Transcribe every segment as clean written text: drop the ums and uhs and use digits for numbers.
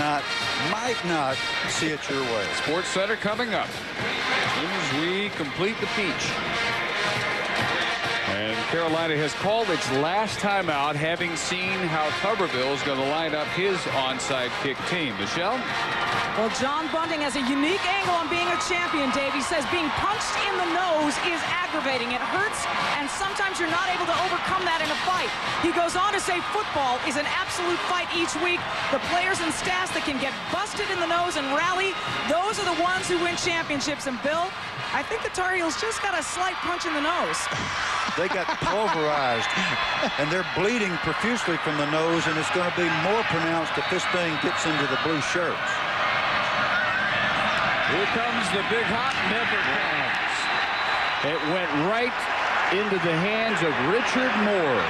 not see it your way. Sports Center coming up as soon as we complete the peach. And Carolina has called its last timeout, having seen how Tuberville is going to line up his onside kick team. Michelle? Well, John Bunting has a unique angle on being a champion, Dave. He says being punched in the nose is aggravating. It hurts, and sometimes you're not able to overcome that in a fight. He goes on to say football is an absolute fight each week. The players and staffs that can get busted in the nose and rally, those are the ones who win championships. And, Bill, I think the Tar Heels just got a slight punch in the nose. They got pulverized, and they're bleeding profusely from the nose, and it's going to be more pronounced if this thing gets into the blue shirts. Here comes the big hop, never comes. It went right into the hands of Richard Moore.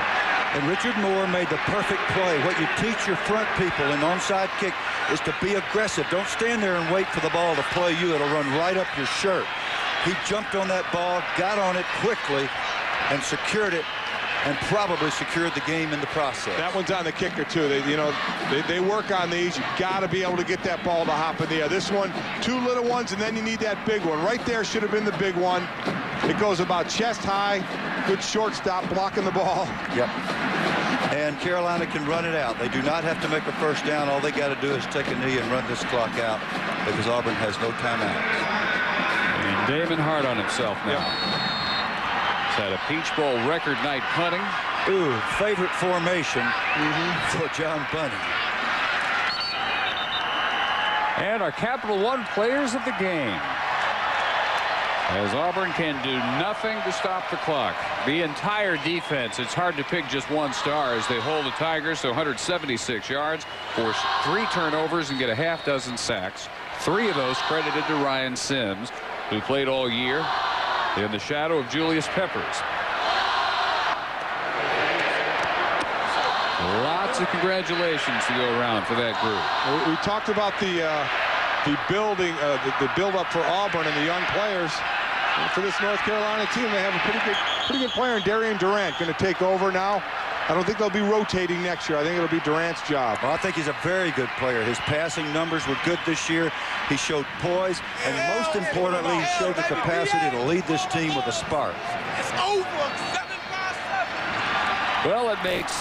And Richard Moore made the perfect play. What you teach your front people in onside kick is to be aggressive. Don't stand there and wait for the ball to play you. It'll run right up your shirt. He jumped on that ball, got on it quickly, and secured it, and probably secured the game in the process. That one's on the kicker too. They work on these. You got to be able to get that ball to hop in the air. This one, two little ones, and then you need that big one. Right there should have been the big one. It goes about chest high. Good shortstop blocking the ball. Yep. And Carolina can run it out. They do not have to make a first down. All they got to do is take a knee and run this clock out, because Auburn has no timeouts. And Damon hard on himself now. Yep. Had a Peach Bowl record night punting. Ooh, favorite formation for John Bunting. And our Capital One players of the game, as Auburn can do nothing to stop the clock. The entire defense, it's hard to pick just one star as they hold the Tigers to 176 yards, force 3 turnovers, and get a half dozen sacks. 3 of those credited to Ryan Sims, who played all year in the shadow of Julius Peppers. Lots of congratulations to go around for that group. We talked about the build-up for Auburn and the young players. And for this North Carolina team, they have a pretty good player in Darian Durant going to take over now. I don't think they'll be rotating next year. I think it'll be Durant's job. Well, I think he's a very good player. His passing numbers were good this year. He showed poise, and most importantly, he showed the capacity to lead this team with a spark. It's over. 7-5-7. Well, it makes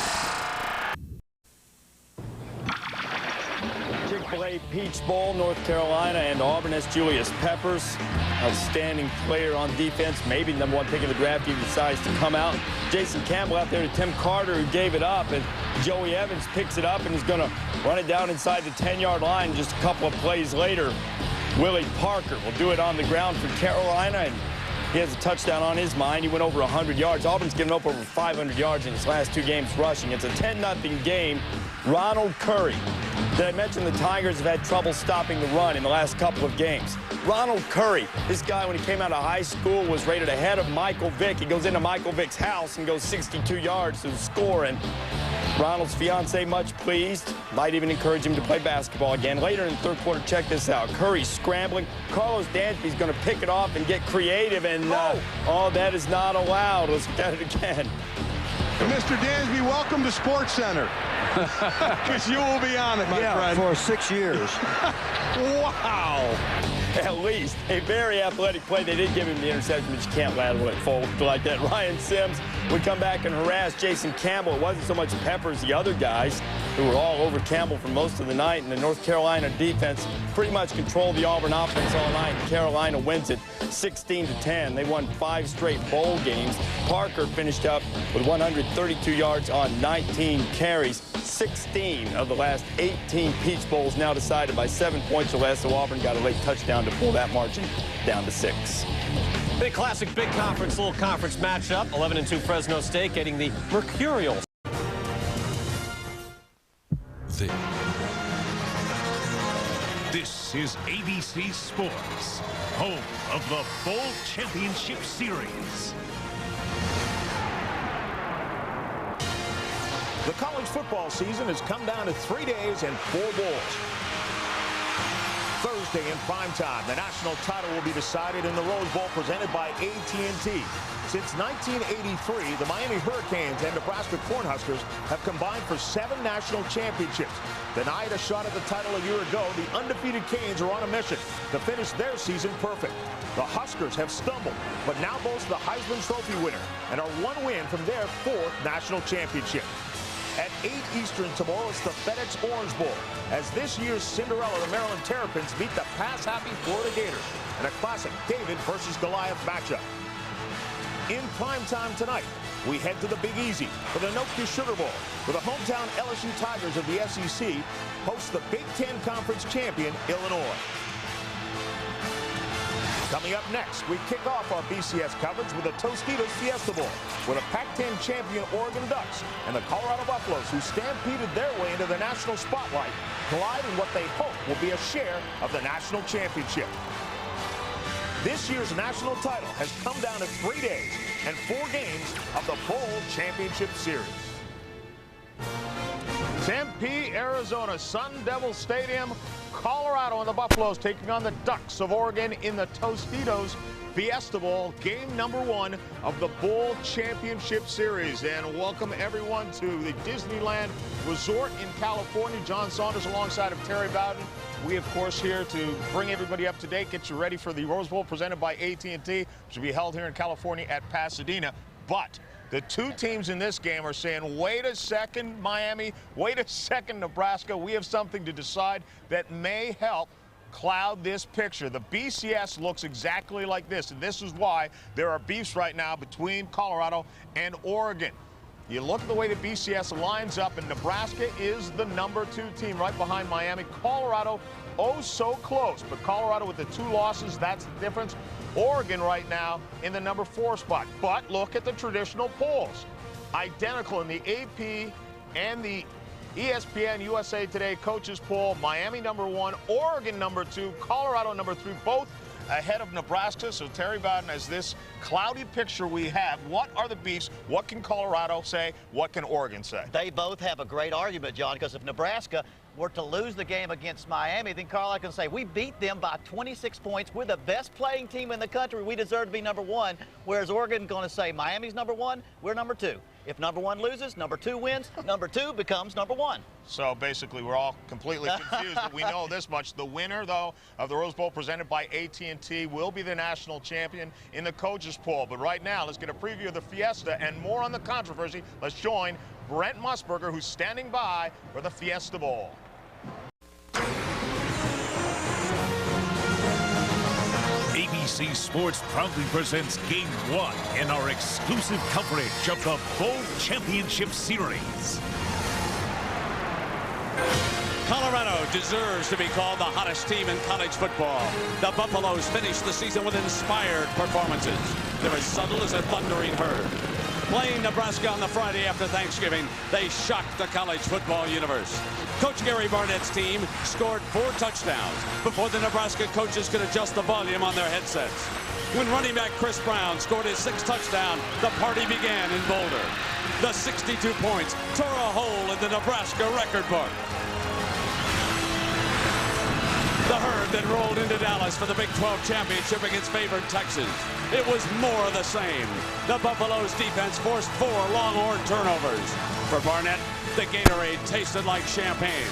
Chick-fil-A Peach Bowl, North Carolina, and Auburn has Julius Peppers. Outstanding player on defense, maybe the #1 pick of the draft. He decides to come out. Jason Campbell out there to Tim Carter, who gave it up, and Joey Evans picks it up and is going to run it down inside the 10-yard line just a couple of plays later. Willie Parker will do it on the ground for Carolina, and he has a touchdown on his mind. He went over 100 yards. Auburn's given up over 500 yards in his last 2 games rushing. It's a 10-0 game. Ronald Curry. Did I mention the Tigers have had trouble stopping the run in the last couple of games? Ronald Curry, this guy, when he came out of high school, was rated ahead of Michael Vick. He goes into Michael Vick's house and goes 62 yards to the score, and Ronald's fiance much pleased. Might even encourage him to play basketball again. Later in the third quarter, check this out. Curry scrambling. Carlos Dansby's going to pick it off and get creative, and oh, that is not allowed. Let's look at it again. Mr. Dansby, welcome to Sports Center. Because you will be on it, my friend. For 6 years. Wow. At least a very athletic play. They did give him the interception, but you can't lateral it forward like that. Ryan Sims would come back and harass Jason Campbell. It wasn't so much Peppers, the other guys who were all over Campbell for most of the night. And the North Carolina defense pretty much controlled the Auburn offense all night. And Carolina wins it 16-10. They won 5 straight bowl games. Parker finished up with 132 yards on 19 carries. 16 of the last 18 Peach Bowls now decided by 7 points or less, so Auburn got a late touchdown to pull that margin down to 6. Big classic, big conference, little conference matchup. 11-2 Fresno State getting the mercurial. This is ABC Sports, home of the Bowl Championship Series. The college football season has come down to 3 days and 4 bowls. Thursday in primetime. The national title will be decided in the Rose Bowl presented by AT&T. Since 1983, the Miami Hurricanes and Nebraska Cornhuskers have combined for 7 national championships. Denied a shot at the title a year ago, the undefeated Canes are on a mission to finish their season perfect. The Huskers have stumbled, but now boast the Heisman Trophy winner and are 1 win from their 4th national championship. At 8 Eastern tomorrow, it's the FedEx Orange Bowl, as this year's Cinderella, the Maryland Terrapins, beat the pass-happy Florida Gators in a classic David versus Goliath matchup. In primetime tonight, we head to the Big Easy for the Nokia Sugar Bowl, where the hometown LSU Tigers of the SEC host the Big Ten Conference champion, Illinois. Coming up next, we kick off our BCS coverage with the Tostitos Fiesta Bowl, where the Pac-10 champion Oregon Ducks and the Colorado Buffaloes, who stampeded their way into the national spotlight, collide in what they hope will be a share of the national championship. This year's national title has come down to 3 days and 4 games of the Bowl Championship Series. Tempe, Arizona, Sun Devil Stadium, Colorado and the Buffaloes taking on the Ducks of Oregon in the Tostitos Fiesta Bowl, game number 1 of the Bowl Championship Series. And welcome everyone to the Disneyland Resort in California. John Saunders alongside of Terry Bowden. We, of course, here to bring everybody up to date, get you ready for the Rose Bowl presented by AT&T, which will be held here in California at Pasadena. But the 2 teams in this game are saying, wait a second, Miami, wait a second, Nebraska. We have something to decide that may help cloud this picture. The BCS looks exactly like this, and this is why there are beefs right now between Colorado and Oregon. You look at the way the BCS lines up, and Nebraska is the number 2 team right behind Miami. Colorado, oh so close, but Colorado with the 2 losses, that's the difference. Oregon right now in the number 4 spot. But look at the traditional polls. Identical in the AP and the ESPN USA Today coaches poll. Miami number 1, Oregon number 2, Colorado number 3, both ahead of Nebraska. So Terry Bowden, as this cloudy picture we have, what are the beefs? What can Colorado say? What can Oregon say? They both have a great argument, John, because if Nebraska were to lose the game against Miami, then Colorado can say, we beat them by 26 points. We're the best playing team in the country. We deserve to be number 1. Whereas Oregon going to say, Miami's number 1, we're number 2. If number 1 loses, number 2 wins, number 2 becomes number 1. So basically, we're all completely confused, but we know this much. The winner, though, of the Rose Bowl presented by AT&T will be the national champion in the coaches poll. But right now, let's get a preview of the Fiesta and more on the controversy. Let's join Brent Musburger, who's standing by for the Fiesta Bowl. ABC Sports proudly presents Game 1 in our exclusive coverage of the Bowl Championship Series. Colorado deserves to be called the hottest team in college football. The Buffaloes finished the season with inspired performances. They're as subtle as a thundering herd. Playing Nebraska on the Friday after Thanksgiving, they shocked the college football universe. Coach Gary Barnett's team scored 4 touchdowns before the Nebraska coaches could adjust the volume on their headsets. When running back Chris Brown scored his 6th touchdown, the party began in Boulder. The 62 points tore a hole in the Nebraska record book. The herd then rolled into Dallas for the Big 12 championship against favored Texas. It was more of the same. The Buffaloes defense forced 4 Longhorn turnovers. For Barnett, the Gatorade tasted like champagne.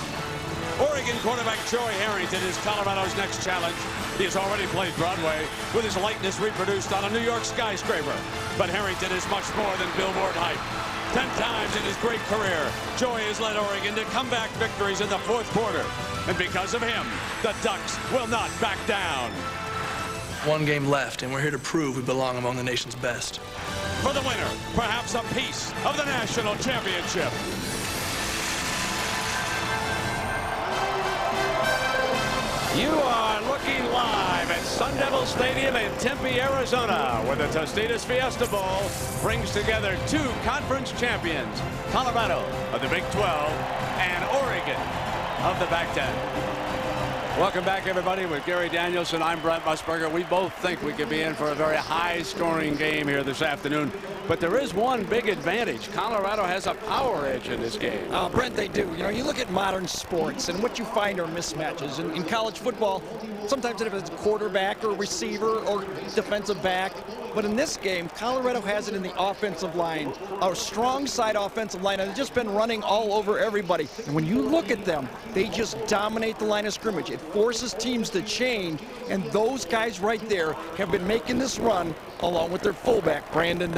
Oregon quarterback Joey Harrington is Colorado's next challenge. He has already played Broadway with his likeness reproduced on a New York skyscraper. But Harrington is much more than billboard hype. 10 times in his great career, Joey has led Oregon to comeback victories in the 4th quarter. And because of him, the Ducks will not back down. 1 game left, and we're here to prove we belong among the nation's best. For the winner, perhaps a piece of the national championship. You are looking live at Sun Devil Stadium in Tempe, Arizona, where the Tostitos Fiesta Bowl brings together 2 conference champions, Colorado of the Big 12 and Oregon of the Pac-10. Welcome back, everybody. With Gary Danielson, I'm Brent Musburger. We both think we could be in for a very high-scoring game here this afternoon. But there is one big advantage. Colorado has a power edge in this game. Brent, they do. You know, you look at modern sports, and what you find are mismatches. In college football, sometimes it's a quarterback or receiver or defensive back. But in this game, Colorado has it in the offensive line, a strong side offensive line, and they've just been running all over everybody. And when you look at them, they just dominate the line of scrimmage. It forces teams to change, and those guys right there have been making this run along with their fullback, Brandon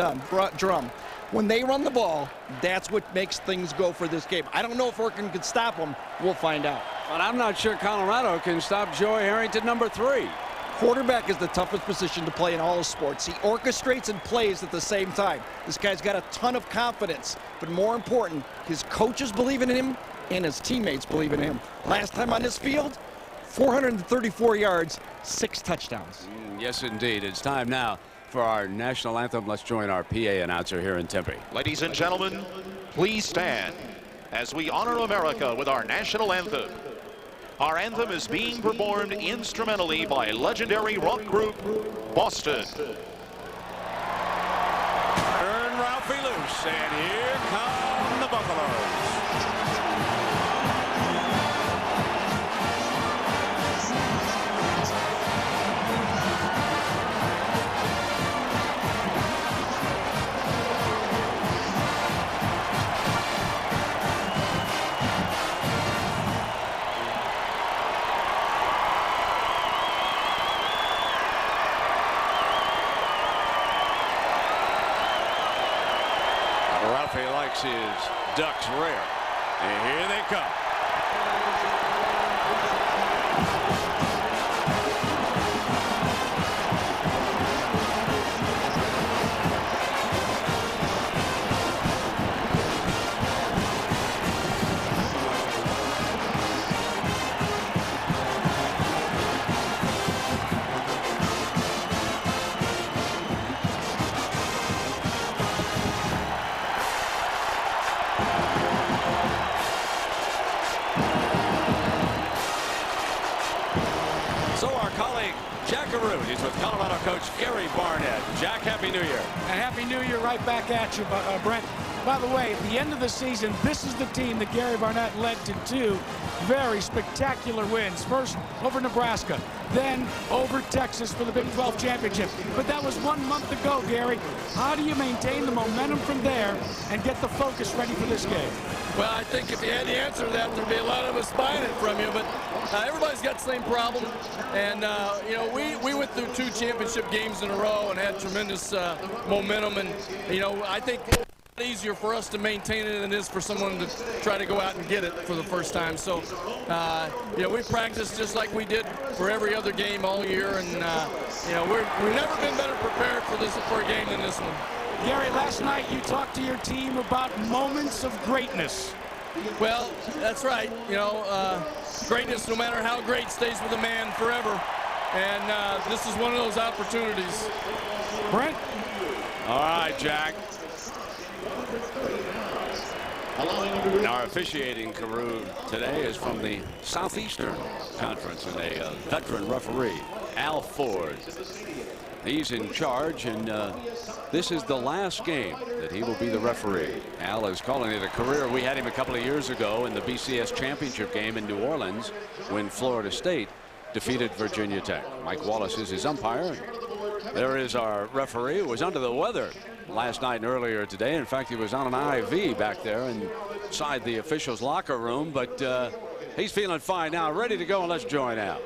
Drum. When they run the ball, that's what makes things go for this game. I don't know if Oregon can stop them. We'll find out. But I'm not sure Colorado can stop Joey Harrington, number 3. Quarterback is the toughest position to play in all of sports. He orchestrates and plays at the same time. This guy's got a ton of confidence, but more important, his coaches believe in him and his teammates believe in him. Last time on this field, 434 yards, 6 touchdowns. Yes, indeed. It's time now for our national anthem. Let's join our PA announcer here in Tempe. Ladies and gentlemen, please stand as we honor America with our national anthem. Our anthem is being performed instrumentally by legendary rock group Boston. Turn Ralphie loose, and here come the Buffaloes. Ralphie likes his ducks rare. And here they come. He's with Colorado coach Gary Barnett. Jack, Happy New Year. And Happy New Year right back at you, Brent. By the way, at the end of the season, this is the team that Gary Barnett led to 2 very spectacular wins. First over Nebraska, then over Texas for the Big 12 championship. But that was 1 month ago, Gary. How do you maintain the momentum from there and get the focus ready for this game? Well, I think if you had the answer to that, there'd be a lot of us buying it from you. But everybody's got the same problem. And, you know, we went through 2 championship games in a row and had tremendous momentum. And, you know, I think it's easier for us to maintain it than it is for someone to try to go out and get it for the first time. So, you know, we practiced just like we did for every other game all year. And, you know, we've never been better prepared for a game than this one. Gary, last night you talked to your team about moments of greatness. Well, that's right. You know, greatness, no matter how great, stays with a man forever. And this is one of those opportunities. Brent? All right, Jack. And our officiating crew today is from the Southeastern Conference and a veteran referee, Al Ford. He's in charge, and this is the last game that he will be the referee. Al is calling it a career. We had him a couple of years ago in the BCS championship game in New Orleans when Florida State defeated Virginia Tech. Mike Wallace is his umpire. There is our referee who was under the weather last night and earlier today. In fact, he was on an IV back there inside the officials' locker room, but he's feeling fine now, ready to go, and let's join Al.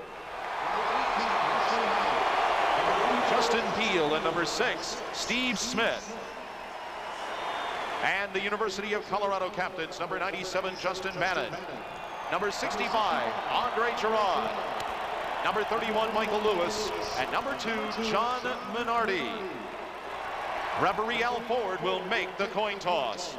Justin Peel at number 6, Steve Smith. And the University of Colorado captains, number 97, Justin Bannon. Number 65, Andre Gerard. Number 31, Michael Lewis. And number 2, John Minardi. Referee Al Ford will make the coin toss.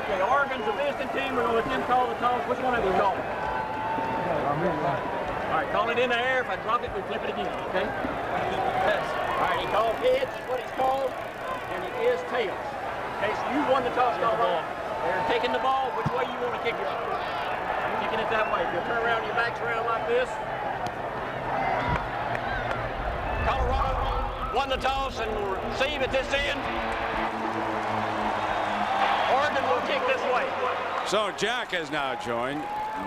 Okay, Oregon's a visiting team. We're going to let them call the toss. Which one have you called? All right, call it in the air. If I drop it, we flip it again, okay? Yes. All right, he called heads, is what he's called, and it is tails. Okay, so you won the toss call, right? They're taking the ball. Which way you want to kick it? Kicking it that way. If you turn around, your back's around like this. Colorado won the toss and will receive at this end. Oregon will kick this way. So Jack has now joined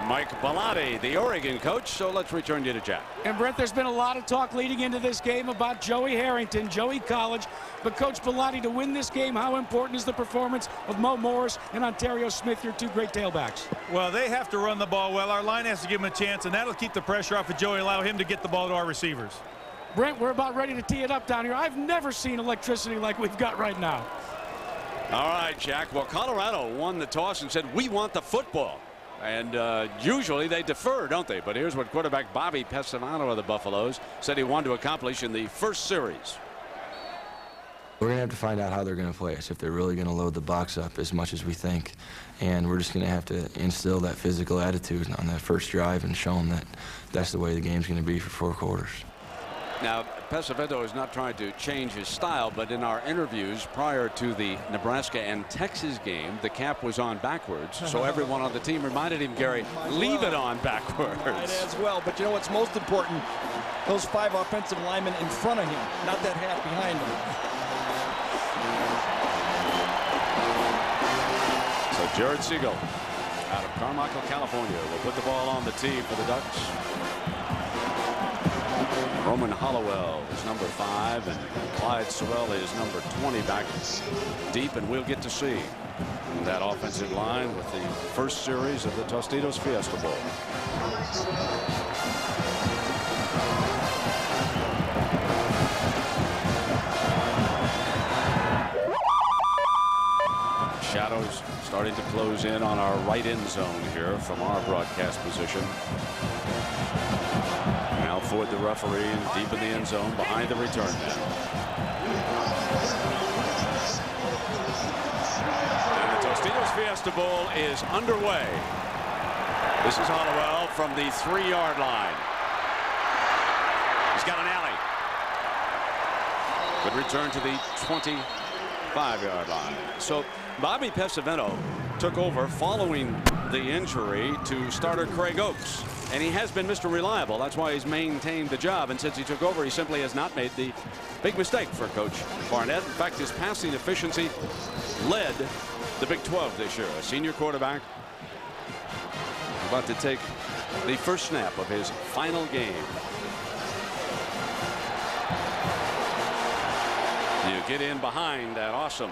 Mike Bellotti, the Oregon coach. So let's return you to Jack. And Brent, there's been a lot of talk leading into this game about Joey Harrington, Joey College. But Coach Bellotti, to win this game, how important is the performance of Mo Morris and Ontario Smith, your two great tailbacks? Well, they have to run the ball well. Our line has to give him a chance, and that'll keep the pressure off of Joey, allow him to get the ball to our receivers. Brent, we're about ready to tee it up down here. I've never seen electricity like we've got right now. All right, Jack. Well, Colorado won the toss and said, we want the football. And usually they defer, don't they? But here's what quarterback Bobby Pesavento of the Buffaloes said he wanted to accomplish in the first series. We're going to have to find out how they're going to play us, if they're really going to load the box up as much as we think. And we're just going to have to instill that physical attitude on that first drive and show them that that's the way the game's going to be for 4 quarters. Now, Pesavento is not trying to change his style, but in our interviews prior to the Nebraska and Texas game, the cap was on backwards. So everyone on the team reminded him, Gary, leave it on backwards. Might as well. But you know what's most important? Those 5 offensive linemen in front of him, not that half behind him. So Jared Siegel out of Carmichael, California, will put the ball on the tee for the Ducks. Roman Hollowell is number 5, and Clyde Sorrell is number 20 back deep, and we'll get to see that offensive line with the first series of the Tostitos Fiesta Bowl. Shadows starting to close in on our right end zone here from our broadcast position. Now Ford, the referee, deep in the end zone behind the return man. And the Tostitos Fiesta Bowl is underway. This is Hollowell from the 3-yard line. He's got an alley. Good return to the 25-yard line. So Bobby Pesavento took over following the injury to starter Craig Oaks. And he has been Mr. Reliable. That's why he's maintained the job. And since he took over, he simply has not made the big mistake for Coach Barnett. In fact, his passing efficiency led the Big 12 this year. A senior quarterback about to take the first snap of his final game. You get in behind that awesome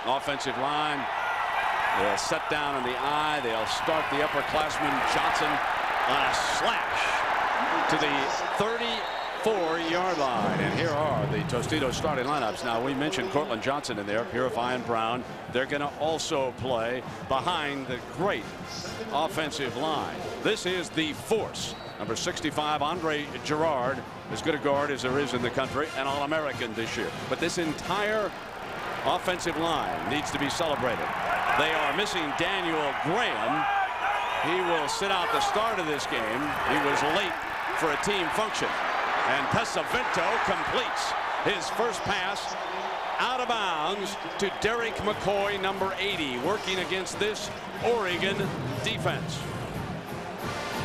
offensive line. They'll set down in the eye. They'll start the upperclassman Johnson on a slash to the 34-yard line. And here are the Tostitos starting lineups. Now, we mentioned Cortland Johnson in there, Purify and Brown. They're going to also play behind the great offensive line. This is the force. Number 65, Andre Girard, as good a guard as there is in the country, an All-American this year. But this entire offensive line needs to be celebrated. They are missing Daniel Graham. He will sit out the start of this game. He was late for a team function. And Pesavento completes his first pass out of bounds to Derek McCoy, number 80, working against this Oregon defense.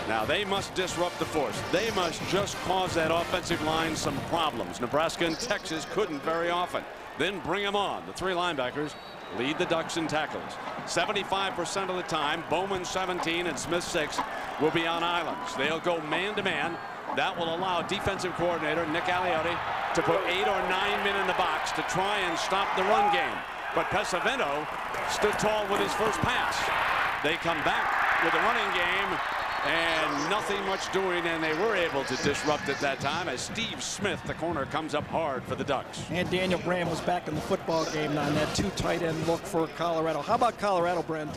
Now they must disrupt the force. They must just cause that offensive line some problems. Nebraska and Texas couldn't very often. Then bring them on. The 3 linebackers lead the Ducks in tackles. 75% of the time, Bowman 17 and Smith 6 will be on islands. They'll go man-to-man. That will allow defensive coordinator Nick Aliotti to put 8 or 9 men in the box to try and stop the run game. But Pesavento stood tall with his first pass. They come back with a running game and nothing much doing, and they were able to disrupt at that time as Steve Smith, the corner, comes up hard for the Ducks. And Daniel Graham was back in the football game on that 2 tight end look for Colorado. How about Colorado, Brent?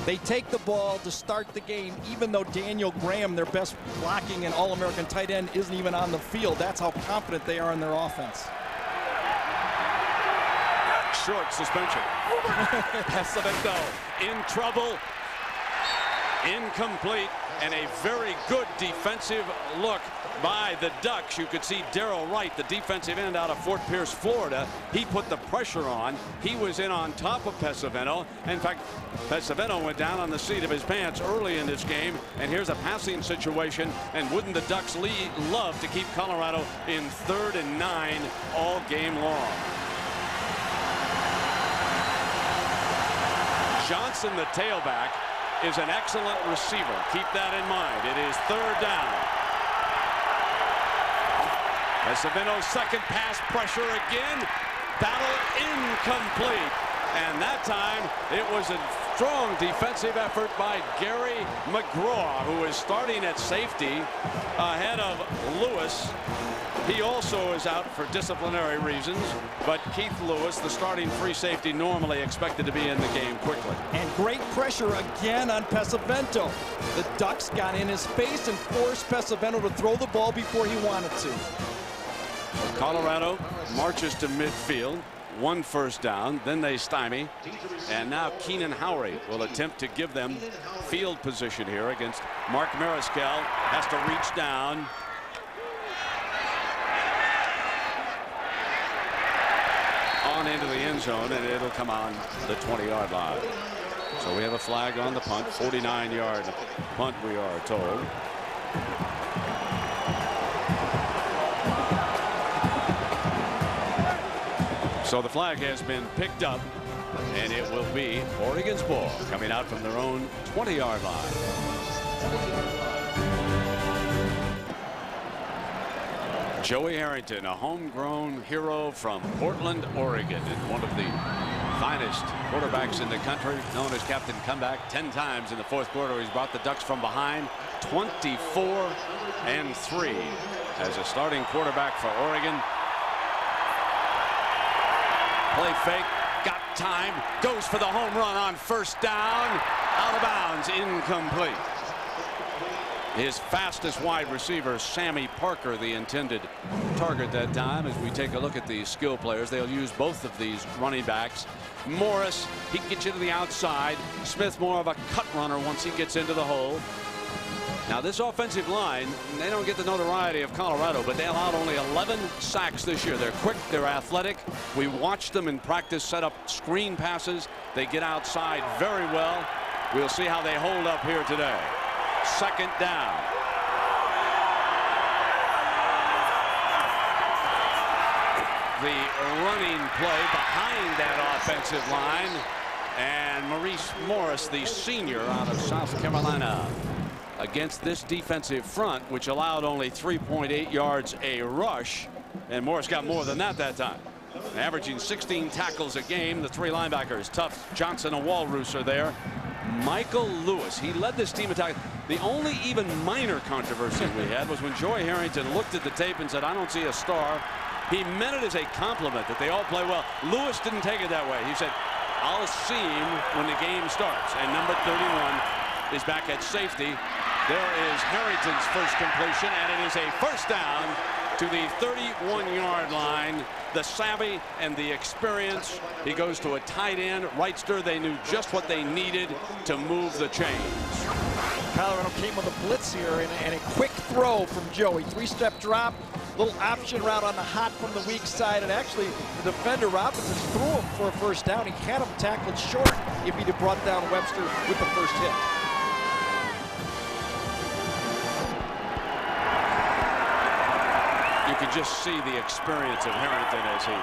They take the ball to start the game, even though Daniel Graham, their best blocking and All-American tight end, isn't even on the field. That's how confident they are in their offense. Short suspension. Pesavento in trouble. Incomplete, and a very good defensive look by the Ducks. You could see Darrell Wright, the defensive end out of Fort Pierce, Florida. He put the pressure on. He was in on top of Pesavento. In fact, Pesavento went down on the seat of his pants early in this game. And here's a passing situation. And wouldn't the Ducks love to keep Colorado in 3rd and 9 all game long? Johnson, the tailback, is an excellent receiver. Keep that in mind. It is 3rd down. Acevedo's second pass, pressure again. Battle incomplete. And that time it was a strong defensive effort by Gary McGraw, who is starting at safety ahead of Lewis. He also is out for disciplinary reasons, but Keith Lewis, the starting free safety, normally expected to be in the game quickly. And great pressure again on Pesavento. The Ducks got in his face and forced Pesavento to throw the ball before he wanted to. Colorado marches to midfield. 1 first down, then they stymie, and now Keenan Howery will attempt to give them field position here against Mark Mariscal. Has to reach down. On into the end zone, and it'll come on the 20-yard line. So we have a flag on the punt, 49-yard punt, we are told. So the flag has been picked up, and it will be Oregon's ball coming out from their own 20-yard line. Joey Harrington, a homegrown hero from Portland, Oregon, and one of the finest quarterbacks in the country, known as Captain Comeback. 10 times in the 4th quarter he's brought the Ducks from behind. 24-3 as a starting quarterback for Oregon. Play fake, got time, goes for the home run on first down, out of bounds, incomplete. His fastest wide receiver, Sammy Parker, the intended target that time. As we take a look at the skill players, they'll use both of these running backs. Morris, he can get you to the outside. Smith, more of a cut runner once he gets into the hole. Now this offensive line, they don't get the notoriety of Colorado, but they allowed only 11 sacks this year. They're quick, they're athletic. We watched them in practice set up screen passes. They get outside very well. We'll see how they hold up here today. 2nd down. The running play behind that offensive line, and Maurice Morris, the senior out of South Carolina, against this defensive front, which allowed only 3.8 yards a rush, and Morris got more than that time, averaging 16 tackles a game. The 3 linebackers, Tufts, Johnson, and Walrus are there. Michael Lewis, he led this team attack. The only even minor controversy we had was when Joey Harrington looked at the tape and said, "I don't see a star." He meant it as a compliment that they all play well. Lewis didn't take it that way. He said, "I'll see him when the game starts." And number 31 is back at safety. There is Harrington's first completion, and it is a first down to the 31-yard line. The savvy and the experience. He goes to a tight end. Wrightster, they knew just what they needed to move the chains. Colorado came with a blitz here and a quick throw from Joey. 3-step drop, little option route on the hot from the weak side, and actually the defender Robinson threw him for a first down. He had him tackled short if he'd have brought down Webster with the first hit. You can just see the experience of Harrington as he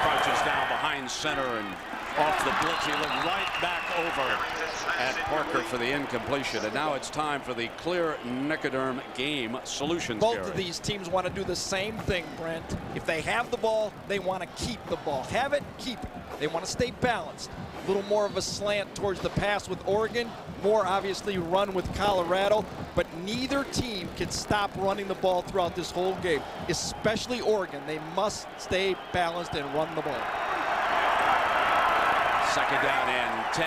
crouches down behind center and off the blitz. He looked right back over at Parker for the incompletion. And now it's time for the Clear Nicoderm Game Solutions. Both of these teams want to do the same thing, Brent. If they have the ball, they want to keep the ball. Have it, keep it. They want to stay balanced. A little more of a slant towards the pass with Oregon, more obviously run with Colorado, but neither team can stop running the ball throughout this whole game, especially Oregon. They must stay balanced and run the ball. 2nd down and 10.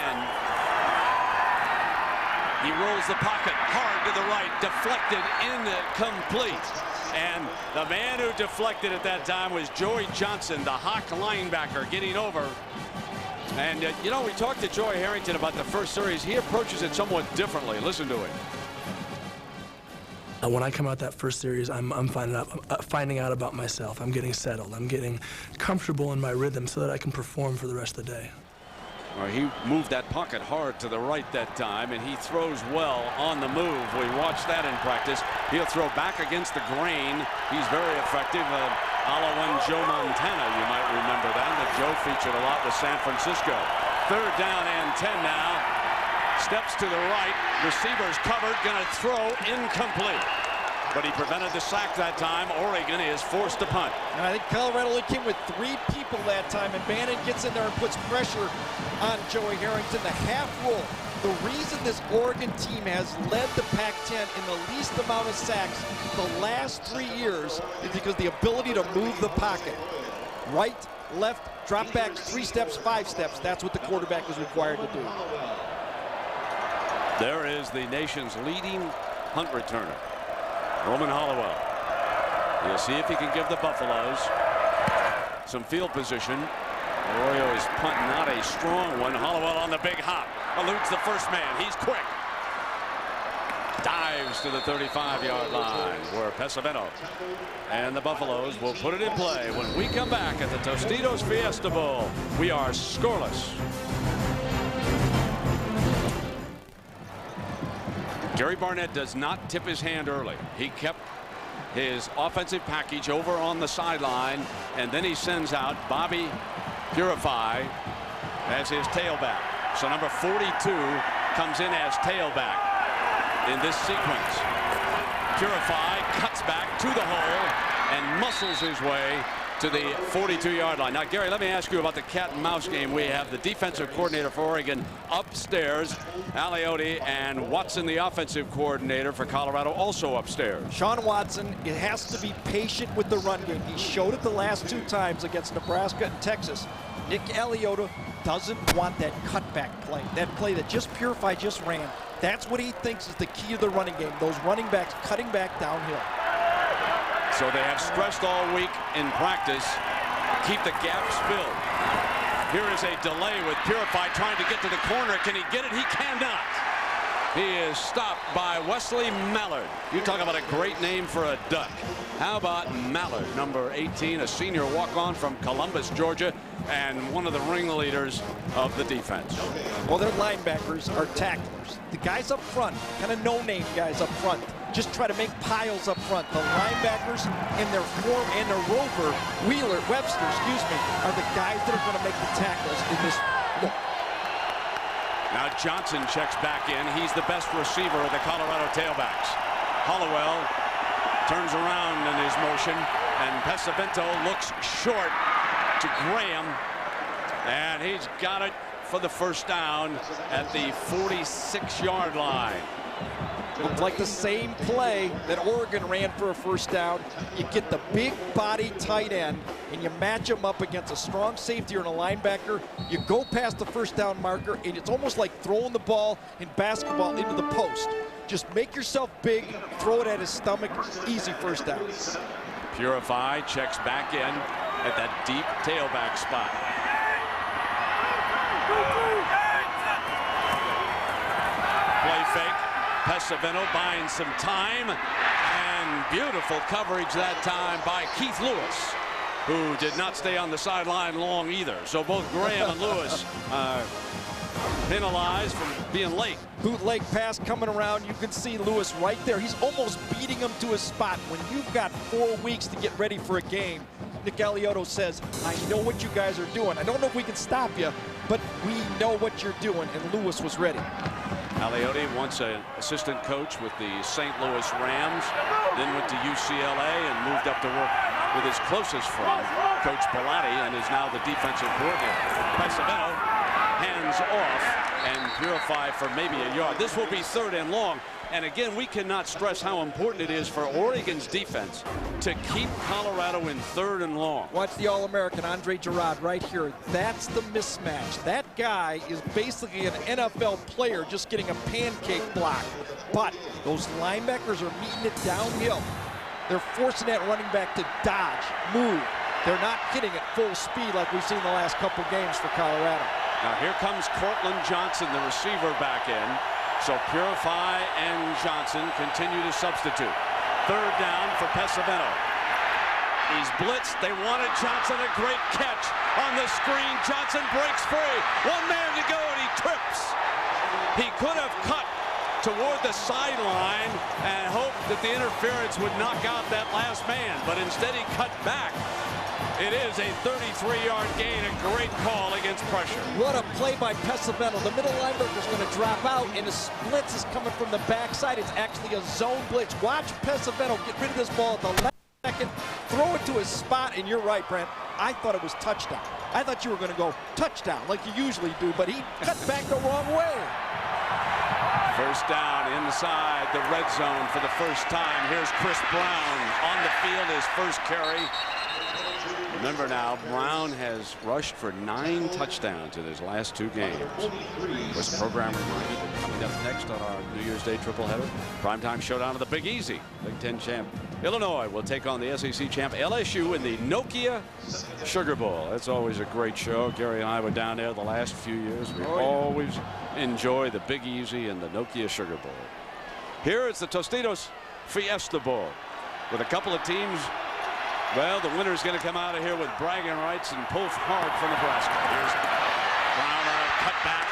He rolls the pocket hard to the right, deflected, incomplete. And the man who deflected at that time was Joey Johnson, the Hawk linebacker, getting over And, you know, we talked to Joey Harrington about the first series. He approaches it somewhat differently. Listen to it. When I come out that first series, I'm finding out about myself. I'm getting settled. I'm getting comfortable in my rhythm so that I can perform for the rest of the day. Well, he moved that pocket hard to the right that time, and he throws well on the move. We watched that in practice. He'll throw back against the grain. He's very effective. A la one Joe Montana, you might remember that Joe featured a lot with San Francisco. 3rd down and 10 now. Steps to the right. Receivers covered. Going to throw incomplete. But he prevented the sack that time. Oregon is forced to punt. And I think Colorado only came with 3 people that time, and Bannon gets in there and puts pressure on Joey Harrington. The half roll. The reason this Oregon team has led the Pac-10 in the least amount of sacks the last 3 years is because the ability to move the pocket. Right, left, drop backs, 3 steps, 5 steps. That's what the quarterback is required to do. There is the nation's leading punt returner, Roman Hollowell. He'll see if he can give the Buffaloes some field position. Arroyo is punting not a strong one. Hollowell on the big hop. Eludes the first man. He's quick. Dives to the 35-yard line where Pesavento and the Buffaloes will put it in play when we come back at the Tostitos Fiesta Bowl. We are scoreless. Gary Barnett does not tip his hand early. He kept his offensive package over on the sideline, and then he sends out Bobby Purify as his tailback. So number 42 comes in as tailback in this sequence. Purify cuts back to the hole and muscles his way to the 42-yard line. Now, Gary, let me ask you about the cat and mouse game. We have the defensive coordinator for Oregon upstairs, Aliotti, and Watson, the offensive coordinator for Colorado, also upstairs. Sean Watson, it has to be patient with the run game. He showed it the last 2 times against Nebraska and Texas. Nick Aliotti doesn't want that cutback play, that play that just Purify just ran. That's what he thinks is the key to the running game, those running backs cutting back downhill. So they have stressed all week in practice, keep the gaps filled. Here is a delay with Purify trying to get to the corner. Can he get it? He cannot. He is stopped by Wesley Mallard. You talk about a great name for a duck. How about Mallard, number 18, a senior walk-on from Columbus, Georgia, and one of the ringleaders of the defense. Well, their linebackers are tacklers. The guys up front, kind of no-name guys up front, just try to make piles up front. The linebackers in their form and their rover, Webster, are the guys that are going to make the tackles in this look. Now Johnson checks back in. He's the best receiver of the Colorado tailbacks. Hollowell turns around in his motion, and Pesavento looks short to Graham, and he's got it for the first down at the 46-yard line. Looks like the same play that Oregon ran for a first down. You get the big body tight end and you match him up against a strong safety or a linebacker. You go past the first down marker, and it's almost like throwing the ball in basketball into the post. Just make yourself big, throw it at his stomach, easy first down. Purify checks back in at that deep tailback spot. Play fake. Pesavento buying some time, and beautiful coverage that time by Keith Lewis, who did not stay on the sideline long either. So both Graham and Lewis penalized for being late. Bootleg pass coming around. You can see Lewis right there. He's almost beating him to his spot. When you've got 4 weeks to get ready for a game, Nick Aliotti says, I know what you guys are doing. I don't know if we can stop you, but we know what you're doing, and Lewis was ready. Aliotti, once an assistant coach with the St. Louis Rams, then went to UCLA and moved up to work with his closest friend, Coach Pilati, and is now the defensive coordinator. Pesavento hands off and Purify for maybe a yard. This will be 3rd and long. And again, we cannot stress how important it is for Oregon's defense to keep Colorado in 3rd and long. Watch the All-American Andre Gerard right here. That's the mismatch. That guy is basically an NFL player just getting a pancake block. But those linebackers are meeting it downhill. They're forcing that running back to dodge, move. They're not hitting at full speed like we've seen the last couple games for Colorado. Now here comes Cortland Johnson, the receiver, back in. So Purify and Johnson continue to substitute. Third down for Pesavento. He's blitzed. They wanted Johnson. A great catch on the screen. Johnson breaks free. One man to go, and he trips. He could have cut toward the sideline and hoped that the interference would knock out that last man, but instead he cut back. It is a 33-yard gain, a great call against pressure. What a play by Pesavento. The middle linebacker is going to drop out, and the blitz is coming from the backside. It's actually a zone blitz. Watch Pesavento get rid of this ball at the last second, throw it to his spot, and you're right, Brent. I thought it was touchdown. I thought you were going to go touchdown like you usually do, but he cut back the wrong way. First down inside the red zone for the first time. Here's Chris Brown on the field, his first carry. Remember now, Brown has rushed for 9 touchdowns in his last 2 games. Was program reminded that coming up next on our New Year's Day triple-header, primetime showdown of the Big Easy, Big Ten champ Illinois will take on the SEC champ LSU in the Nokia Sugar Bowl. That's always a great show. Gary and I were down there the last few years. We always enjoy the Big Easy and the Nokia Sugar Bowl. Here is the Tostitos Fiesta Bowl with a couple of teams. Well, the winner's going to come out of here with bragging rights and pull hard for Nebraska. Here's Brown on a cutback.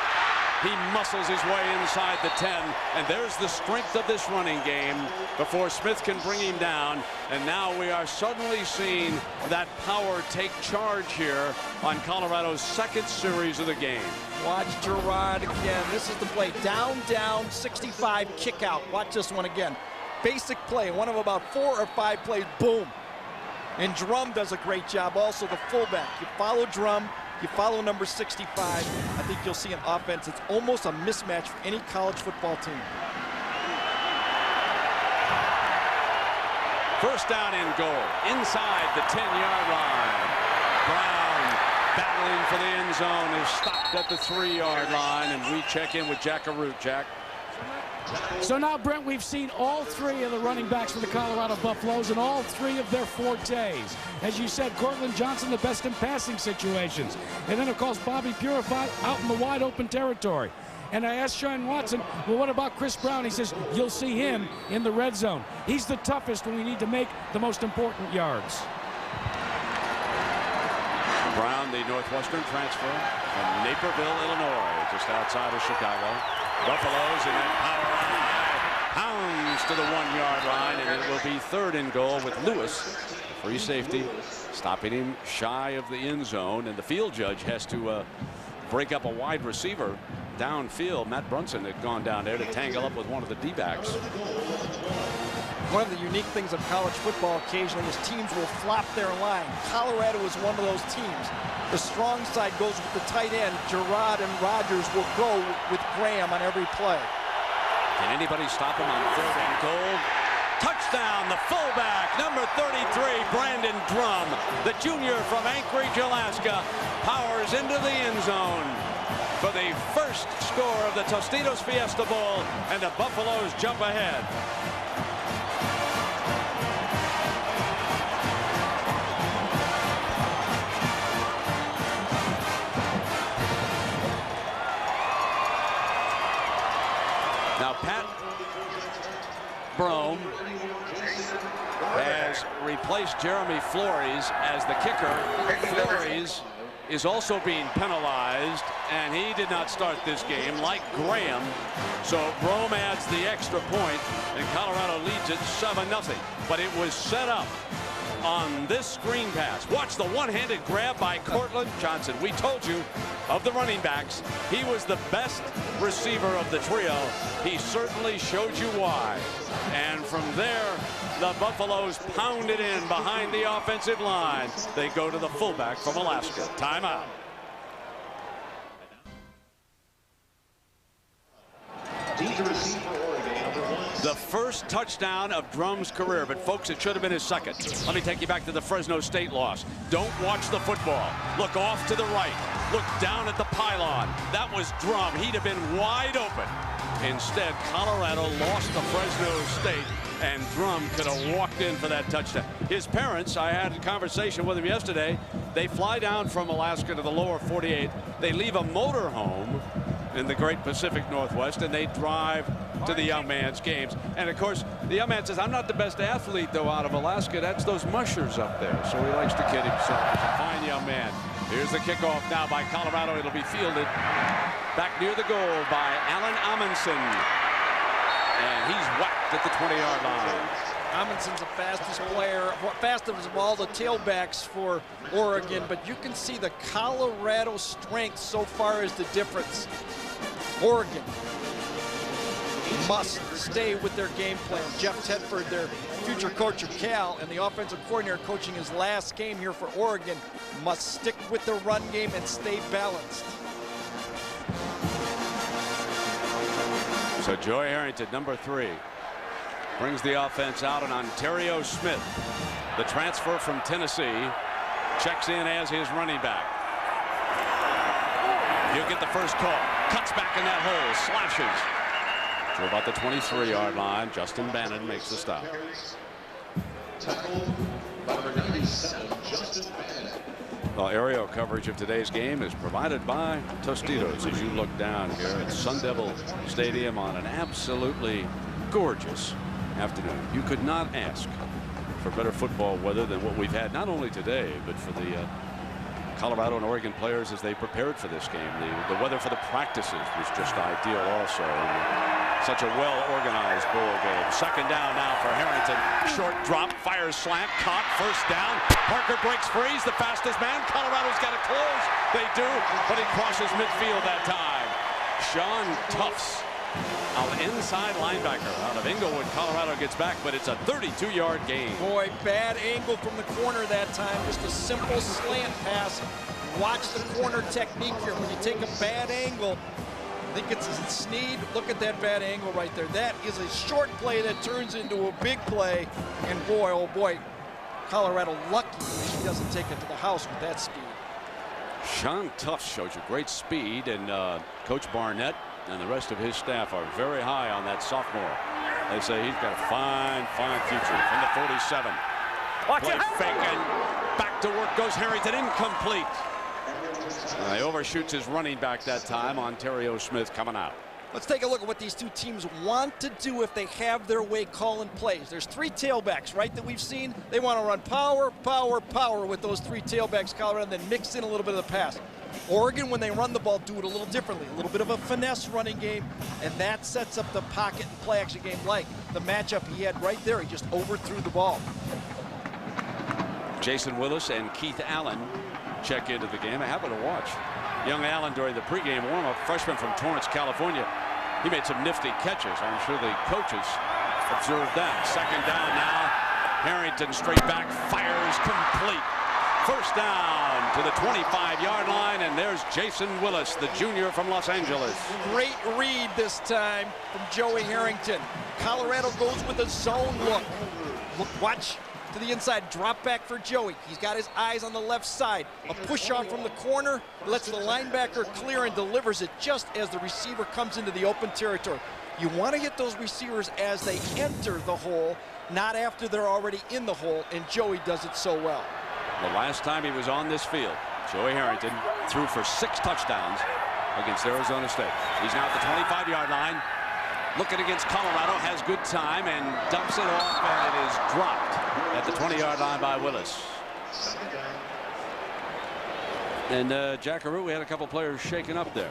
He muscles his way inside the 10, and there's the strength of this running game before Smith can bring him down. And now we are suddenly seeing that power take charge here on Colorado's second series of the game. Watch Gerard again. This is the play. Down, down, 65 kick out. Watch this one again. Basic play, one of about 4 or 5 plays, boom. And Drum does a great job also, the fullback. You follow Drum, you follow number 65. I think you'll see an offense that's almost a mismatch for any college football team. First down and goal inside the 10-yard line. Brown battling for the end zone is stopped at the 3-yard line, and we check in with Jack Arute. Jack. So now, Brent, we've seen all 3 of the running backs for the Colorado Buffaloes and all 3 of their fortes. As you said, Cortland Johnson the best in passing situations. And then, of course, Bobby Purify out in the wide open territory. And I asked Sean Watson, well, what about Chris Brown? He says, you'll see him in the red zone. He's the toughest when we need to make the most important yards. Brown, the Northwestern transfer from Naperville, Illinois, just outside of Chicago. Buffaloes in that power line, pounds to the 1-yard line, and it will be 3rd and goal with Lewis, free safety, stopping him shy of the end zone, and the field judge has to break up a wide receiver downfield. Matt Brunson had gone down there to tangle up with one of the D-backs. One of the unique things of college football occasionally is teams will flop their line. Colorado is one of those teams. The strong side goes with the tight end. Gerard and Rogers will go with Graham on every play. Can anybody stop him on 3rd and goal? Touchdown, the fullback, number 33, Brandon Drum. The junior from Anchorage, Alaska, powers into the end zone for the first score of the Tostitos Fiesta Bowl, and the Buffaloes jump ahead. Now, Pat Brome has replaced Jeremy Flores as the kicker. Flores is also being penalized, and he did not start this game like Graham. So Brome adds the extra point, and Colorado leads it 7-0. But it was set up on this screen pass. Watch the one-handed grab by Cortland Johnson. We told you of the running backs, he was the best receiver of the trio. He certainly showed you why. And from there, the Buffaloes pound it in behind the offensive line. They go to the fullback from Alaska. Timeout. The first touchdown of Drum's career, but folks, it should have been his second. Let me take you back to the Fresno State loss. Don't watch the football. Look off to the right. Look down at the pylon. That was Drum. He'd have been wide open. Instead, Colorado lost to Fresno State, and Drum could have walked in for that touchdown. His parents, I had a conversation with him yesterday, They fly down from Alaska to the lower 48. They leave a motor home in the great Pacific Northwest, and they drive to the young man's games. And of course, the young man says, I'm not the best athlete, though, out of Alaska. That's those mushers up there. So he likes to kid himself. He's a fine young man. Here's the kickoff now by Colorado. It'll be fielded back near the goal by Alan Amundsen. And he's whacked at the 20-yard line. Amundsen's the fastest player, fastest of all the tailbacks for Oregon, but you can see the Colorado strength so far is the difference. Oregon must stay with their game plan. Jeff Tedford, their future coach of Cal, and the offensive coordinator coaching his last game here for Oregon, must stick with the run game and stay balanced. So Joey Harrington, number 3, brings the offense out, and Ontario Smith, the transfer from Tennessee, checks in as his running back. He'll get the first call, cuts back in that hole, slashes to about the 23-yard line. Justin Bannon makes the stop. Well, aerial coverage of today's game is provided by Tostitos. As you look down here at Sun Devil Stadium on an absolutely gorgeous afternoon. You could not ask for better football weather than what we've had, not only today, but for the Colorado and Oregon players as they prepared for this game. The weather for the practices was just ideal also. And such a well-organized bowl game. Second down now for Harrington. Short drop, fires slant, caught, first down. Parker breaks free. He's the fastest man. Colorado's got to close. They do, but he crosses midfield that time. Sean Tufts, an inside linebacker out of Inglewood, Colorado, gets back, but it's a 32-yard gain. Boy, bad angle from the corner that time. Just a simple slant pass. Watch the corner technique here. When you take a bad angle, I think it's a Snead. Look at that bad angle right there. That is a short play that turns into a big play. And boy, oh boy, Colorado lucky he doesn't take it to the house with that speed. Sean Tufts shows you great speed, and Coach Barnett and the rest of his staff are very high on that sophomore. They say he's got a fine future from the 47. Play fake, and back to work goes Harrington, incomplete. He overshoots his running back that time. Ontario Smith coming out. Let's take a look at what these two teams want to do if they have their way calling plays. There's 3 tailbacks, right, that we've seen. They want to run power, power, power with those 3 tailbacks, Colorado, and then mix in a little bit of the pass. Oregon, when they run the ball, do it a little differently. A little bit of a finesse running game, and that sets up the pocket and play action game like the matchup he had right there. He just overthrew the ball. Jason Willis and Keith Allen check into the game. I happen to watch young Allen during the pregame warm-up, freshman from Torrance, California. He made some nifty catches. I'm sure the coaches observed that. Second down now. Harrington straight back, fires complete. First down to the 25-yard line, and there's Jason Willis, the junior from Los Angeles. Great read this time from Joey Harrington. Colorado goes with a zone look. Watch to the inside, drop back for Joey. He's got his eyes on the left side. A push off from the corner, lets the linebacker clear and delivers it just as the receiver comes into the open territory. You want to hit those receivers as they enter the hole, not after they're already in the hole, and Joey does it so well. The last time he was on this field, Joey Harrington threw for 6 touchdowns against Arizona State. He's now at the 25-yard line. Looking against Colorado, has good time and dumps it off, and it is dropped at the 20-yard line by Willis. And Jackaroo, we had a couple players shaken up there.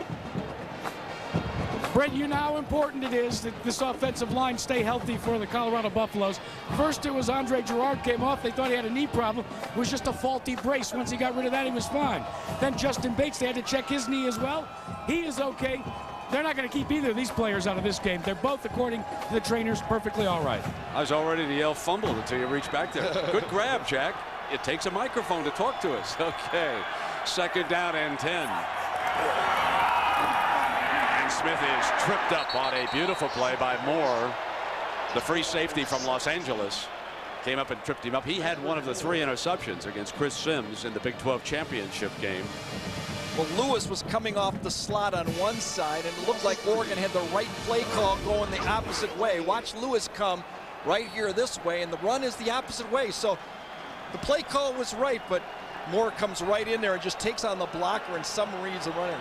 Brent, you know how important it is that this offensive line stay healthy for the Colorado Buffaloes. First, it was Andre Girard came off. They thought he had a knee problem. It was just a faulty brace. Once he got rid of that, he was fine. Then Justin Bates, they had to check his knee as well. He is okay. They're not going to keep either of these players out of this game. They're both, according to the trainers, perfectly all right. I was all ready to yell fumble until you reach back there. Good grab, Jack. It takes a microphone to talk to us. Okay, second down and 10. And Smith is tripped up on a beautiful play by Moore. The free safety from Los Angeles came up and tripped him up. He had one of the 3 interceptions against Chris Sims in the Big 12 championship game. Well, Lewis was coming off the slot on one side, and it looked like Oregon had the right play call going the opposite way. Watch Lewis come right here this way, and the run is the opposite way. So the play call was right, but Moore comes right in there and just takes on the blocker and submarines the runner.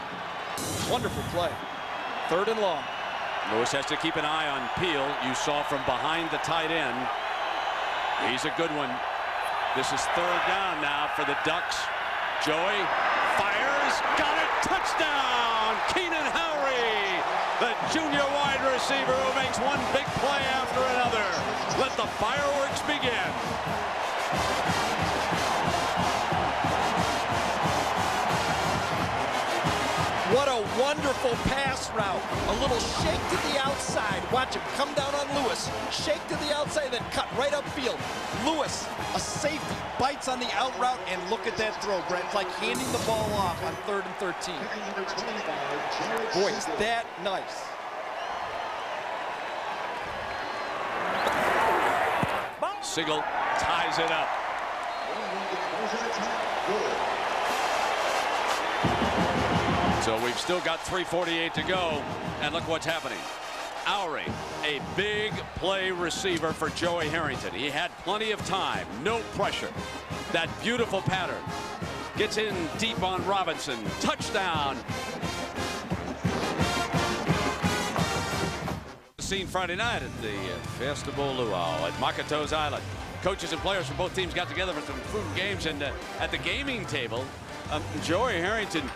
Wonderful play. 3rd and long. Lewis has to keep an eye on Peel. You saw from behind the tight end. He's a good one. This is 3rd down now for the Ducks. Joey fires, got it, touchdown! Keenan Howry, the junior wide receiver who makes one big play after another. Let the fireworks begin. What a wonderful pass route. A little shake to the outside. Watch him come down on Lewis. Shake to the outside, then cut right upfield. Lewis, a safety, bites on the out route, and look at that throw, Brent. It's like handing the ball off on 3rd and 13. Boy, is that nice. Sigel ties it up. So we've still got 3:48 to go, and look what's happening. Howry, a big play receiver for Joey Harrington. He had plenty of time, no pressure. That beautiful pattern. Gets in deep on Robinson. Touchdown. Seen Friday night at the Fiesta Bowl Luau at Makato's Island. Coaches and players from both teams got together for some food and games, and at the gaming table, Joey Harrington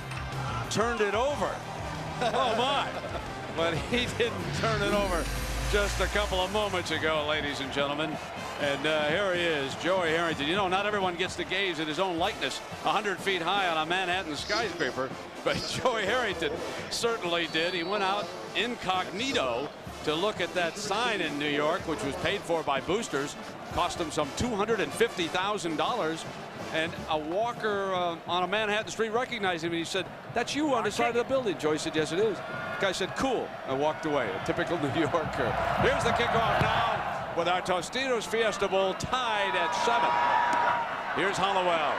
turned it over. Oh my. But he didn't turn it over just a couple of moments ago, ladies and gentlemen. And here he is, Joey Harrington. You know, not everyone gets to gaze at his own likeness 100 feet high on a Manhattan skyscraper, but Joey Harrington certainly did. He went out incognito to look at that sign in New York, which was paid for by boosters. Cost him some $250,000. And a walker on a Manhattan street recognized him, and he said, "That's you on the side of the building." Joey said, "Yes, it is." The guy said, "Cool," and walked away. A typical New Yorker. Here's the kickoff now with our Tostitos Fiesta Bowl tied at 7. Here's Hollowell.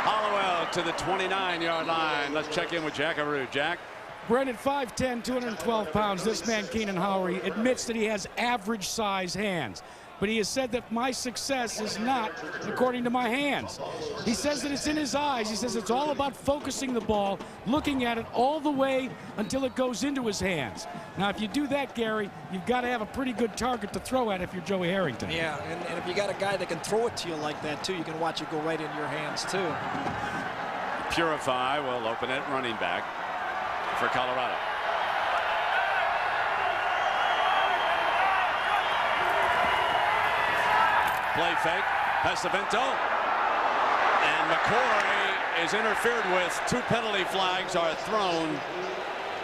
Hollowell to the 29-yard line. Let's check in with Jackaroo. Jack. Brendan, 5'10", 212 pounds. This man, Keenan Howry, admits that he has average size hands. But he has said that my success is not according to my hands. He says that it's in his eyes. He says it's all about focusing the ball, looking at it all the way until it goes into his hands. Now, if you do that, Gary, you've got to have a pretty good target to throw at if you're Joey Harrington. Yeah, and if you got a guy that can throw it to you like that, too, you can watch it go right into your hands, too. Purify will open it running back for Colorado. Play fake, Pesavento, and McCoy is interfered with. 2 penalty flags are thrown.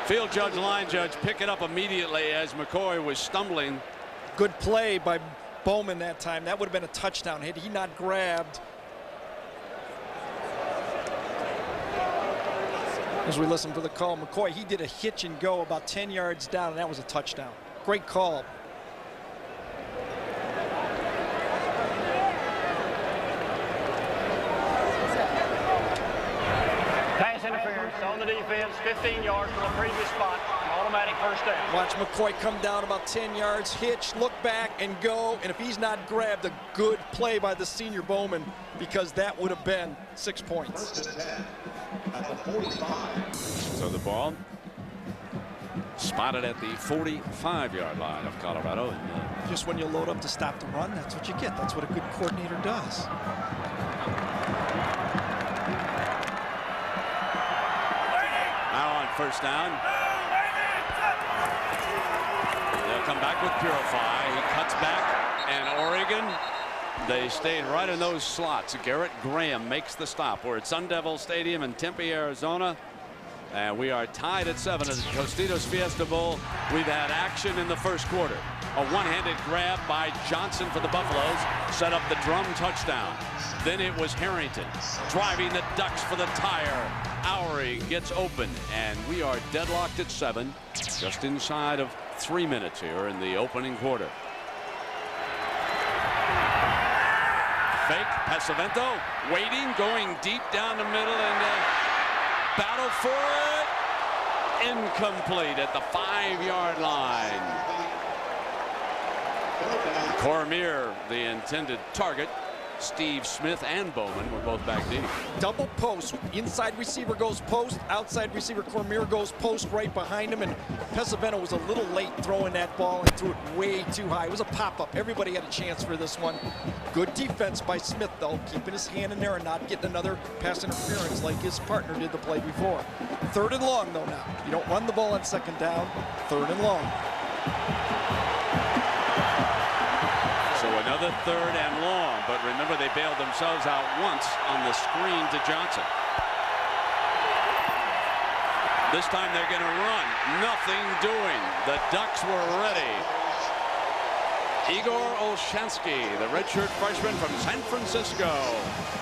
Field judge, line judge pick it up immediately as McCoy was stumbling. Good play by Bowman that time. That would have been a touchdown. Had he not grabbed. As we listen for the call, McCoy, he did a hitch and go about 10 yards down, and that was a touchdown. Great call. Pass interference on the defense, 15 yards from the previous spot. Automatic first down. Watch McCoy come down about 10 yards, hitch, look back, and go. And if he's not grabbed, a good play by the senior Bowman, because that would have been 6 points. So the ball spotted at the 45-yard line of Colorado. Just when you load up to stop the run, that's what you get. That's what a good coordinator does. Now on first down. They'll come back with Purify. He cuts back, and Oregon, they stayed right in those slots. Garrett Graham makes the stop. We're at Sun Devil Stadium in Tempe, Arizona. And we are tied at 7 at the Tostitos Fiesta Bowl. We've had action in the first quarter. A one-handed grab by Johnson for the Buffaloes set up the drum touchdown. Then it was Harrington driving the Ducks for the tire. Howry gets open, and we are deadlocked at 7, just inside of 3 minutes here in the opening quarter. Fake, Pesavento waiting, going deep down the middle, and battle for it. Incomplete at the 5-yard line. Cormier, the intended target. Steve Smith and Bowman were both back deep. Double post. Inside receiver goes post. Outside receiver Cormier goes post right behind him. And Pesavento was a little late throwing that ball and threw it way too high. It was a pop-up. Everybody had a chance for this one. Good defense by Smith, though, keeping his hand in there and not getting another pass interference like his partner did the play before. 3rd and long, though, now. You don't run the ball on 2nd down. 3rd and long. So another 3rd and long, but remember they bailed themselves out once on the screen to Johnson. This time they're going to run. Nothing doing. The Ducks were ready. Igor Olshansky, the redshirt freshman from San Francisco,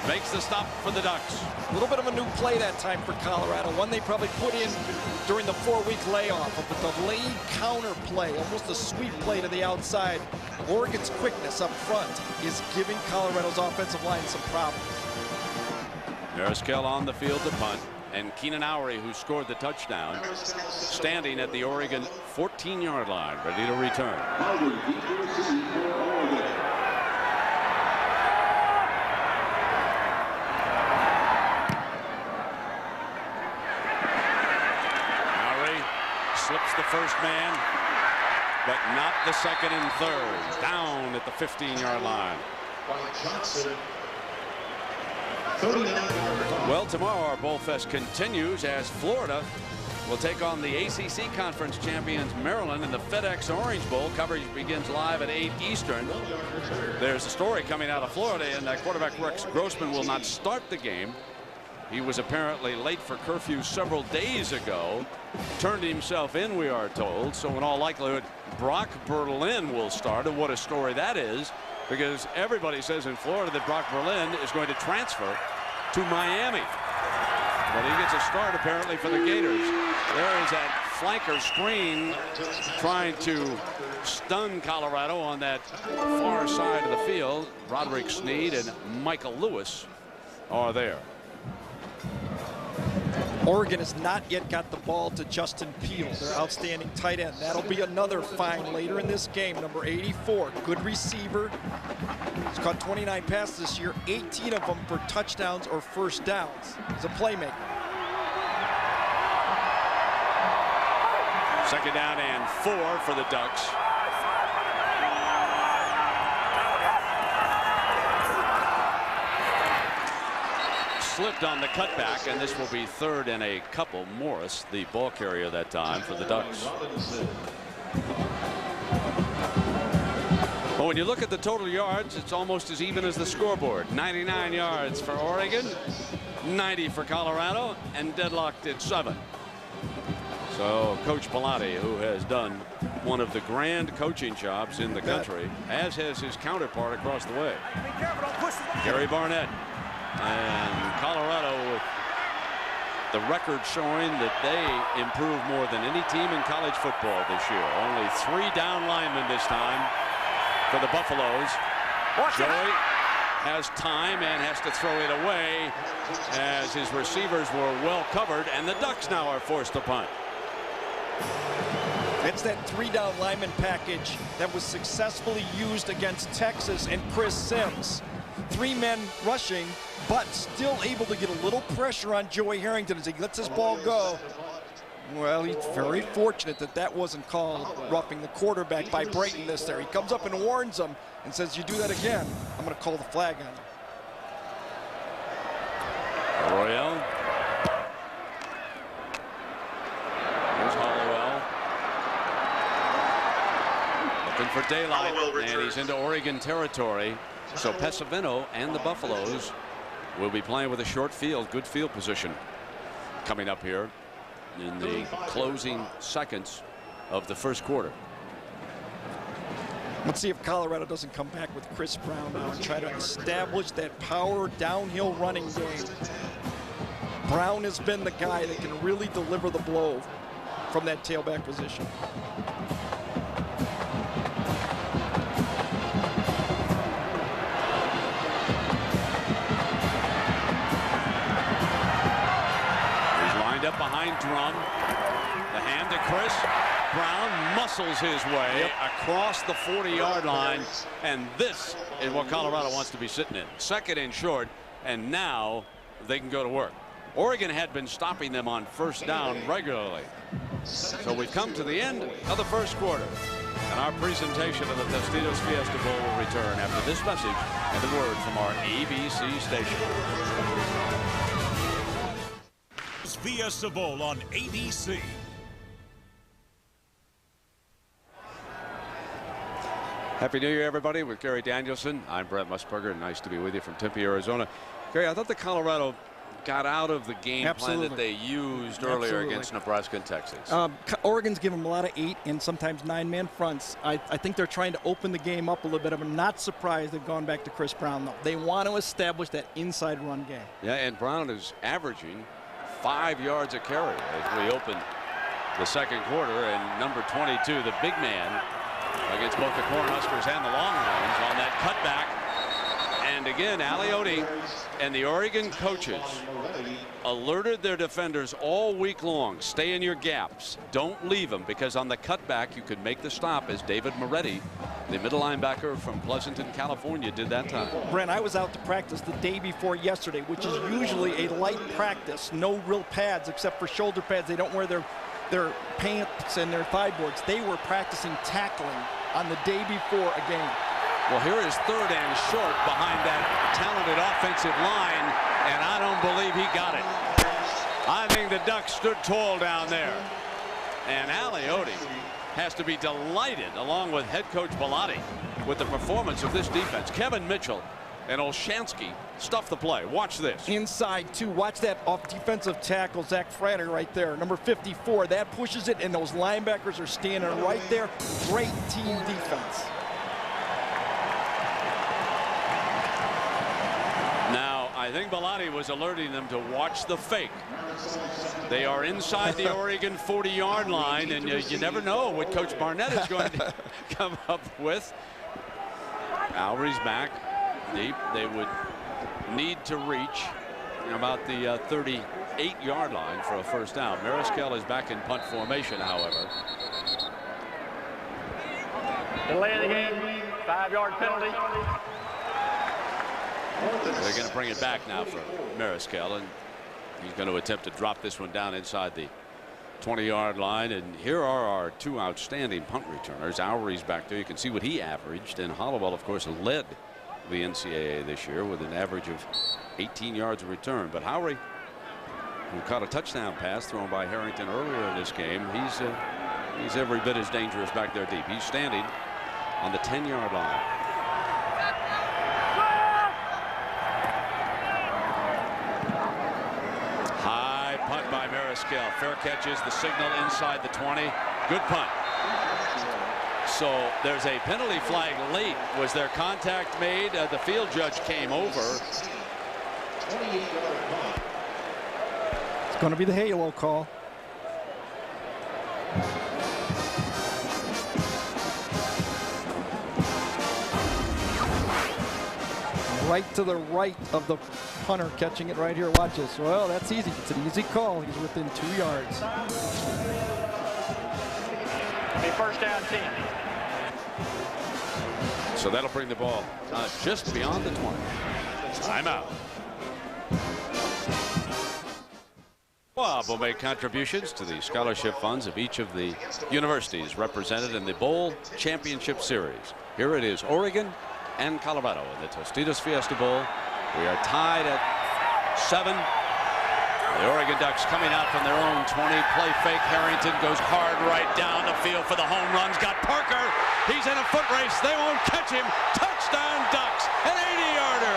makes the stop for the Ducks. A little bit of a new play that time for Colorado. One they probably put in during the 4-week layoff of a delayed counter play, almost a sweep play to the outside. Oregon's quickness up front is giving Colorado's offensive line some problems. Mariscal on the field to punt, and Keenan Owery, who scored the touchdown, standing at the Oregon 14-yard line, ready to return. Owery slips the first man, but not the 2nd and 3rd. Down at the 15-yard line. Well, tomorrow our Bowl Fest continues as Florida will take on the ACC Conference champions Maryland in the FedEx Orange Bowl. Coverage begins live at 8 Eastern. There's a story coming out of Florida, and that quarterback Rex Grossman will not start the game. He was apparently late for curfew several days ago. Turned himself in, we are told. So in all likelihood, Brock Berlin will start. And what a story that is, because everybody says in Florida that Brock Berlin is going to transfer to Miami. But he gets a start apparently for the Gators. There is that flanker screen trying to stun Colorado on that far side of the field. Roderick Sneed and Michael Lewis are there. Oregon has not yet got the ball to Justin Peel, their outstanding tight end. That'll be another find later in this game. Number 84, good receiver. He's caught 29 passes this year, 18 of them for touchdowns or first downs. He's a playmaker. 2nd down and 4 for the Ducks. Slipped on the cutback, and this will be 3rd and a couple. Morris, the ball carrier that time for the Ducks. But when you look at the total yards, it's almost as even as the scoreboard. 99 yards for Oregon, 90 for Colorado, and deadlocked at 7. So Coach Pilati, who has done one of the grand coaching jobs in the country, as has his counterpart across the way, Gary Barnett. And Colorado, with the record showing that they improved more than any team in college football this year. Only 3 down linemen this time for the Buffaloes. Joey has time and has to throw it away as his receivers were well covered, and the Ducks now are forced to punt. It's that 3 down lineman package that was successfully used against Texas and Chris Sims. 3 men rushing, but still able to get a little pressure on Joey Harrington as he lets his ball go. Well, he's very fortunate that that wasn't called roughing the quarterback by Brayton this there. He comes up and warns him and says, you do that again, I'm going to call the flag on you. Royale. Here's Hollowell. Looking for daylight, and he's into Oregon territory. So Pesavento and the Buffaloes will be playing with a short field, good field position coming up here in the closing seconds of the first quarter. Let's see if Colorado doesn't come back with Chris Brown now and try to establish that power downhill running game. Brown has been the guy that can really deliver the blow from that tailback position. Up behind line drum. The hand to Chris. Brown muscles his way across the 40-yard line, and this is what Colorado wants to be sitting in. 2nd and short, and now they can go to work. Oregon had been stopping them on 1st down regularly. So we've come to the end of the 1st quarter, and our presentation of the Tostitos Fiesta Bowl will return after this message and a word from our ABC station. Fiesta Bowl on ABC. Happy New Year, everybody. With Gary Danielson, I'm Brett Musburger. Nice to be with you from Tempe, Arizona. Gary, I thought the Colorado got out of the game plan that they used earlier against Nebraska and Texas. Oregon's given them a lot of 8 and sometimes 9-man fronts. I think they're trying to open the game up a little bit. I'm not surprised they've gone back to Chris Brown, though. They want to establish that inside run game. Yeah, and Brown is averaging 5 yards a carry as we open the 2nd quarter, and number 22, the big man, against both the Cornhuskers and the Longhorns on that cutback. And again, Aliotti and the Oregon coaches alerted their defenders all week long. Stay in your gaps. Don't leave them, because on the cutback you could make the stop, as David Moretti, the middle linebacker from Pleasanton, California, did that time. Brent, I was out to practice the day before yesterday, which is usually a light practice. No real pads except for shoulder pads. They don't wear their pants and their thigh boards. They were practicing tackling on the day before a game. Well, here is 3rd and short behind that talented offensive line, and I don't believe he got it. I think the Ducks stood tall down there. And Aliotti has to be delighted, along with head coach Bellotti, with the performance of this defense. Kevin Mitchell and Olshansky stuff the play. Watch this. Inside, too. Watch that off defensive tackle, Zach Fratter, right there. Number 54. That pushes it, and those linebackers are standing right there. Great team defense. Now, I think Bellotti was alerting them to watch the fake. They are inside the Oregon 40-yard line, and you never know what Coach Barnett is going to come up with. Lowry's back deep. They would need to reach about the 38-yard line for a 1st down. Mariscal is back in punt formation, however. Delay of the game, 5-yard penalty. They're going to bring it back now for Mariscal, and he's going to attempt to drop this one down inside the 20-yard line. And here are our 2 outstanding punt returners. Lowry's back there. You can see what he averaged, and Hollowell, of course, led the NCAA this year with an average of 18 yards of return. But Lowry, who caught a touchdown pass thrown by Harrington earlier in this game, he's every bit as dangerous back there deep. He's standing on the 10-yard line. High punt by Mariscal. Fair catch is the signal inside the 20. Good punt. So there's a penalty flag late. Was there contact made? The field judge came over. It's going to be the halo call. Right to the right of the punter, catching it right here. Watch this. Well, that's easy. It's an easy call. He's within 2 yards. A 1st down 10. So that'll bring the ball just beyond the 20. Timeout. Schwab will make contributions to the scholarship funds of each of the universities represented in the Bowl Championship Series. Here it is, Oregon and Colorado in the Tostitos Fiesta Bowl. We are tied at 7. The Oregon Ducks coming out from their own 20. Play fake. Harrington goes hard right down the field for the home runs. Got Parker. He's in a foot race. They won't catch him. Touchdown Ducks. An 80-yarder.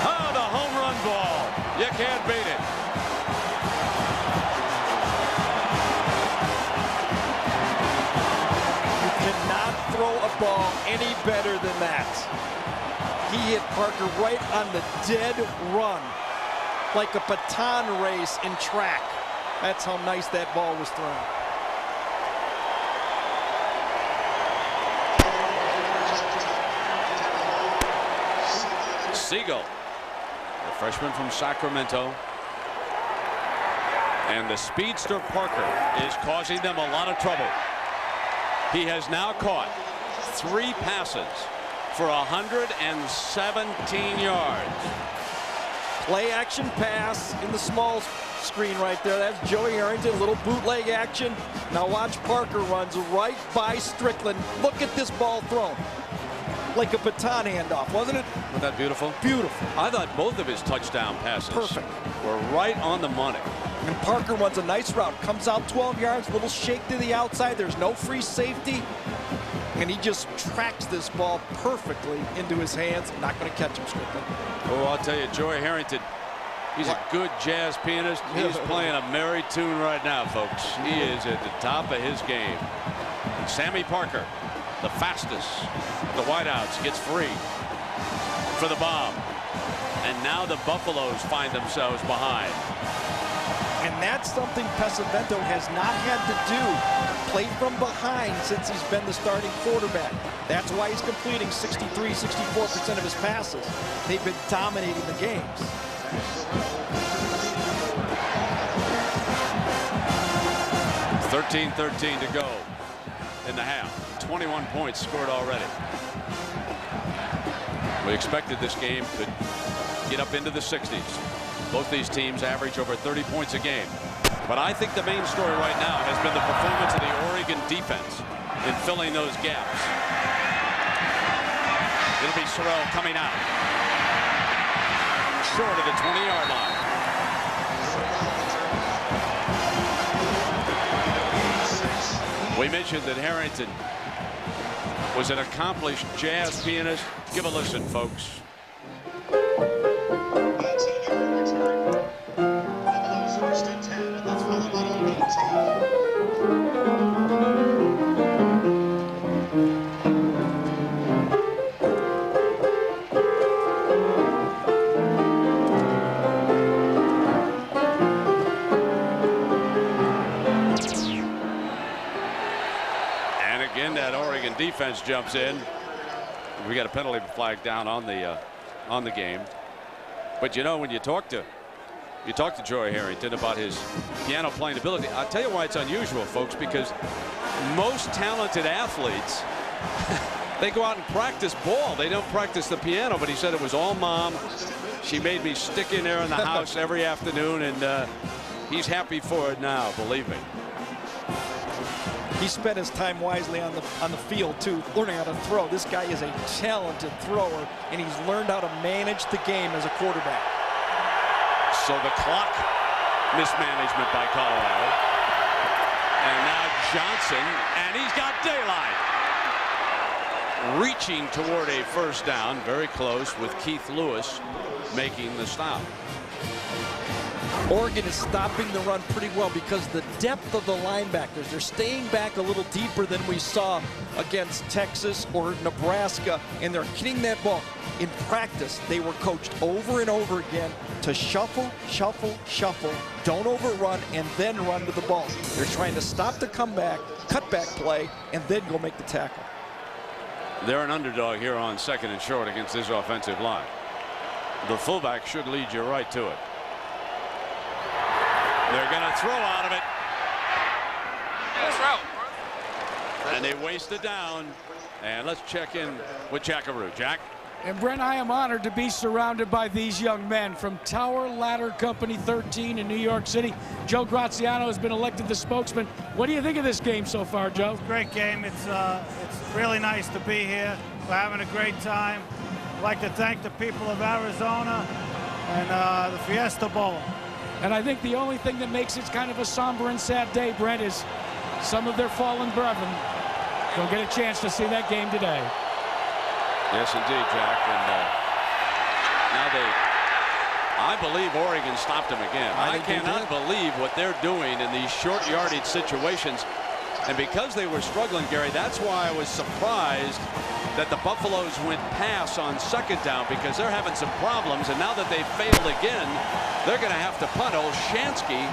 Oh, the home run ball. You can't beat it. Throw a ball any better than that. He hit Parker right on the dead run, like a baton race in track. That's how nice that ball was thrown. Siegel, the freshman from Sacramento. And the speedster Parker is causing them a lot of trouble. He has now caught 3 passes for 117 yards. Play action pass in the small screen right there. That's Joey Harrington, a little bootleg action. Now watch Parker runs right by Strickland. Look at this ball thrown. Like a baton handoff, wasn't it? Wasn't that beautiful? Beautiful. I thought both of his touchdown passes were right on the money. And Parker runs a nice route. Comes out 12 yards, little shake to the outside. There's no free safety. And he just tracks this ball perfectly into his hands. Not going to catch him, Strickland. Oh, I'll tell you, Joey Harrington, he's a good jazz pianist. He's playing a merry tune right now, folks. He is at the top of his game. Sammy Parker, the fastest of the wideouts, gets free for the bomb. And now the Buffaloes find themselves behind. And that's something Pesavento has not had to do. Play from behind since he's been the starting quarterback. That's why he's completing 63, 64% of his passes. They've been dominating the games. .13 to go in the half. 21 points scored already. We expected this game could get up into the 60s. Both these teams average over 30 points a game. But I think the main story right now has been the performance of the Oregon defense in filling those gaps. It'll be Sorrell coming out. Short of the 20-yard line. We mentioned that Harrington was an accomplished jazz pianist. Give a listen, folks. Defense jumps in. We got a penalty flag down on the game. But you know, when you talk to Joey Harrington about his piano playing ability, I'll tell you why it's unusual, folks, because most talented athletes they go out and practice ball. They don't practice the piano. But he said it was all mom. She made me stick in there in the house every afternoon, and he's happy for it now, believe me. He spent his time wisely on the field too, learning how to throw. This guy is a talented thrower, and he's learned how to manage the game as a quarterback. So the clock mismanagement by Colorado. And now Johnson, and he's got daylight. Reaching toward a first down, very close, with Keith Lewis making the stop. Oregon is stopping the run pretty well because the depth of the linebackers, they're staying back a little deeper than we saw against Texas or Nebraska, and they're hitting that ball. In practice, they were coached over and over again to shuffle, shuffle, shuffle, don't overrun, and then run to the ball. They're trying to stop the comeback, cutback play, and then go make the tackle. They're an underdog here on 2nd and short against this offensive line. The fullback should lead you right to it. They're going to throw out of it. And they waste it down. And let's check in with Jackaroo. Jack? And Brent, I am honored to be surrounded by these young men from Tower Ladder Company 13 in New York City. Joe Graziano has been elected the spokesman. What do you think of this game so far, Joe? Great game. It's really nice to be here. We're having a great time. I'd like to thank the people of Arizona and the Fiesta Bowl. And I think the only thing that makes it kind of a somber and sad day, Brent, is some of their fallen brethren don't get a chance to see that game today. Yes, indeed, Jack. And now I believe Oregon stopped them again. I cannot believe what they're doing in these short yardage situations. And because they were struggling, Gary, that's why I was surprised that the Buffaloes went pass on 2nd down, because they're having some problems. And now that they've failed again, they're going to have to punt. Olshansky,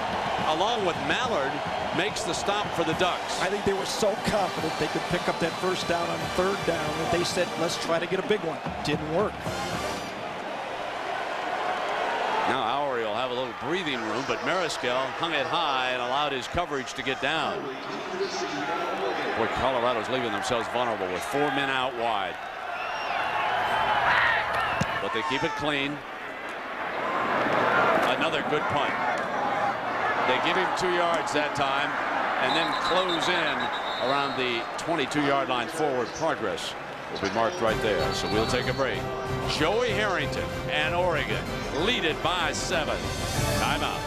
along with Mallard, makes the stop for the Ducks. I think they were so confident they could pick up that first down on 3rd down that they said, let's try to get a big one. Didn't work. Now Auer will have a little breathing room, but Mariscal hung it high and allowed his coverage to get down. Boy, Colorado's leaving themselves vulnerable with 4 men out wide. But they keep it clean. Another good punt. They give him 2 yards that time and then close in around the 22-yard line. Forward progress will be marked right there. So we'll take a break. Joey Harrington and Oregon lead it by 7. Timeout.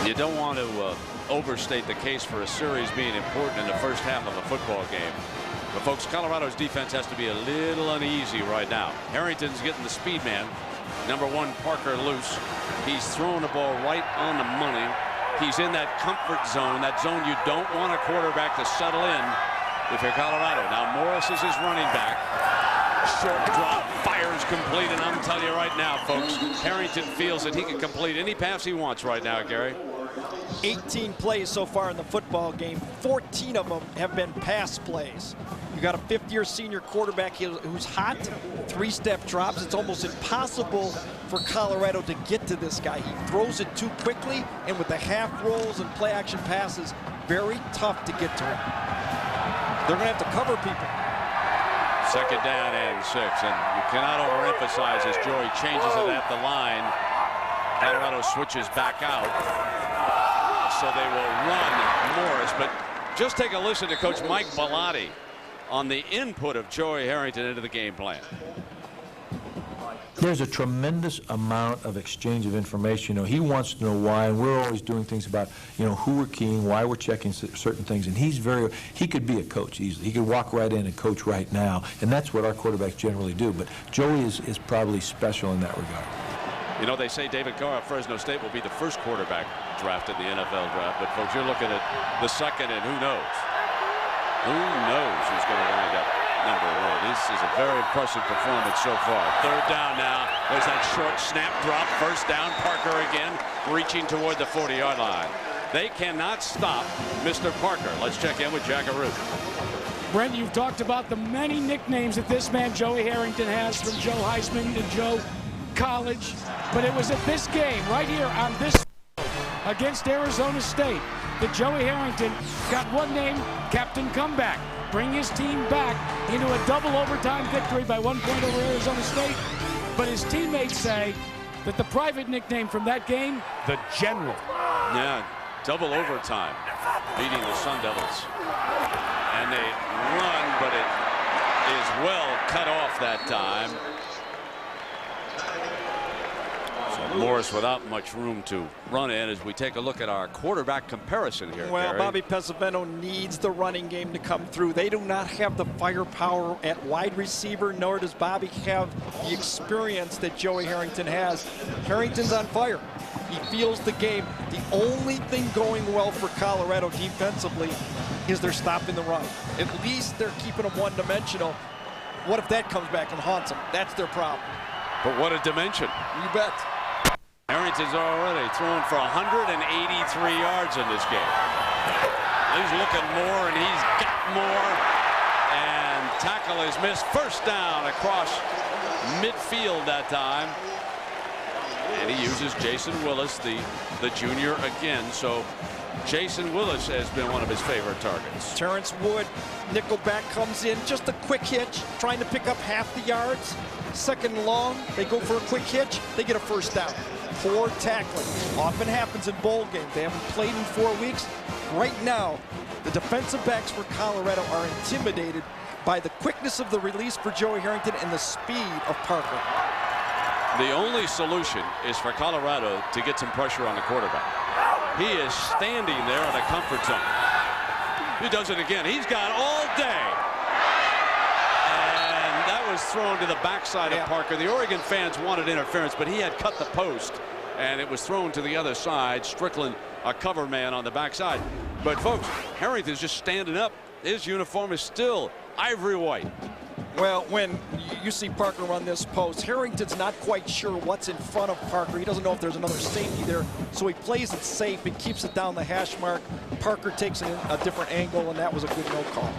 You don't want to overstate the case for a series being important in the first half of a football game. But folks, Colorado's defense has to be a little uneasy right now. Harrington's getting the speed man. Number 1, Parker, loose. He's throwing the ball right on the money. He's in that comfort zone, that zone you don't want a quarterback to settle in if you're Colorado. Now Morris is his running back. Short drop, fires complete, and I'm telling you right now, folks, Harrington feels that he can complete any pass he wants right now, Gary. 18 plays so far in the football game. 14 of them have been pass plays. You got a 5th-year senior quarterback who's hot. 3-step drops. It's almost impossible for Colorado to get to this guy. He throws it too quickly, and with the half rolls and play action passes, very tough to get to him. They're going to have to cover people. 2nd down and 6, and you cannot overemphasize as Joey changes it at the line. Colorado switches back out, so they will run Morris. But just take a listen to Coach Mike Bellotti on the input of Joey Harrington into the game plan. There's a tremendous amount of exchange of information. You know, he wants to know why, and we're always doing things about, you know, who we're keying, why we're checking certain things, and he could be a coach easily. He could walk right in and coach right now, and that's what our quarterbacks generally do. But Joey is probably special in that regard. You know, they say David Carr of Fresno State will be the first quarterback drafted in the NFL draft, but folks, you're looking at the 2nd, and who knows? Who knows who's going to wind up number 1? This is a very impressive performance so far. 3rd down now. There's that short snap drop. 1st down. Parker again reaching toward the 40-yard line. They cannot stop Mr. Parker. Let's check in with Jackaroo. Brent, you've talked about the many nicknames that this man, Joey Harrington, has, from Joe Heisman to Joe College. But it was at this game right here on this against Arizona State that Joey Harrington got one name, Captain Comeback. Bring his team back into a double overtime victory by 1 point over Arizona State. But his teammates say that the private nickname from that game, the General. Yeah, double overtime, beating the Sun Devils. And they run, but it is well cut off that time. So Morris without much room to run in as we take a look at our quarterback comparison here. Well, Gary. Bobby Pesavento needs the running game to come through. They do not have the firepower at wide receiver, nor does Bobby have the experience that Joey Harrington has. Harrington's on fire. He feels the game. The only thing going well for Colorado defensively is they're stopping the run. At least they're keeping them one-dimensional. What if that comes back and haunts them? That's their problem. But what a dimension. You bet. Harrington's already thrown for 183 yards in this game. He's looking more, and he's got more. And tackle is missed. 1st down across midfield that time. And he uses Jason Willis, the junior, again. So Jason Willis has been one of his favorite targets. Terrence Wood, nickelback, comes in. Just a quick hitch, trying to pick up half the yards. 2nd and long, they go for a quick hitch. They get a 1st down. Poor tackling. Often happens in bowl games. They haven't played in 4 weeks. Right now, the defensive backs for Colorado are intimidated by the quickness of the release for Joey Harrington and the speed of Parker. The only solution is for Colorado to get some pressure on the quarterback. He is standing there in a comfort zone. He does it again. He's got all day. And that was thrown to the backside of Parker. The Oregon fans wanted interference, but he had cut the post, and it was thrown to the other side. Strickland, a cover man on the backside. But folks, Harrington's just standing up. His uniform is still ivory white. Well, when you see Parker run this post, Harrington's not quite sure what's in front of Parker. He doesn't know if there's another safety there, so he plays it safe and keeps it down the hash mark. Parker takes a different angle, and that was a good no call.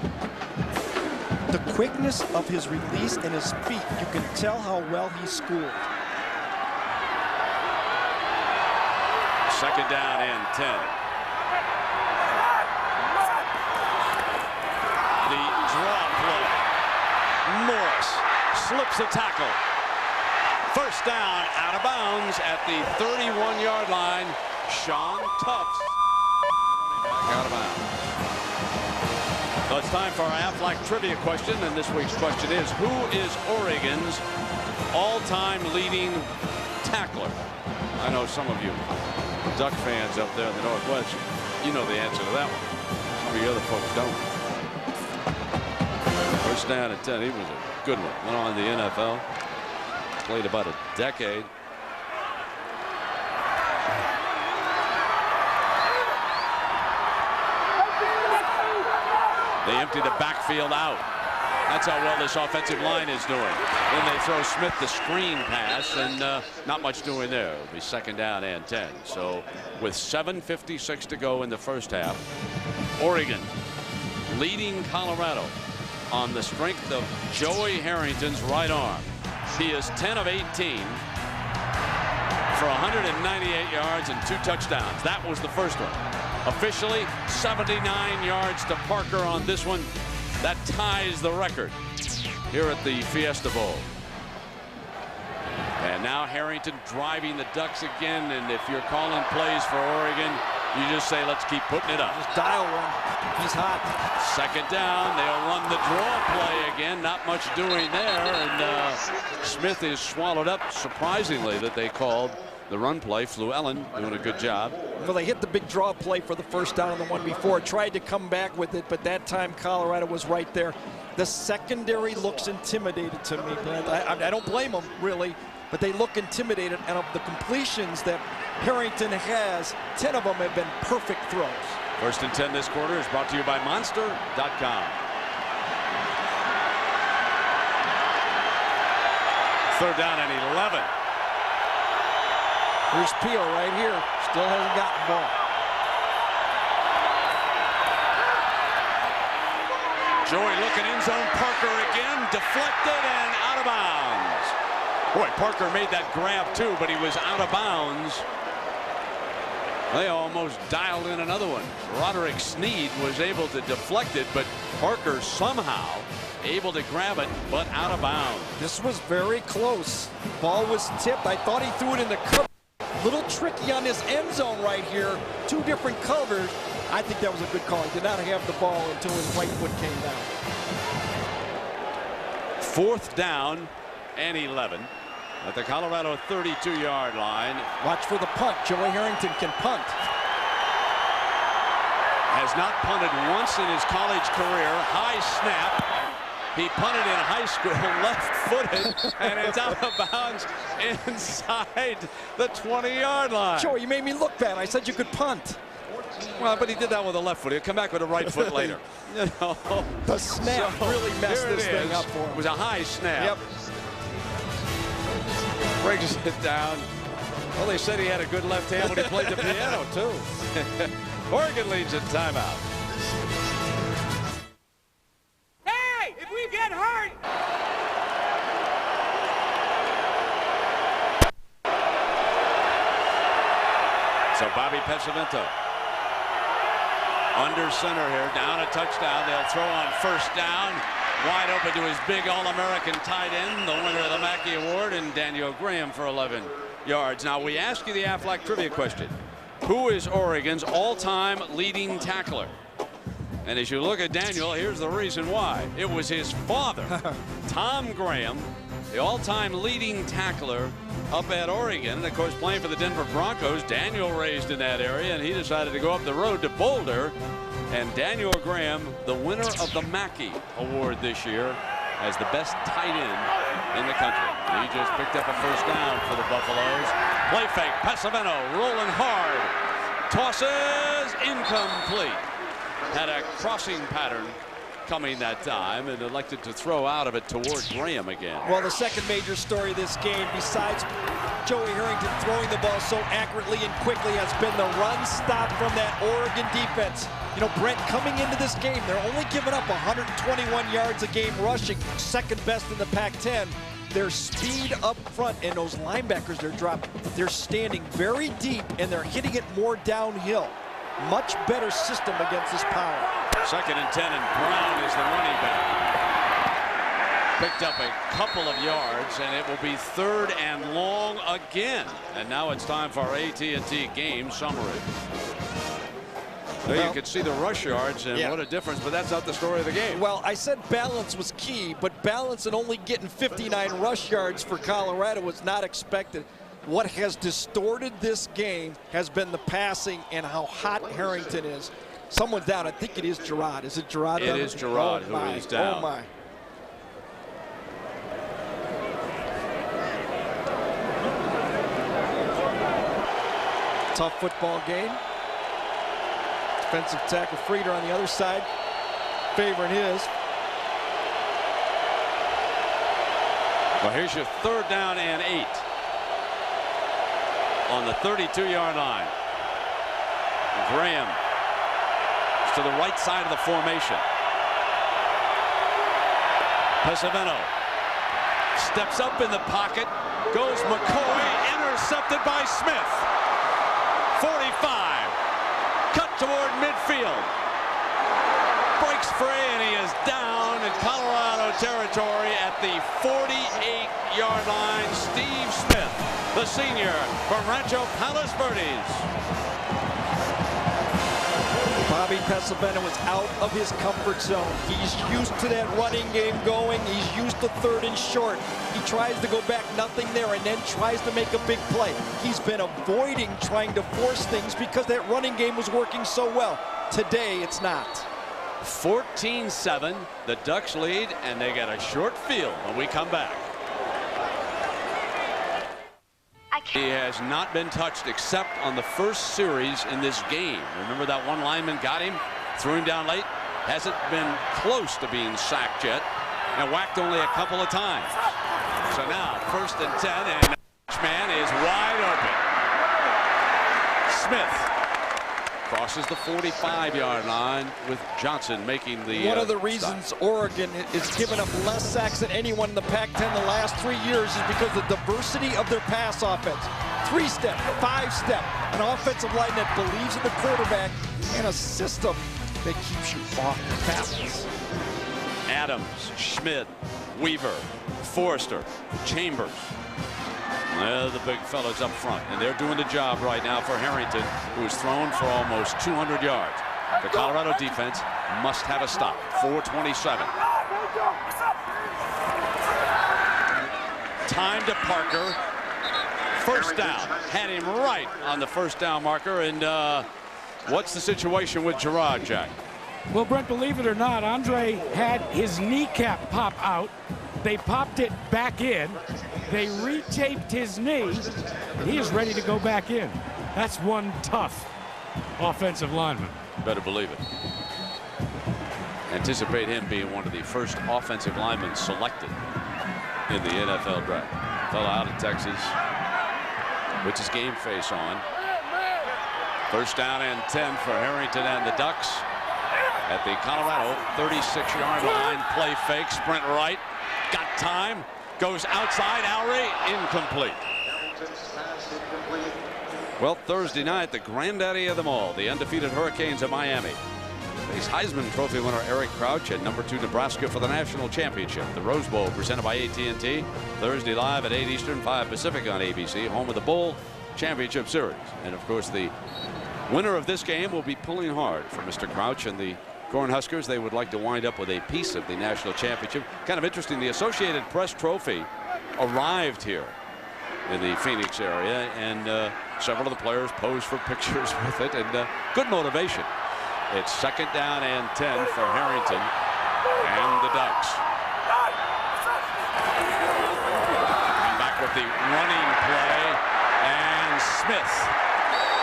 The quickness of his release and his feet, you can tell how well he's schooled. Second down and 10. The draw play. Morris slips a tackle. First down, out of bounds at the 31-yard line. Sean Tufts back out of bounds. So it's time for our Aflac trivia question, and this week's question is, who is Oregon's all-time leading tackler? I know some of you Duck fans up there in the Northwest, you know the answer to that one. Some of you other folks don't. First down at 10. He was a good one. Went on to the NFL. Played about a decade. They empty the backfield out. That's how well this offensive line is doing. Then they throw Smith the screen pass, and not much doing there. It'll be second down and 10. So with 7:56 to go in the first half, Oregon leading Colorado on the strength of Joey Harrington's right arm. He is 10 of 18 for 198 yards and 2 touchdowns. That was the first one. Officially 79 yards to Parker on this one. That ties the record here at the Fiesta Bowl. And now Harrington driving the Ducks again. And if you're calling plays for Oregon, you just say, let's keep putting it up. Just dial one. He's hot. Second down. They'll run the draw play again. Not much doing there. And Smith is swallowed up. Surprisingly that they called the run play. Fluellen doing a good job. Well, they hit the big draw play for the first down on the one before. Tried to come back with it, but that time Colorado was right there. The secondary looks intimidated to me, Brent. I don't blame them, really, but they look intimidated. And of the completions that Harrington has, 10 of them have been perfect throws. First and 10 this quarter is brought to you by Monster.com. Third down and 11. Here's Peel right here. Still hasn't gotten the ball. Joey looking in zone. Parker again. Deflected and out of bounds. Boy, Parker made that grab too, but he was out of bounds. They almost dialed in another one. Roderick Sneed was able to deflect it, but Parker somehow able to grab it, but out of bounds. This was very close. Ball was tipped. I thought he threw it in the cover. Little tricky on this end zone right here. 2 different covers. I think that was a good call. He did not have the ball until his right foot came down. Fourth down and 11 at the Colorado 32-yard line. Watch for the punt. Joey Harrington can punt. Has not punted once in his college career. High snap. He punted in high school, left-footed, and it's out of bounds inside the 20-yard line. Joey, you made me look bad. I said you could punt. Well, but he did that with a left foot. He'll come back with a right foot later. You know? The snap really messed this thing up for him. It was a high snap. Yep. Brings it down. Well, they said he had a good left hand when he played the piano, too. Oregon leads in timeout. Hey, if we get hurt! So Bobby Pesavento under center here, down a touchdown. They'll throw on first down. Wide open to his big All-American tight end, the winner of the Mackey Award, and Daniel Graham for 11 yards. Now, we ask you the Aflac trivia question. Who is Oregon's all-time leading tackler? And as you look at Daniel, here's the reason why. It was his father, Tom Graham, the all-time leading tackler up at Oregon. And, of course, playing for the Denver Broncos, Daniel raised in that area, and he decided to go up the road to Boulder. And Daniel Graham, the winner of the Mackey Award this year, as the best tight end in the country. He just picked up a first down for the Buffaloes. Play fake, Pesavento rolling hard. Tosses, incomplete. Had a crossing pattern coming that time and elected to throw out of it toward Graham again. Well, the second major story of this game, besides Joey Harrington throwing the ball so accurately and quickly, has been the run stop from that Oregon defense. You know, Brent, coming into this game, they're only giving up 121 yards a game rushing, second best in the Pac-10. Their speed up front and those linebackers they're standing very deep and they're hitting it more downhill. Much better system against this power. 2nd and 10, and Brown is the running back. Picked up a couple of yards, and it will be 3rd and long again. And now it's time for our AT&T game summary. There you can see the rush yards and what a difference, but that's not the story of the game. Well, I said balance was key, but balance and only getting 59 rush yards for Colorado was not expected. What has distorted this game has been the passing and how hot Harrington is. Someone's down. I think it is Gerard. Is it Gerard? It is Gerard who is down. Oh, my. Tough football game. Defensive tackle Frieder on the other side, favoring his. Well, here's your 3rd down and 8 on the 32-yard line. Graham is to the right side of the formation. Pesavento steps up in the pocket, goes McCoy, intercepted by Smith. 45. Cut toward midfield. Breaks free, and he is down in Colorado territory at the 48-yard line. Steve Smith, the senior from Rancho Palos Verdes. Bobby Pesavento is out of his comfort zone. He's used to that running game going. He's used to 3rd and short. He tries to go back, nothing there, and then tries to make a big play. He's been avoiding trying to force things because that running game was working so well. Today, it's not. 14-7, the Ducks lead, and they get a short field when we come back. He has not been touched except on the first series in this game. Remember that one lineman got him, threw him down late? Hasn't been close to being sacked yet, and whacked only a couple of times. So now, 1st and 10, and the man is wide open. Smith crosses the 45-yard line with Johnson making the one of the reasons Oregon is giving up less sacks than anyone in the Pac-10 the last 3 years is because of the diversity of their pass offense. 3-step, 5-step, an offensive line that believes in the quarterback, and a system that keeps you off the balance. Adams, Schmidt, Weaver, Forrester, Chambers. They're the big fellas up front, and they're doing the job right now for Harrington, who's thrown for almost 200 yards. The Colorado defense must have a stop. 4:27. Time to Parker. 1st down. Had him right on the 1st down marker. And what's the situation with Gerard, Jack? Well, Brent, believe it or not, Andre had his kneecap pop out. They popped it back in. They retaped his knee, and he is ready to go back in. That's one tough offensive lineman. Better believe it. Anticipate him being one of the first offensive linemen selected in the NFL draft. Fellow out of Texas, puts his game face on. 1st down and 10 for Harrington and the Ducks at the Colorado 36-yard line. Play fake, sprint right, got time. Goes outside, Alry, incomplete. Well, Thursday night, the granddaddy of them all, the undefeated Hurricanes of Miami, face Heisman Trophy winner Eric Crouch and #2 Nebraska for the national championship. The Rose Bowl presented by AT&T, Thursday live at 8 Eastern, 5 Pacific on ABC, home of the Bowl Championship Series. And of course, the winner of this game will be pulling hard for Mr. Crouch and the Cornhuskers. They would like to wind up with a piece of the national championship. Kind of interesting, the Associated Press trophy arrived here in the Phoenix area, and several of the players posed for pictures with it, and good motivation. It's 2nd down and 10 for Harrington and the Ducks. Back with the running play, and Smith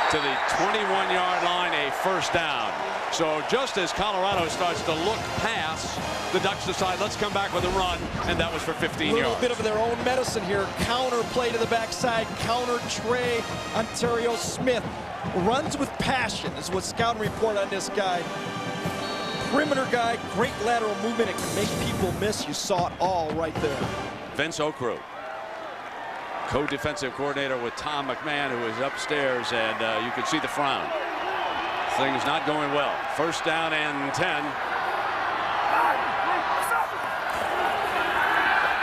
to the 21-yard line, a 1st down. So just as Colorado starts to look past, the Ducks decide, let's come back with a run, and that was for 15 yards. A little bit of their own medicine here. Counter play to the backside, counter Trey Ontario Smith. Runs with passion is what scouting report on this guy. Perimeter guy, great lateral movement. It can make people miss. You saw it all right there. Vince Okru, co-defensive coordinator with Tom McMahon, who is upstairs, and you can see the frown. Things not going well. First down and 10.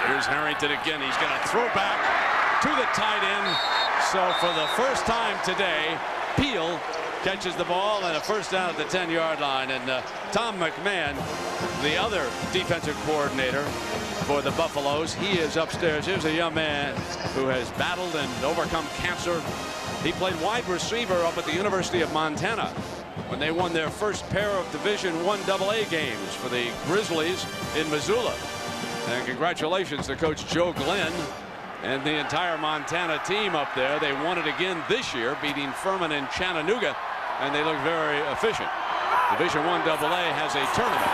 Here's Harrington again. He's going to throw back to the tight end. So for the first time today, Peel catches the ball and a first down at the 10-yard line. And Tom McMahon, the other defensive coordinator for the Buffaloes, he is upstairs. Here's a young man who has battled and overcome cancer. He played wide receiver up at the University of Montana when they won their first pair of Division I AA games for the Grizzlies in Missoula. And congratulations to Coach Joe Glenn and the entire Montana team up there. They won it again this year, beating Furman and Chattanooga, and they look very efficient. Division I AA has a tournament.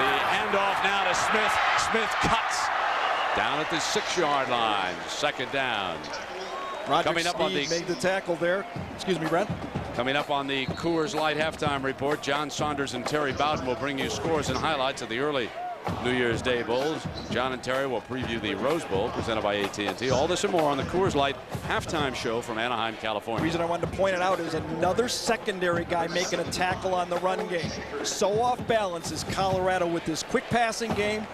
The handoff now to Smith. Smith cuts down at the 6-yard line. Second down. Roger Coming up on the made the tackle there. Excuse me, Brent. Coming up on the Coors Light halftime report, John Saunders and Terry Bowden will bring you scores and highlights of the early New Year's Day Bowls. John and Terry will preview the Rose Bowl presented by AT&T. All this and more on the Coors Light halftime show from Anaheim, California. The reason I wanted to point it out is another secondary guy making a tackle on the run game. So off balance is Colorado with this quick passing game.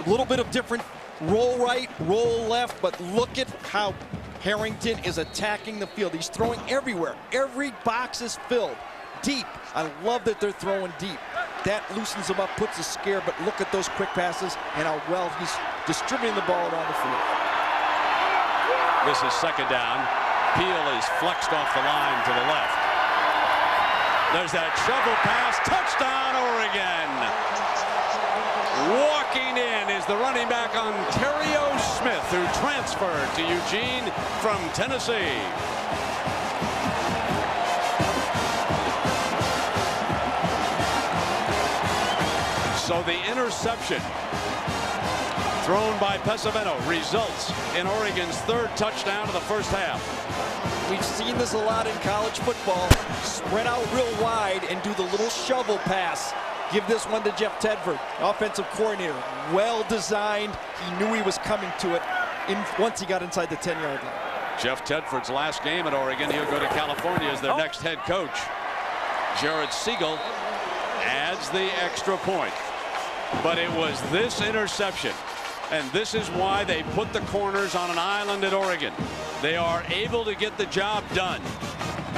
A little bit of different roll right, roll left, but look at how Harrington is attacking the field. He's throwing everywhere. Every box is filled. Deep. I love that they're throwing deep. That loosens him up, puts a scare, but look at those quick passes and how well he's distributing the ball around the field. This is second down. Peel is flexed off the line to the left. There's that shovel pass. Touchdown, Oregon. Walking in is the running back Ontario Smith, who transferred to Eugene from Tennessee. So the interception thrown by Pesavento results in Oregon's third touchdown of the first half. We've seen this a lot in college football. Spread out real wide and do the little shovel pass. Give this one to Jeff Tedford, offensive coordinator. Well designed. He knew he was coming to it once he got inside the 10-yard line. Jeff Tedford's last game at Oregon. He'll go to California as their next head coach. Jared Siegel adds the extra point. But it was this interception, and this is why they put the corners on an island at Oregon. They are able to get the job done.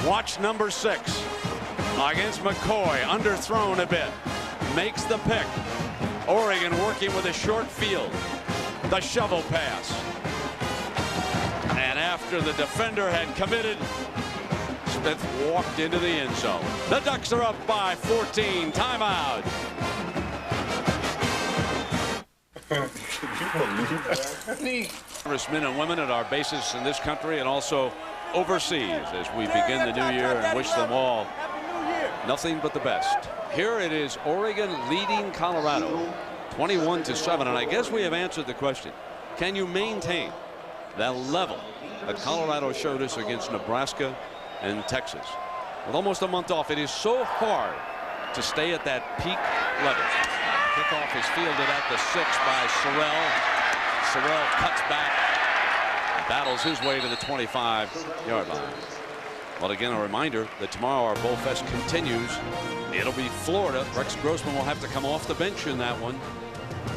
Watch number 6 against McCoy, underthrown a bit, makes the pick. Oregon working with a short field, the shovel pass. And after the defender had committed, Smith walked into the end zone. The Ducks are up by 14. Timeout. Men and women at our bases in this country and also overseas as we begin the new year and wish them all nothing but the best. Here it is, Oregon leading Colorado 21-7, and I guess we have answered the question. Can you maintain that level that Colorado showed us against Nebraska and Texas? With almost a month off, it is so hard to stay at that peak level. Kickoff is fielded at the 6 by Sorrell. Sorrell cuts back, battles his way to the 25-yard line. Well, again, a reminder that tomorrow our Bowl Fest continues. It'll be Florida. Rex Grossman will have to come off the bench in that one.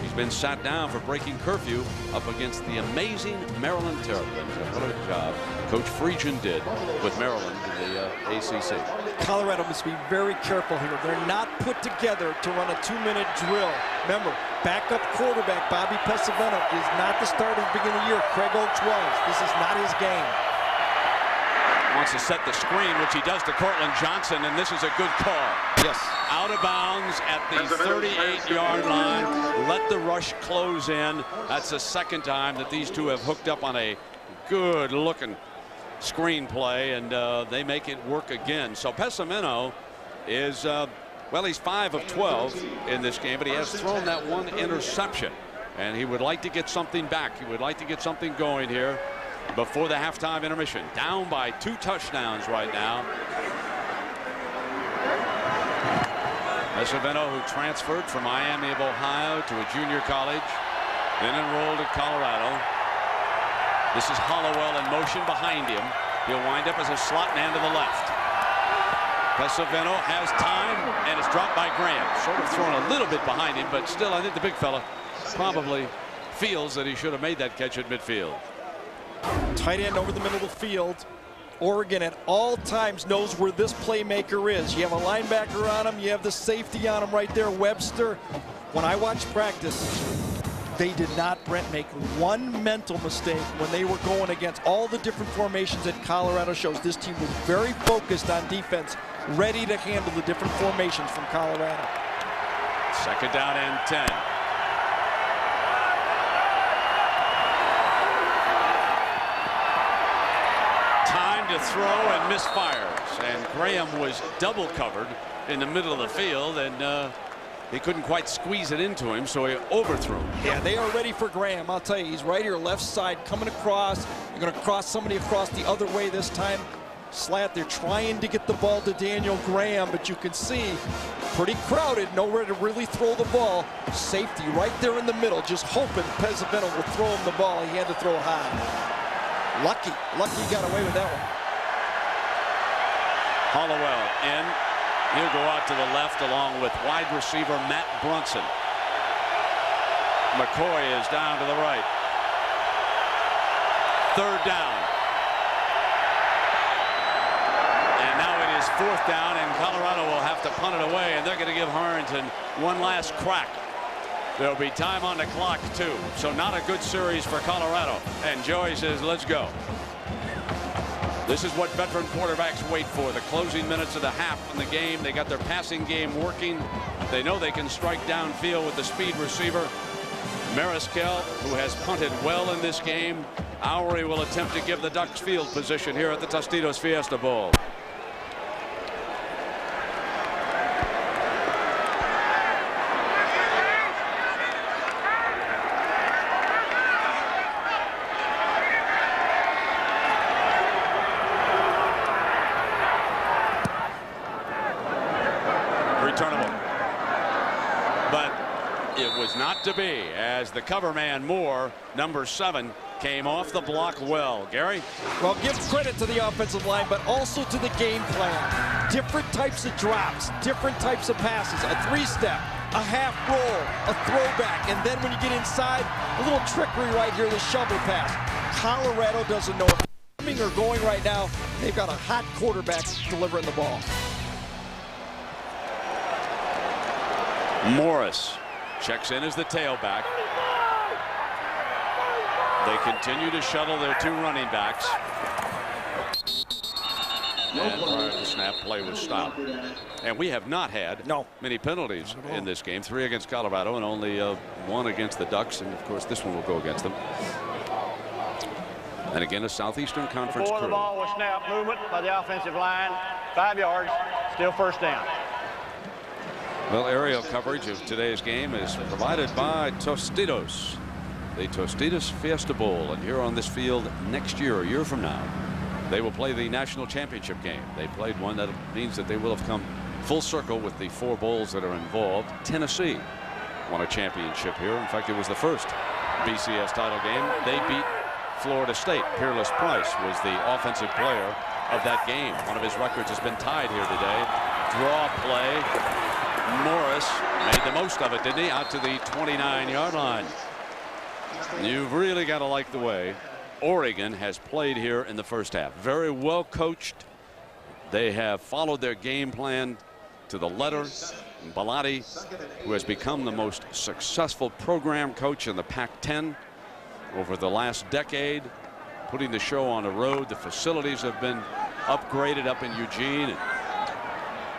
He's been sat down for breaking curfew up against the amazing Maryland Terrapins. What a job Coach Friedgen did with Maryland in the ACC. Colorado must be very careful here. They're not put together to run a 2-minute drill. Remember, backup quarterback Bobby Pesavento is not the starter at the beginning of the year. Craig Oaks was. This is not his game. Wants to set the screen, which he does to Cortland Johnson, and this is a good call. Yes. Out of bounds at the 38-yard line. Let the rush close in. That's the second time that these two have hooked up on a good-looking screenplay, and they make it work again. So Pesavento is, well, he's 5 of 12 in this game, but he has thrown that one interception, and he would like to get something back. He would like to get something going here before the halftime intermission. Down by 2 touchdowns right now. Pesavento, who transferred from Miami of Ohio to a junior college, then enrolled at Colorado. This is Hollowell in motion behind him. He'll wind up as a slot man to the left. Pesavento has time, and it's dropped by Graham. Sort of thrown a little bit behind him, but still, I think the big fella probably feels that he should have made that catch at midfield. Tight end over the middle of the field. Oregon at all times knows where this playmaker is. You have a linebacker on him. You have the safety on him right there, Webster. When I watched practice, they did not, Brent, make one mental mistake when they were going against all the different formations that Colorado shows. This team was very focused on defense, ready to handle the different formations from Colorado. Second down and 10. To throw and misfires, and Graham was double covered in the middle of the field, and he couldn't quite squeeze it into him, so he overthrew. Yeah, they are ready for Graham. I'll tell you, he's right here, left side, coming across. They're going to cross somebody across the other way this time. Slat, they're trying to get the ball to Daniel Graham, but you can see pretty crowded, nowhere to really throw the ball. Safety right there in the middle, just hoping Pesavento will throw him the ball. He had to throw high. Lucky he got away with that one. Hollowell in. He'll go out to the left along with wide receiver Matt Brunson. McCoy is down to the right. Third down. And now it is fourth down, and Colorado will have to punt it away, and they're going to give Harrington one last crack. There'll be time on the clock, too. So not a good series for Colorado. And Joey says, let's go. This is what veteran quarterbacks wait for. The closing minutes of the half in the game. They got their passing game working. They know they can strike downfield with the speed receiver. Mariscal, who has punted well in this game. Owery will attempt to give the Ducks field position here at the Tostitos Fiesta Bowl. Not to be, as the cover man Moore, number 7, came off the block well. Gary? Well, give credit to the offensive line, but also to the game plan. Different types of drops, different types of passes, a 3-step, a half roll, a throwback, and then when you get inside, a little trickery right here, the shovel pass. Colorado doesn't know if coming or going right now. They've got a hot quarterback delivering the ball. Morris checks in as the tailback. They continue to shuttle their 2 running backs. And prior to the snap, play was stopped. And we have not had many penalties in this game. 3 against Colorado and only 1 against the Ducks. And, of course, this one will go against them. And again, a Southeastern Conference Before crew. the ball was snap movement by the offensive line. 5 yards, still first down. Well, aerial coverage of today's game is provided by Tostitos, the Tostitos Fiesta Bowl. And here on this field next year, a year from now, they will play the national championship game. They played one. That means that they will have come full circle with the 4 bowls that are involved. Tennessee won a championship here. In fact, it was the first BCS title game. They beat Florida State. Peerless Price was the offensive player of that game. One of his records has been tied here today. Draw play. Morris made the most of it, didn't he? Out to the 29-yard line. You've really got to like the way Oregon has played here in the first half. Very well coached. They have followed their game plan to the letter. Bellotti, who has become the most successful program coach in the Pac-10 over the last decade, putting the show on the road. The facilities have been upgraded up in Eugene.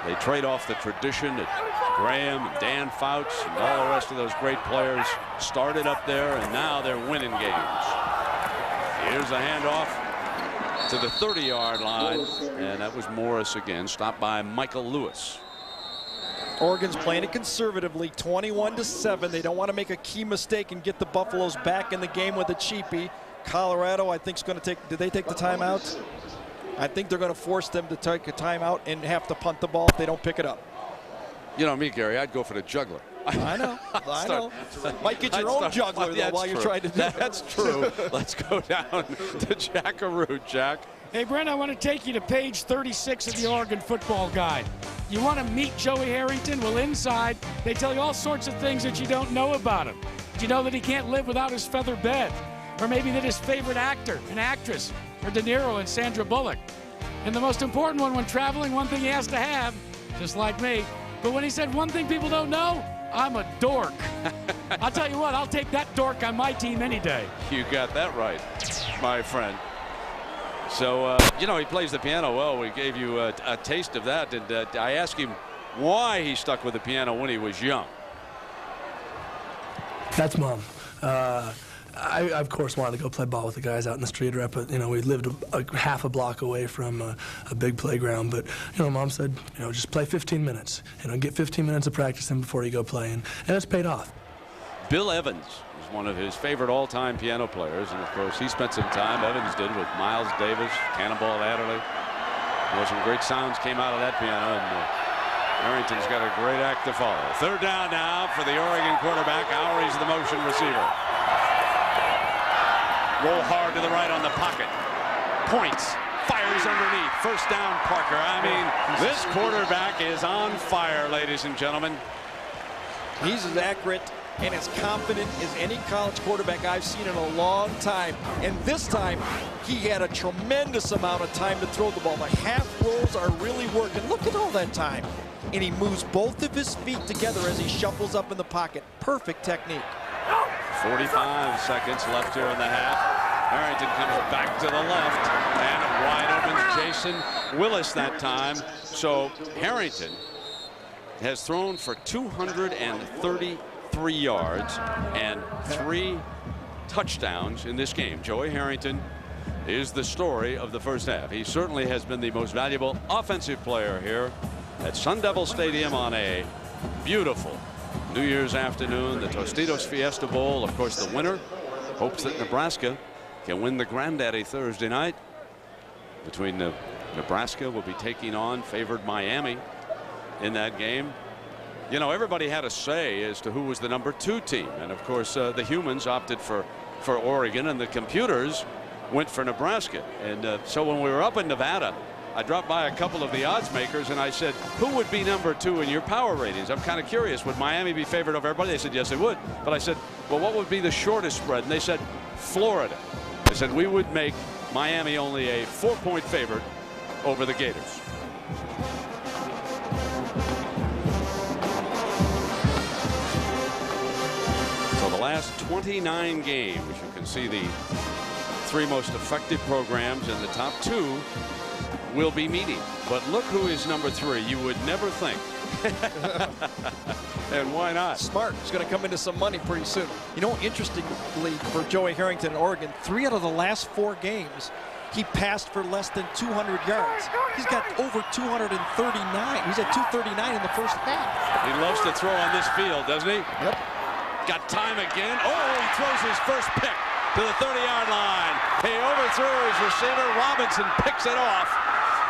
They trade off the tradition that Graham and Dan Fouts and all the rest of those great players started up there, and now they're winning games. Here's a handoff to the 30-yard line, and that was Morris again, stopped by Michael Lewis. Oregon's playing it conservatively, 21-7. They don't want to make a key mistake and get the Buffaloes back in the game with a cheapie. Colorado, I think, is going to take. Did they take the timeout? I think they're going to force them to take a timeout and have to punt the ball if they don't pick it up. You know me, Gary, I'd go for the juggler. I know. I know. Might get your own juggler, though, while you're trying to do that. That's true. Let's go down to Jackaroo, Jack. Hey, Brent, I want to take you to page 36 of the Oregon Football Guide. You want to meet Joey Harrington? Well, inside, they tell you all sorts of things that you don't know about him. Do you know that he can't live without his feather bed? Or maybe that his favorite actor and actress are De Niro and Sandra Bullock. And the most important one when traveling, one thing he has to have, just like me. But when he said one thing people don't know, I'm a dork. I'll tell you what, I'll take that dork on my team any day. You got that right, my friend. So, you know, he plays the piano well. We gave you a taste of that. And I asked him why he stuck with the piano when he was young. That's Mom. I, of course, wanted to go play ball with the guys out in the street rep, but, you know, we lived half a block away from a big playground. But, you know, Mom said, you know, just play 15 minutes. You know, get 15 minutes of practice in before you go play, and it's paid off. Bill Evans is one of his favorite all-time piano players, and of course he spent some time, Evans did, with Miles Davis, Cannonball Adderley. There some great sounds came out of that piano, and Harrington's got a great act to follow. Third down now for the Oregon quarterback. Lowry's the motion receiver. Roll hard to the right on the pocket. Points. Fires underneath. First down, Parker. I mean, this quarterback is on fire, ladies and gentlemen. He's as accurate and as confident as any college quarterback I've seen in a long time. And this time, he had a tremendous amount of time to throw the ball. The half rolls are really working. Look at all that time. And he moves both of his feet together as he shuffles up in the pocket. Perfect technique. 45 seconds left here in the half. Harrington comes back to the left, and wide open Jason Willis that time. So Harrington has thrown for 233 yards and 3 touchdowns in this game. Joey Harrington is the story of the first half. He certainly has been the most valuable offensive player here at Sun Devil Stadium on a beautiful New Year's afternoon. The Tostitos Fiesta Bowl, of course, the winner hopes that Nebraska can win the Granddaddy Thursday night. Between Nebraska will be taking on favored Miami in that game. You know, everybody had a say as to who was the #2 team, and of course the humans opted for Oregon, and the computers went for Nebraska. And so when we were up in Nevada, I dropped by a couple of the odds makers and I said, who would be #2 in your power ratings? I'm kind of curious. Would Miami be favored over everybody? They said, yes, they would. But I said, well, what would be the shortest spread? And they said, Florida. They said, we would make Miami only a 4-point favorite over the Gators. So the last 29 games, you can see the 3 most effective programs in the top 2 will be meeting. But look who is #3. You would never think. And why not? Smart is going to come into some money pretty soon. You know, interestingly for Joey Harrington in Oregon, 3 out of the last 4 games, he passed for less than 200 yards. He's got over 239. He's at 239 in the first half. He loves to throw on this field, doesn't he? Yep. Got time again. Oh, he throws his first pick to the 30-yard line. He overthrew his receiver. Robinson picks it off.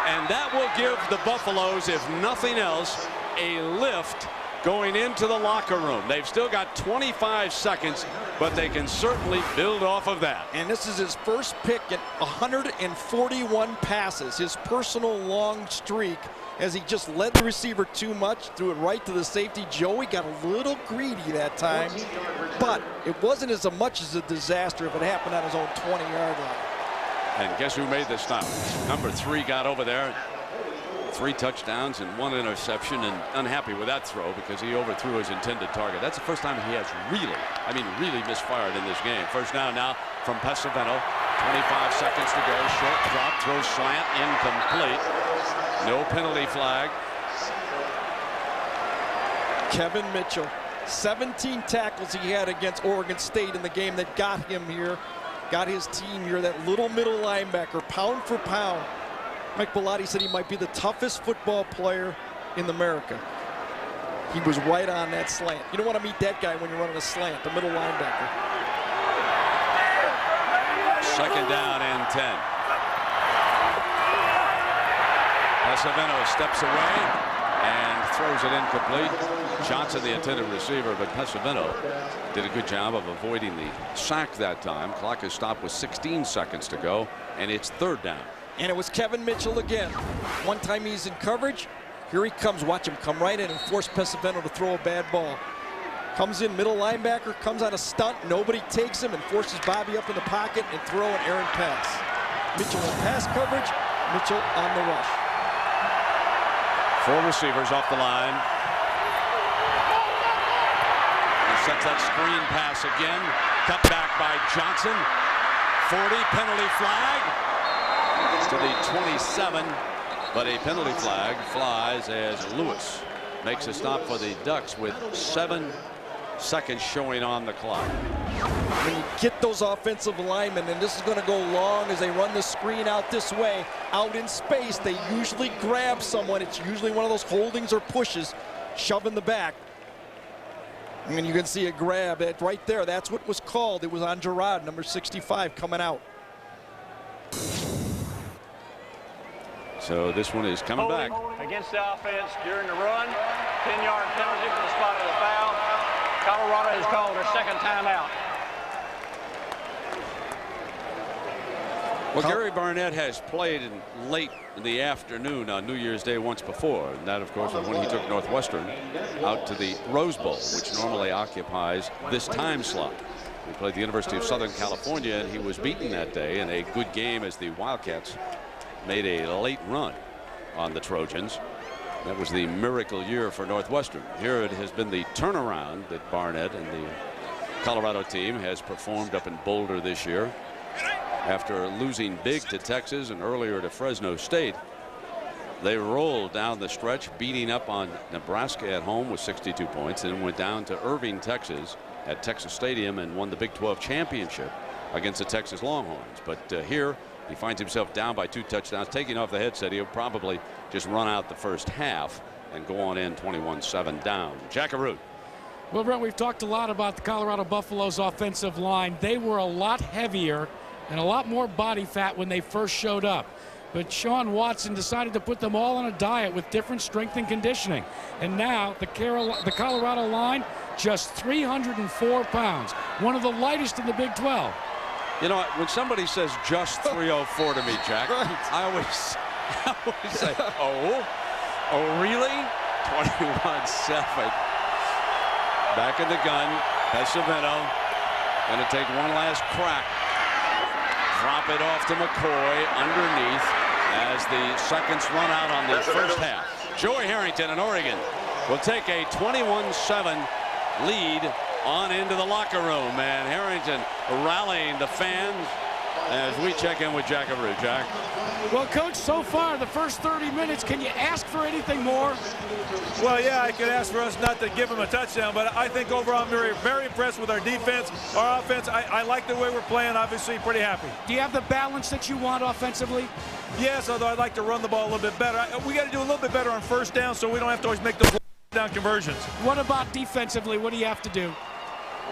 And that will give the Buffaloes, if nothing else, a lift going into the locker room. They've still got 25 seconds, but they can certainly build off of that. And this is his first pick in 141 passes, his personal long streak, as he just led the receiver too much, threw it right to the safety. Joey got a little greedy that time, but it wasn't as much as a disaster if it happened on his own 20-yard line. And guess who made the stop? #3 got over there. 3 touchdowns and 1 interception, and unhappy with that throw because he overthrew his intended target. That's the first time he has really misfired in this game. First down now from Pesavento. 25 seconds to go. Short drop, throw slant, incomplete. No penalty flag. Kevin Mitchell, 17 tackles he had against Oregon State in the game that got him here. Got his team here, that little middle linebacker, pound for pound. Mike Bellotti said he might be the toughest football player in America. He was right on that slant. You don't want to meet that guy when you're running a slant, the middle linebacker. Second down and 10. Pesavento steps away. and throws it incomplete. Johnson, the intended receiver, but Pesavento did a good job of avoiding the sack that time. Clock is stopped with 16 seconds to go, and it's 3rd down. And it was Kevin Mitchell again. One time he's in coverage. Here he comes. Watch him come right in and force Pesavento to throw a bad ball. Comes in, middle linebacker, comes on a stunt. Nobody takes him and forces Bobby up in the pocket and throw an errant pass. Mitchell in pass coverage. Mitchell on the rush. 4 receivers off the line. He sets that screen pass again. Cut back by Johnson. 40, penalty flag. To the 27, but a penalty flag flies as Lewis makes a stop for the Ducks with 7 seconds showing on the clock. When you get those offensive linemen, and this is going to go long as they run the screen out this way, out in space, they usually grab someone. It's usually one of those holdings or pushes, shove in the back. And you can see a grab right there. That's what was called. It was on Gerard, number 65, coming out. So this one is coming back. Against the offense during the run. 10-yard penalty for the spot of the foul. Colorado has called their 2nd timeout. Well, Gary Barnett has played late in the afternoon on New Year's Day once before. And that, of course, was when he took Northwestern out to the Rose Bowl, which normally occupies this time slot. He played the University of Southern California, and he was beaten that day in a good game as the Wildcats made a late run on the Trojans. That was the miracle year for Northwestern. Here it has been the turnaround that Barnett and the Colorado team has performed up in Boulder this year. After losing big to Texas and earlier to Fresno State, they rolled down the stretch, beating up on Nebraska at home with 62 points, and went down to Irving, Texas at Texas Stadium and won the Big 12 championship against the Texas Longhorns. But here he finds himself down by 2 touchdowns. Taking off the headset, he'll probably just run out the first half and go on in 21-7 down. Jackaroo. Well, Brent, we've talked a lot about the Colorado Buffaloes offensive line. They were a lot heavier and a lot more body fat when they first showed up. But Sean Watson decided to put them all on a diet with different strength and conditioning. And now the Colorado line, just 304 pounds, one of the lightest in the Big 12. You know, when somebody says just 304 to me, Jack, I always say, oh, really? 21-7. Back in the gun. Pesavento going to take one last crack. Drop it off to McCoy underneath as the seconds run out on the first half. Joey Harrington in Oregon will take a 21-7 lead on into the locker room, and Harrington rallying the fans as we check in with Jackaroo. Jack. Well, Coach, so far the first 30 minutes, can you ask for anything more? Well, yeah, I could ask for us not to give them a touchdown, but I think overall I'm very, very impressed with our defense. Our offense, I like the way we're playing, obviously pretty happy. Do you have the balance that you want offensively? Yes, although I'd like to run the ball a little bit better. We got to do a little bit better on first down so we don't have to always make those down conversions. What about defensively? What do you have to do?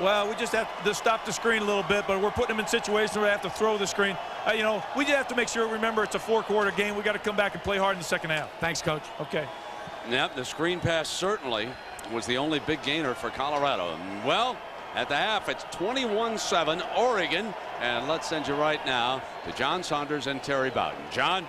Well, we just have to stop the screen a little bit, but we're putting them in situations where they have to throw the screen. You know, we just have to make sure, remember, it's a 4-quarter game. We got to come back and play hard in the second half. Thanks, Coach. Okay. Yep, the screen pass certainly was the only big gainer for Colorado. Well, at the half, it's 21-7 Oregon, and let's send you right now to John Saunders and Terry Bowden. John.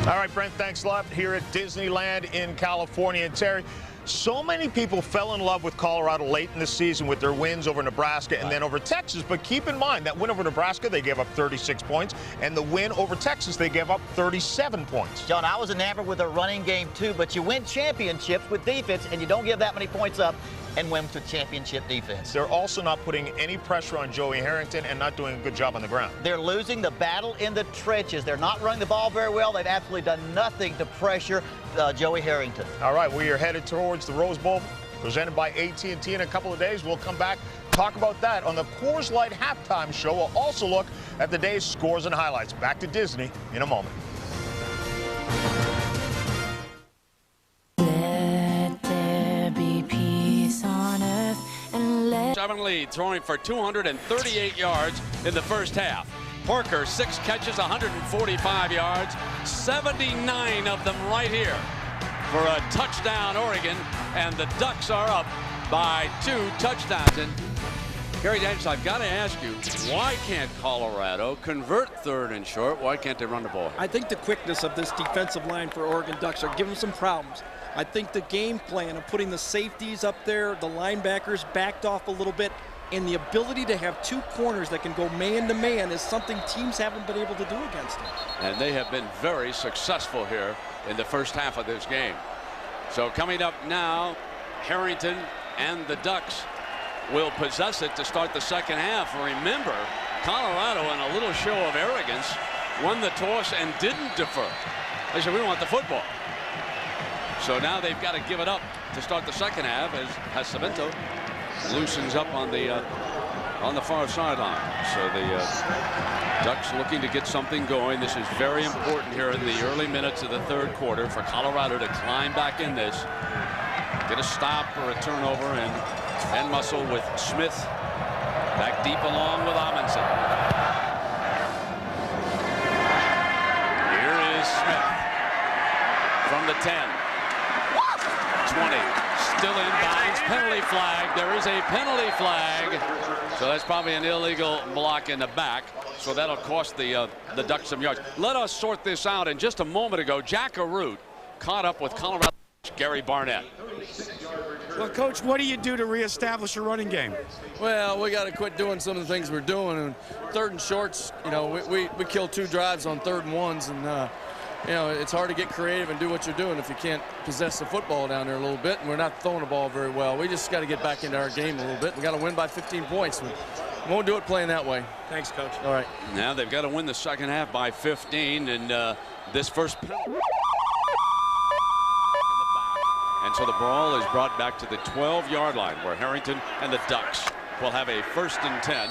All right, Brent, thanks a lot. Here at Disneyland in California. And Terry, so many people fell in love with Colorado late in the season with their wins over Nebraska and then over Texas. But keep in mind that win over Nebraska, they gave up 36 points. And the win over Texas, they gave up 37 points. John, I was enamored with their running game, too. But you win championships with defense, and you don't give that many points up and win with championship defense. They're also not putting any pressure on Joey Harrington and not doing a good job on the ground. They're losing the battle in the trenches. They're not running the ball very well. They've absolutely done nothing to pressure Joey Harrington. All right, we are headed towards the Rose Bowl, presented by AT&T in a couple of days. We'll come back, talk about that on the Coors Light halftime show. We'll also look at the day's scores and highlights. Back to Disney in a moment. Lead, throwing for 238 yards in the first half. Parker, 6 catches, 145 yards, 79 of them right here for a touchdown, Oregon, and the Ducks are up by 2 touchdowns. And Gary Daniels, I've got to ask you, why can't Colorado convert 3rd and short? Why can't they run the ball here? I think the quickness of this defensive line for Oregon Ducks are giving them some problems. I think the game plan of putting the safeties up there, the linebackers backed off a little bit, and the ability to have 2 corners that can go man-to-man is something teams haven't been able to do against them. And they have been very successful here in the first half of this game. So coming up now, Harrington and the Ducks will possess it to start the second half. Remember, Colorado, in a little show of arrogance, won the toss and didn't defer. They said, we want the football. So now they've got to give it up to start the second half as Hascimento loosens up on the far sideline. So the Ducks looking to get something going. This is very important here in the early minutes of the 3rd quarter for Colorado to climb back in this, get a stop or a turnover, and muscle with Smith back deep along with Amundsen. Here is Smith from the 10. 20, still in bounds, penalty flag. There is a penalty flag. So that's probably an illegal block in the back. So that'll cost the Ducks some yards. Let us sort this out. And just a moment ago, Jack Arute caught up with Colorado Gary Barnett. Well, Coach, what do you do to reestablish a running game? Well, we got to quit doing some of the things we're doing. And 3rd and shorts, you know, we killed 2 drives on 3rd and 1s, and you know, it's hard to get creative and do what you're doing if you can't possess the football down there a little bit, and we're not throwing the ball very well. We just got to get back into our game a little bit. We got to win by 15 points. We won't do it playing that way. Thanks, Coach. All right. Now they've got to win the second half by 15, and this first penalty. And so the ball is brought back to the 12-yard line, where Harrington and the Ducks will have a 1st and 10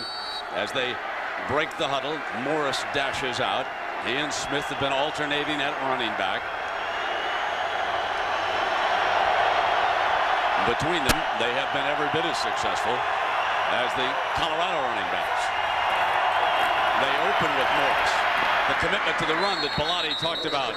as they break the huddle. Morris dashes out. He and Smith have been alternating at running back. Between them, they have been every bit as successful as the Colorado running backs. They open with Morris. The commitment to the run that Bellotti talked about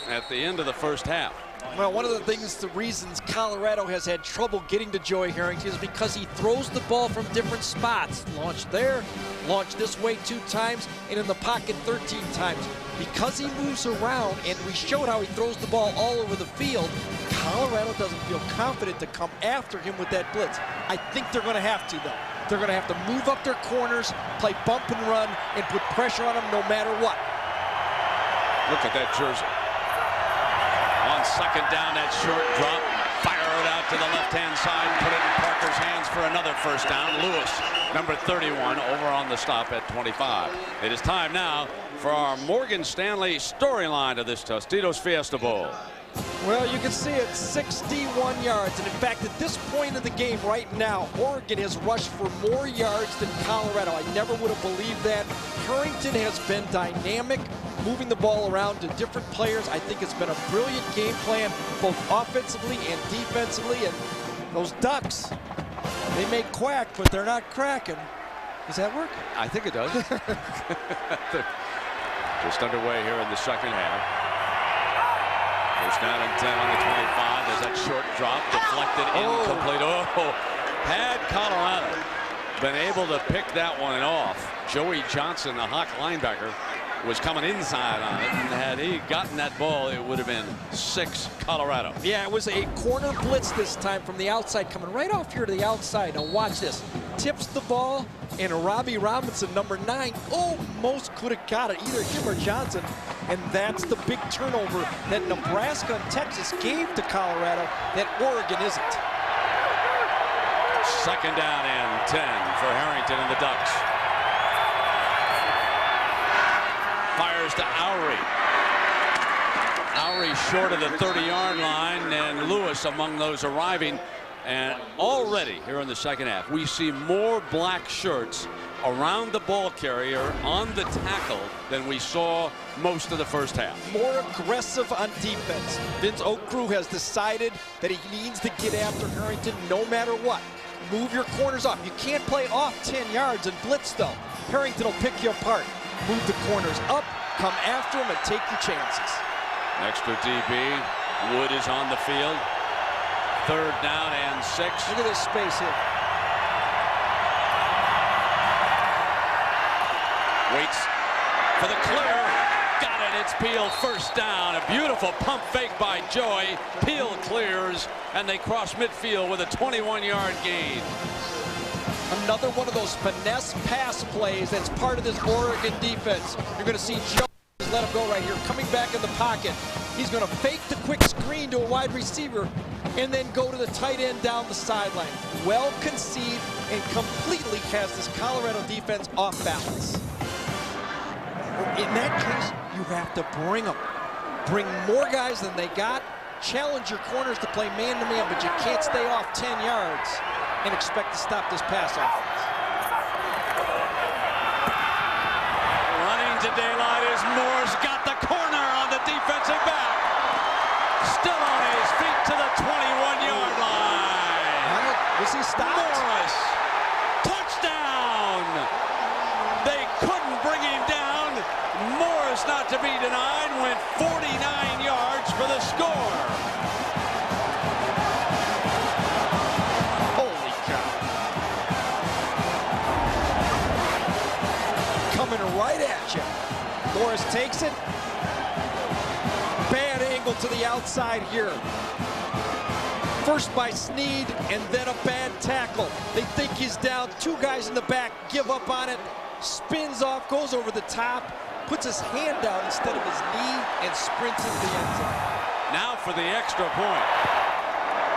at the end of the first half. Well, one of the reasons Colorado has had trouble getting to Joey Harrington is because he throws the ball from different spots. Launch there, launch this way 2 times, and in the pocket 13 times. Because he moves around, and we showed how he throws the ball all over the field, Colorado doesn't feel confident to come after him with that blitz. I think they're going to have to, though. They're going to have to move up their corners, play bump and run, and put pressure on them no matter what. Look at that jersey. On second down, that short drop, fire it out to the left-hand side, put it in Parker's hands for another 1st down. Lewis, number 31, over on the stop at 25. It is time now for our Morgan Stanley storyline of this Tostitos Fiesta Bowl. Well, you can see it, 61 yards. And in fact, at this point of the game right now, Oregon has rushed for more yards than Colorado. I never would have believed that. Harrington has been dynamic, moving the ball around to different players. I think it's been a brilliant game plan, both offensively and defensively. And those Ducks, they may quack, but they're not cracking. Does that work? I think it does. Just underway here in the second half. First down and 10 on the 25. There's that short drop, deflected, incomplete. Oh, had Colorado been able to pick that one off, Joey Johnson, the Hawk linebacker, was coming inside on it, and had he gotten that ball, it would have been 6 Colorado. Yeah, it was a corner blitz this time from the outside, coming right off here to the outside. Now watch this. Tips the ball, and Robbie Robinson, number 9, almost could have got it, either him or Johnson. And that's the big turnover that Nebraska and Texas gave to Colorado that Oregon isn't. Second down and 10 for Harrington and the Ducks. Fires to Oury. Oury short of the 30-yard line, and Lewis among those arriving. And already here in the second half, we see more black shirts around the ball carrier on the tackle than we saw most of the first half. More aggressive on defense. Vince Okru has decided that he needs to get after Harrington no matter what. Move your corners up. You can't play off 10 yards and blitz, though. Harrington will pick you apart. Move the corners up, come after them, and take your chances. Extra DB. Wood is on the field. 3rd down and 6. Look at this space here. Waits for the clear. Got it. It's Peel, 1st down. A beautiful pump fake by Joy. Peel clears, and they cross midfield with a 21-yard gain. Another one of those finesse pass plays that's part of this Oregon defense. You're going to see Joe let him go right here, coming back in the pocket. He's going to fake the quick screen to a wide receiver and then go to the tight end down the sideline. Well conceived and completely has this Colorado defense off balance. In that case, you have to bring them. Bring more guys than they got. Challenge your corners to play man-to-man, but you can't stay off 10 yards and expect to stop this pass offense. Running to daylight is Morris. Got the corner on the defensive back. Still on his feet to the 21-yard line. Was he stopped? Morris. Touchdown. They couldn't bring him down. Morris, not to be denied, went 49 yards for the score. Holy cow. Coming right at you. Morris takes it. Bad angle to the outside here. First by Snead, and then a bad tackle. They think he's down. 2 guys in the back give up on it. Spins off, goes over the top, puts his hand down instead of his knee, and sprints into the end zone. Now for the extra point.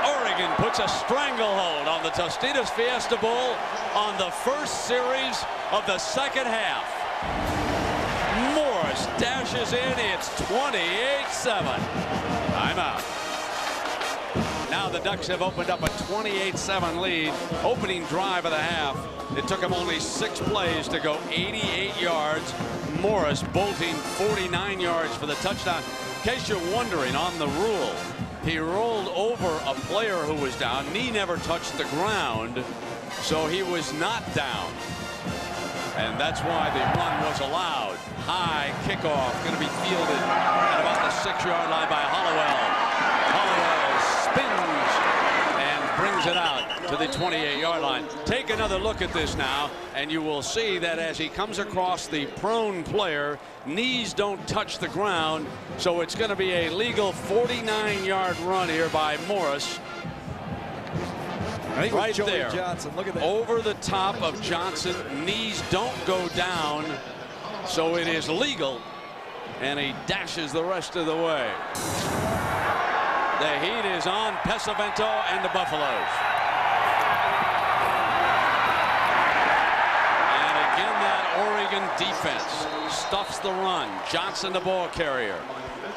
Oregon puts a stranglehold on the Tostitos Fiesta Bowl on the first series of the 2nd half. Morris dashes in. It's 28-7. Timeout. Now the Ducks have opened up a 28-7 lead. Opening drive of the half. It took him only 6 plays to go 88 yards. Morris bolting 49 yards for the touchdown. In case you're wondering, on the rule, he rolled over a player who was down. Knee never touched the ground, so he was not down. And that's why the run was allowed. High kickoff, going to be fielded at about the 6-yard line by Hollowell. Hollowell spins and brings it out to the 28-yard line. Take another look at this now, and you will see that as he comes across the prone player, knees don't touch the ground, so it's going to be a legal 49-yard run here by Morris. I think right Joey there, Johnson. Look at that. over the top of Johnson. Knees don't go down, so it is legal, and he dashes the rest of the way. The heat is on Pesavento and the Buffaloes. And again, that Oregon defense stuffs the run. Johnson, the ball carrier,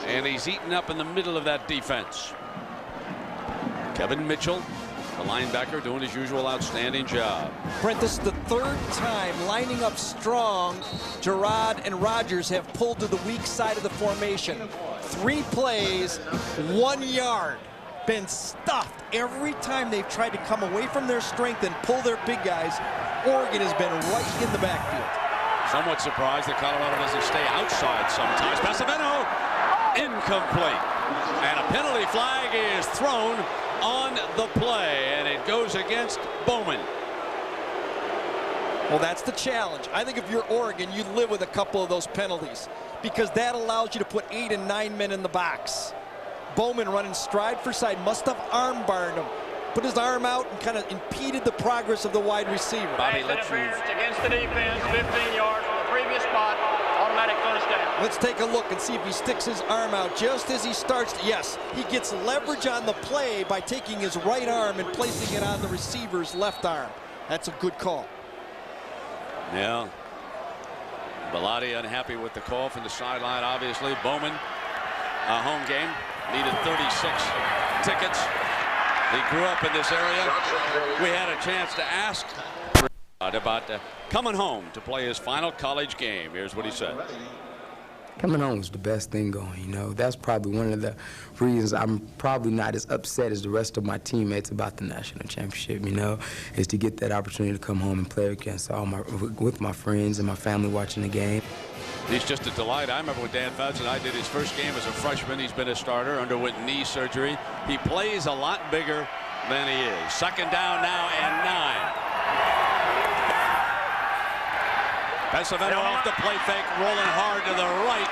and he's eaten up in the middle of that defense. Kevin Mitchell, the linebacker, doing his usual outstanding job. Brent, this is the 3rd time lining up strong. Gerard and Rogers have pulled to the weak side of the formation. 3 plays, 1 yard. Been stuffed every time they've tried to come away from their strength and pull their big guys. Oregon has been right in the backfield. Somewhat surprised that Colorado doesn't stay outside sometimes. Pesavento, incomplete. And a penalty flag is thrown on the play, and it goes against Bowman. Well, that's the challenge. I think if you're Oregon, you live with a couple of those penalties because that allows you to put 8 and 9 men in the box. Bowman running stride for side, must have arm barred him. Put his arm out and kind of impeded the progress of the wide receiver. Bobby, interference against the defense, 15 yards from the previous spot, automatic first down. Let's take a look and see if he sticks his arm out just as he starts. Yes, he gets leverage on the play by taking his right arm and placing it on the receiver's left arm. That's a good call. Yeah. Bellotti unhappy with the call from the sideline, obviously. Bowman, a home game, needed 36 tickets. He grew up in this area. We had a chance to ask about coming home to play his final college game. Here's what he said. Coming home was the best thing going, you know. That's probably one of the reasons I'm probably not as upset as the rest of my teammates about the national championship, you know, is to get that opportunity to come home and play against with my friends and my family watching the game. He's just a delight. I remember when Dan Fouts and I did his first game as a freshman. He's been a starter, underwent knee surgery. He plays a lot bigger than he is. Second down now and 9. Pesavento off the play fake, rolling hard to the right.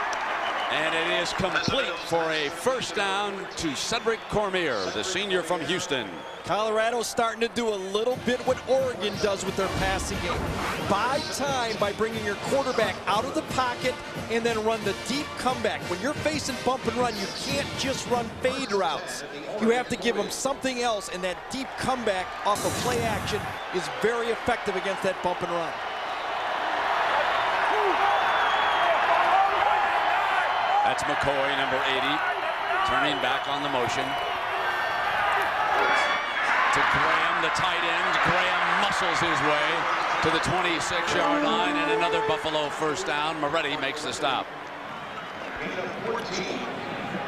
And it is complete for a first down to Cedric Cormier, the senior from Houston. Colorado's starting to do a little bit what Oregon does with their passing game. Buy time by bringing your quarterback out of the pocket and then run the deep comeback. When you're facing bump and run, you can't just run fade routes. You have to give them something else, and that deep comeback off of play action is very effective against that bump and run. That's McCoy, number 80, turning back on the motion. To Graham, the tight end. Graham muscles his way to the 26-yard line, and another Buffalo first down. Moretti makes the stop.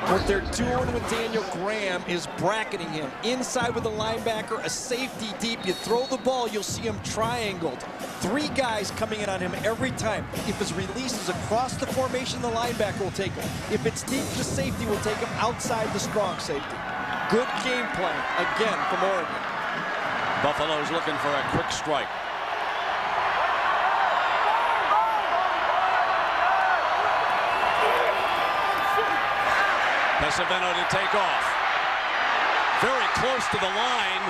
What they're doing with Daniel Graham is bracketing him inside with a linebacker, a safety deep. You throw the ball, you'll see him triangled. 3 guys coming in on him every time. If his release is across the formation, the linebacker will take him. If it's deep, the safety will take him outside the strong safety. Good game plan, again, from Oregon. Buffalo's looking for a quick strike. Pesavento to take off. Very close to the line.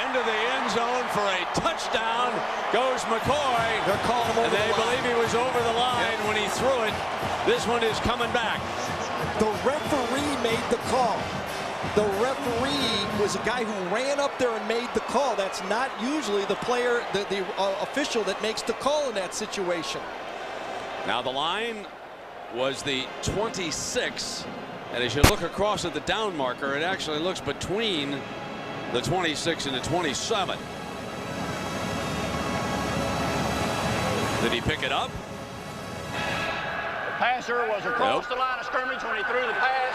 Into the end zone for a touchdown goes McCoy. They're calling him over the line. They believe he was over the line when he threw it. This one is coming back. The referee made the call. The referee was a guy who ran up there and made the call. That's not usually the player, the official that makes the call in that situation. Now the line was the 26. And as you look across at the down marker, it actually looks between the 26 and the 27. Did he pick it up? The passer was across the line of scrimmage when he threw the pass.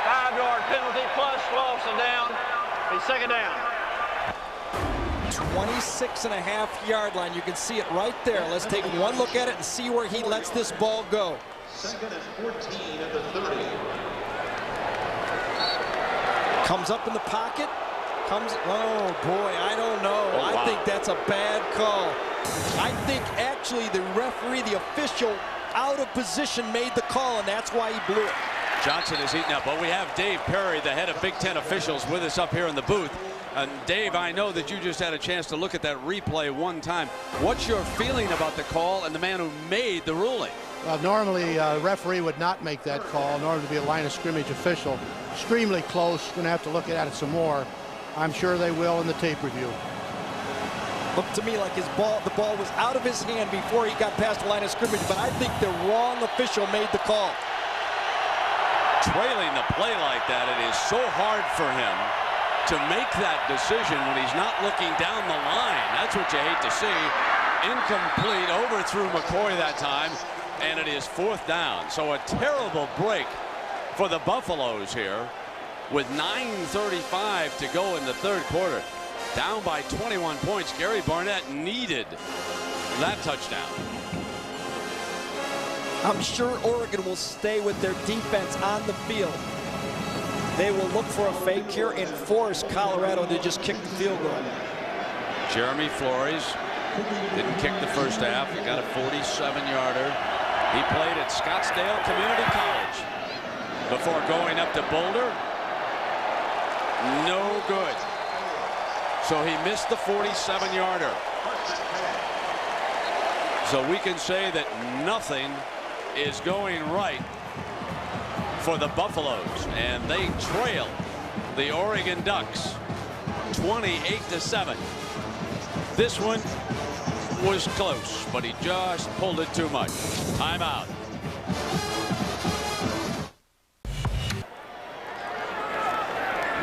5-yard penalty plus loss of down. He's second down. 26.5-yard line. You can see it right there. Let's take one look at it and see where he lets this ball go. Second and 14 at the 30. Comes up in the pocket. Oh boy, I don't know. Oh, wow. I think that's a bad call. I think actually the referee, the official, out of position made the call, and that's why he blew it. Johnson is eating up. Well, we have Dave Perry, the head of Big Ten officials, with us up here in the booth. And Dave, I know that you just had a chance to look at that replay one time. What's your feeling about the call and the man who made the ruling? Well, normally a referee would not make that call in order to be a line of scrimmage official. Extremely close. Going to have to look at it some more. I'm sure they will in the tape review. Looked to me like the ball was out of his hand before he got past the line of scrimmage, but I think the wrong official made the call. Trailing the play like that, it is so hard for him to make that decision when he's not looking down the line. That's what you hate to see. Incomplete, overthrew McCoy that time, and it is fourth down. So a terrible break for the Buffaloes here with 9:35 to go in the third quarter. Down by 21 points. Gary Barnett needed that touchdown. I'm sure Oregon will stay with their defense on the field. They will look for a fake here and force Colorado to just kick the field goal. Jeremy Flores didn't kick the first half. He got a 47-yarder. He played at Scottsdale Community College before going up to Boulder. No good. So he missed the 47-yarder. So we can say that nothing is going right for the Buffaloes, and they trail the Oregon Ducks 28-7. This one was close, but he just pulled it too much. Timeout.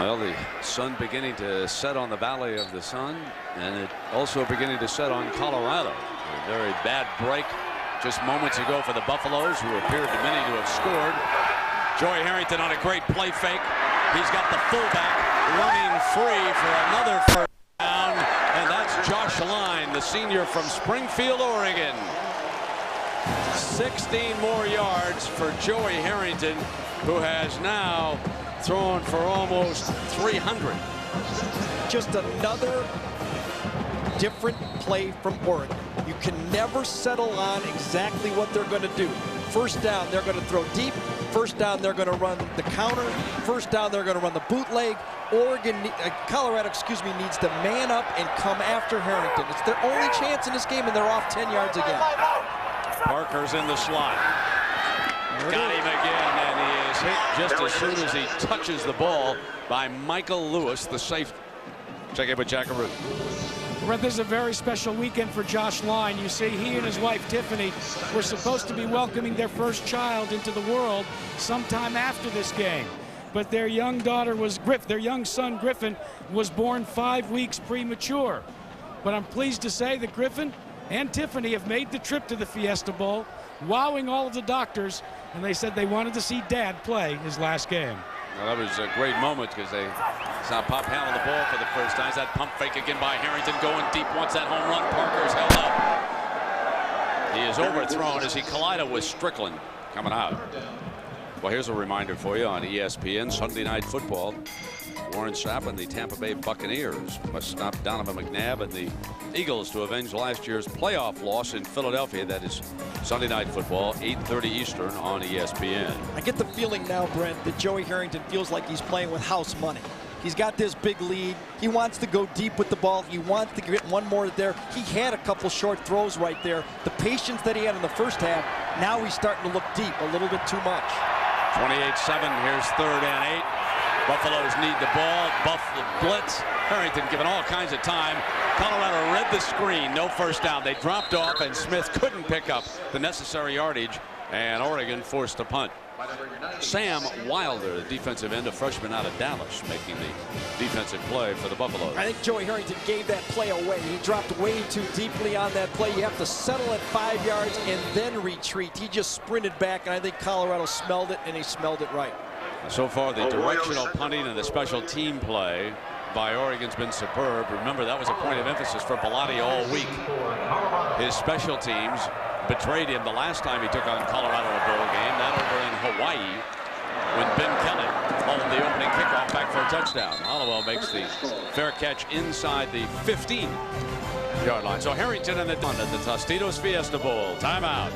Well, the sun beginning to set on the Valley of the Sun, and it also beginning to set on Colorado. A very bad break just moments ago for the Buffaloes, who appeared to many to have scored. Joey Harrington on a great play fake. He's got the fullback running free for another first down, and that's Josh Line, the senior from Springfield, Oregon. 16 more yards for Joey Harrington, who has now thrown for almost 300. Just another different play from Oregon. You can never settle on exactly what they're going to do. First down, they're going to throw deep. First down, they're going to run the counter. First down, they're going to run the bootleg. Colorado, needs to man up and come after Harrington. It's their only chance in this game, and they're off 10 yards again. Parker's in the slot. Got him again, and he is hit just as soon as he touches the ball by Michael Lewis, the safety. Check in with Jackaroo. Brent, this is a very special weekend for Josh Line. You see, he and his wife, Tiffany, were supposed to be welcoming their first child into the world sometime after this game. But their young daughter was their young son, Griffin, was born 5 weeks premature. But I'm pleased to say that Griffin and Tiffany have made the trip to the Fiesta Bowl, wowing all of the doctors, and they said they wanted to see Dad play his last game. Well, that was a great moment because they saw Pop handle the ball for the first time. That pump fake again by Harrington going deep. Wants that home run. Parker's held up. He is overthrown as he collided with Strickland coming out. Well, here's a reminder for you on ESPN Sunday Night Football. Warren Sapp and the Tampa Bay Buccaneers must stop Donovan McNabb and the Eagles to avenge last year's playoff loss in Philadelphia. That is Sunday Night Football, 8:30 Eastern on ESPN. I get the feeling now, Brent, that Joey Harrington feels like he's playing with house money. He's got this big lead. He wants to go deep with the ball. He wants to get one more there. He had a couple short throws right there. The patience that he had in the first half, now he's starting to look deep a little bit too much. 28-7, here's 3rd and 8. Buffaloes need the ball. Buffalo blitz. Harrington given all kinds of time. Colorado read the screen. No first down. They dropped off, and Smith couldn't pick up the necessary yardage, and Oregon forced a punt. Sam Wilder, the defensive end, a freshman out of Dallas, making the defensive play for the Buffaloes. I think Joey Harrington gave that play away. He dropped way too deeply on that play. You have to settle at 5 yards and then retreat. He just sprinted back, and I think Colorado smelled it, and he smelled it right. So far, the directional punting and the special team play by Oregon's been superb. Remember, that was a point of emphasis for Bellotti all week. His special teams betrayed him the last time he took on Colorado in a bowl game, that over in Hawaii, when Ben Kelly hauled the opening kickoff back for a touchdown. Hollowell makes the fair catch inside the 15-yard line. So Harrington and the Dun at the Tostitos Fiesta Bowl. Timeout.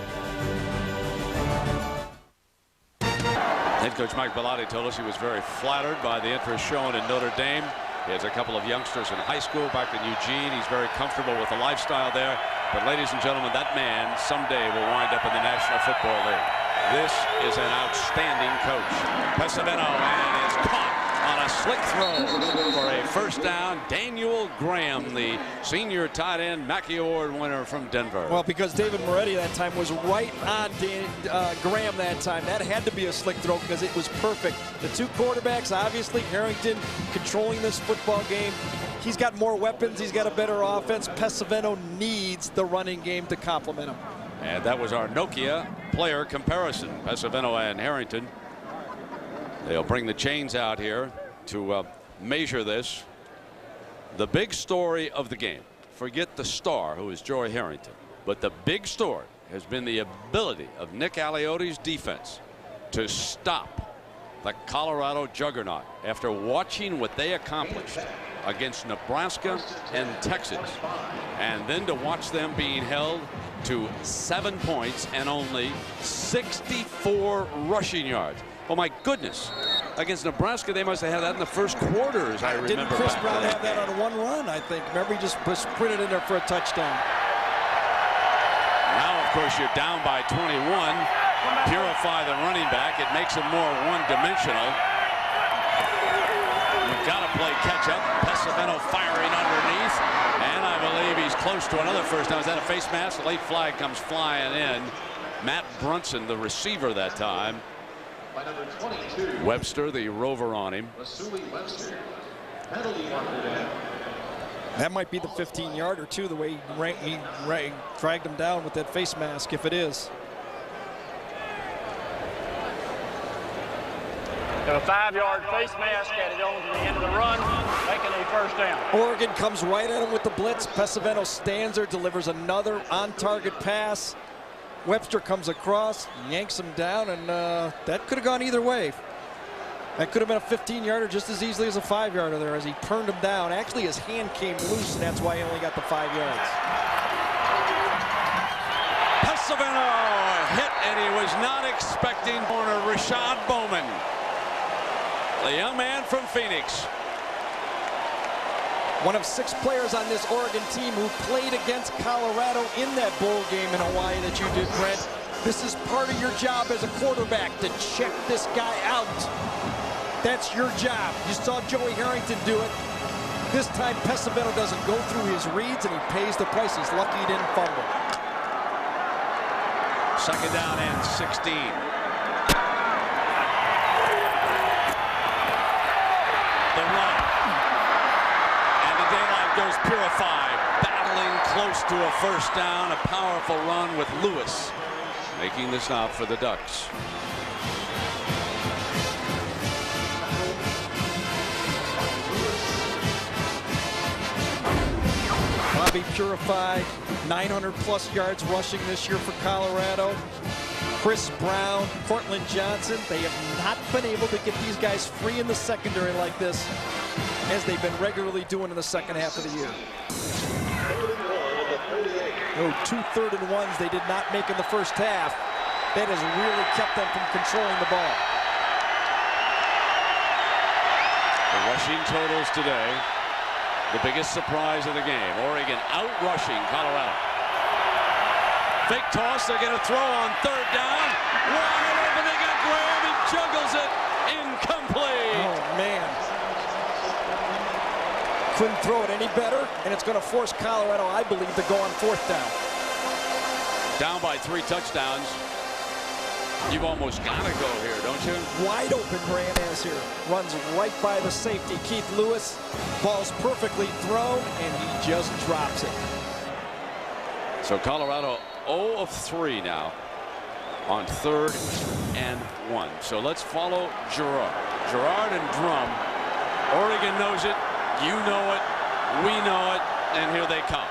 Head coach Mike Bellotti told us he was very flattered by the interest shown in Notre Dame. He has a couple of youngsters in high school back in Eugene. He's very comfortable with the lifestyle there. But ladies and gentlemen, that man someday will wind up in the National Football League. This is an outstanding coach. Pesavento, and is caught on a slick throw for a first down. Daniel Graham, the senior tight end Mackey Award winner from Denver. Well, because David Moretti that time was right on Graham that time. That had to be a slick throw because it was perfect. The two quarterbacks, obviously, Harrington controlling this football game. He's got more weapons. He's got a better offense. Pesavento needs the running game to complement him. And that was our Nokia player comparison. Pesavento and Harrington. They'll bring the chains out here to measure this. The big story of the game. Forget the star, who is Joey Harrington. But the big story has been the ability of Nick Aliotti's defense to stop the Colorado juggernaut after watching what they accomplished against Nebraska and Texas, and then to watch them being held to 7 points and only 64 rushing yards. Oh my goodness. Against Nebraska, they must have had that in the first quarter, as I remember. Didn't Chris Brown have that on one run, I think? Remember, he just sprinted in there for a touchdown. Now, of course, you're down by 21. Purify the running back. It makes him more one-dimensional. You've got to play catch-up. Pesavento firing underneath. And I believe he's close to another first down. Is that a face mask? The late flag comes flying in. Matt Brunson, the receiver that time. Webster, the rover on him. That might be the 15-yarder, too, the way he dragged him down with that face mask, if it is. Got a 5-yard face mask, added on to the end of the run, making a first down. Oregon comes right at him with the blitz. Pesavento stands there, delivers another on-target pass. Webster comes across, yanks him down, and that could have gone either way. That could have been a 15-yarder just as easily as a 5-yarder there as he turned him down. Actually, his hand came loose, and that's why he only got the 5 yards. Pesavento hit, and he was not expecting corner Rashad Bowman, the young man from Phoenix. One of 6 players on this Oregon team who played against Colorado in that bowl game in Hawaii that you did, Brent. This is part of your job as a quarterback, to check this guy out. That's your job. You saw Joey Harrington do it. This time, Pesavento doesn't go through his reads, and he pays the price. He's lucky he didn't fumble. Second down and 16. The run. And the daylight goes purified. Battling close to a first down. A powerful run with Lewis making the stop for the Ducks. Bobby Purified, 900+ yards rushing this year for Colorado. Chris Brown, Cortland Johnson, they have not been able to get these guys free in the secondary like this, as they've been regularly doing in the second half of the year. Oh, 2 3rd-and-1s they did not make in the first half. That has really kept them from controlling the ball. The rushing totals today. The biggest surprise of the game. Oregon out-rushing Colorado. Fake toss. They're going to throw on 3rd down. Wide open. They got Graham. He juggles it. Incomplete. Oh, man. Couldn't throw it any better, and it's going to force Colorado, I believe, to go on 4th down. Down by 3 touchdowns. You've almost got to go here, don't you? Wide open Graham is here. Runs right by the safety, Keith Lewis. Ball's perfectly thrown, and he just drops it. So Colorado 0 of 3 now on 3rd and 1. So let's follow Gerard. Gerard and Drum. Oregon knows it. You know it. We know it. And here they come.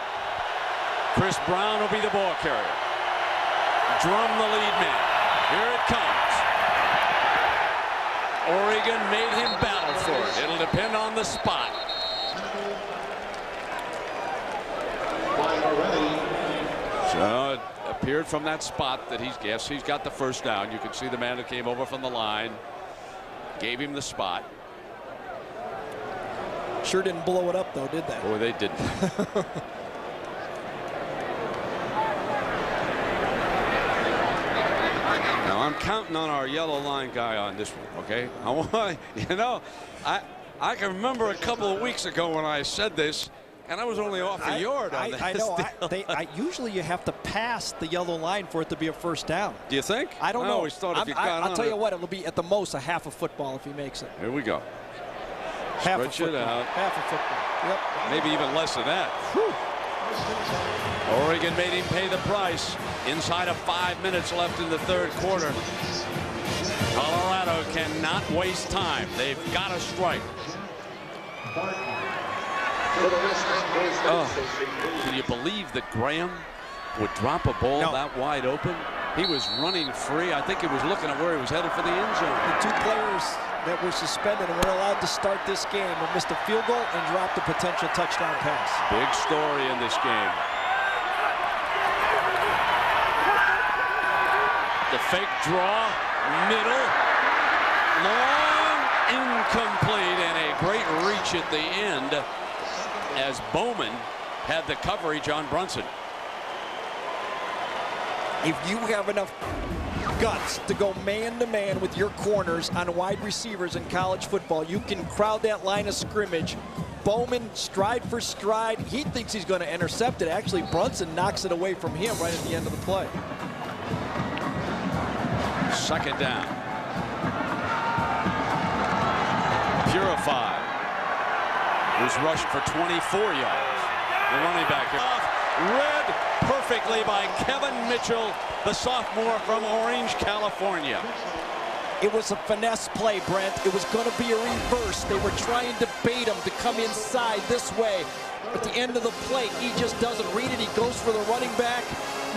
Chris Brown will be the ball carrier. Drum the lead man. Here it comes. Oregon made him battle for it. It'll depend on the spot. So it appeared from that spot that he's got the first down. You can see the man who came over from the line gave him the spot. Sure didn't blow it up, though, did they? Boy, they didn't. Now, I'm counting on our yellow line guy on this one, okay? I want, you know, I can remember a couple of weeks ago when I said this, and I was only off a yard on that. I know. Usually you have to pass the yellow line for it to be a first down. Do you think? I don't know. I always thought if you got on I'll tell you what, it'll be at the most a half a football if he makes it. Here we go. Half Stretch a football. it out. Half a football. Yep. Maybe even less than that. Whew. Oregon made him pay the price. Inside of 5 minutes left in the 3rd quarter. Colorado cannot waste time. They've got to strike. Oh, can you believe that Graham would drop a ball that wide open? He was running free. I think he was looking at where he was headed for the end zone. The 2 players that were suspended and were allowed to start this game have missed a field goal and dropped a potential touchdown pass. Big story in this game. The fake draw, middle, long, incomplete, and a great reach at the end as Bowman had the coverage on Brunson. If you have enough guts to go man-to-man with your corners on wide receivers in college football, you can crowd that line of scrimmage. Bowman, stride for stride, he thinks he's going to intercept it. Actually, Brunson knocks it away from him right at the end of the play. Second down. Purified, who's rushed for 24 yards. The running back here. Read perfectly by Kevin Mitchell, the sophomore from Orange, California. It was a finesse play, Brent. It was going to be a reverse. They were trying to bait him to come inside this way. at the end of the play. He just doesn't read it. He goes for the running back.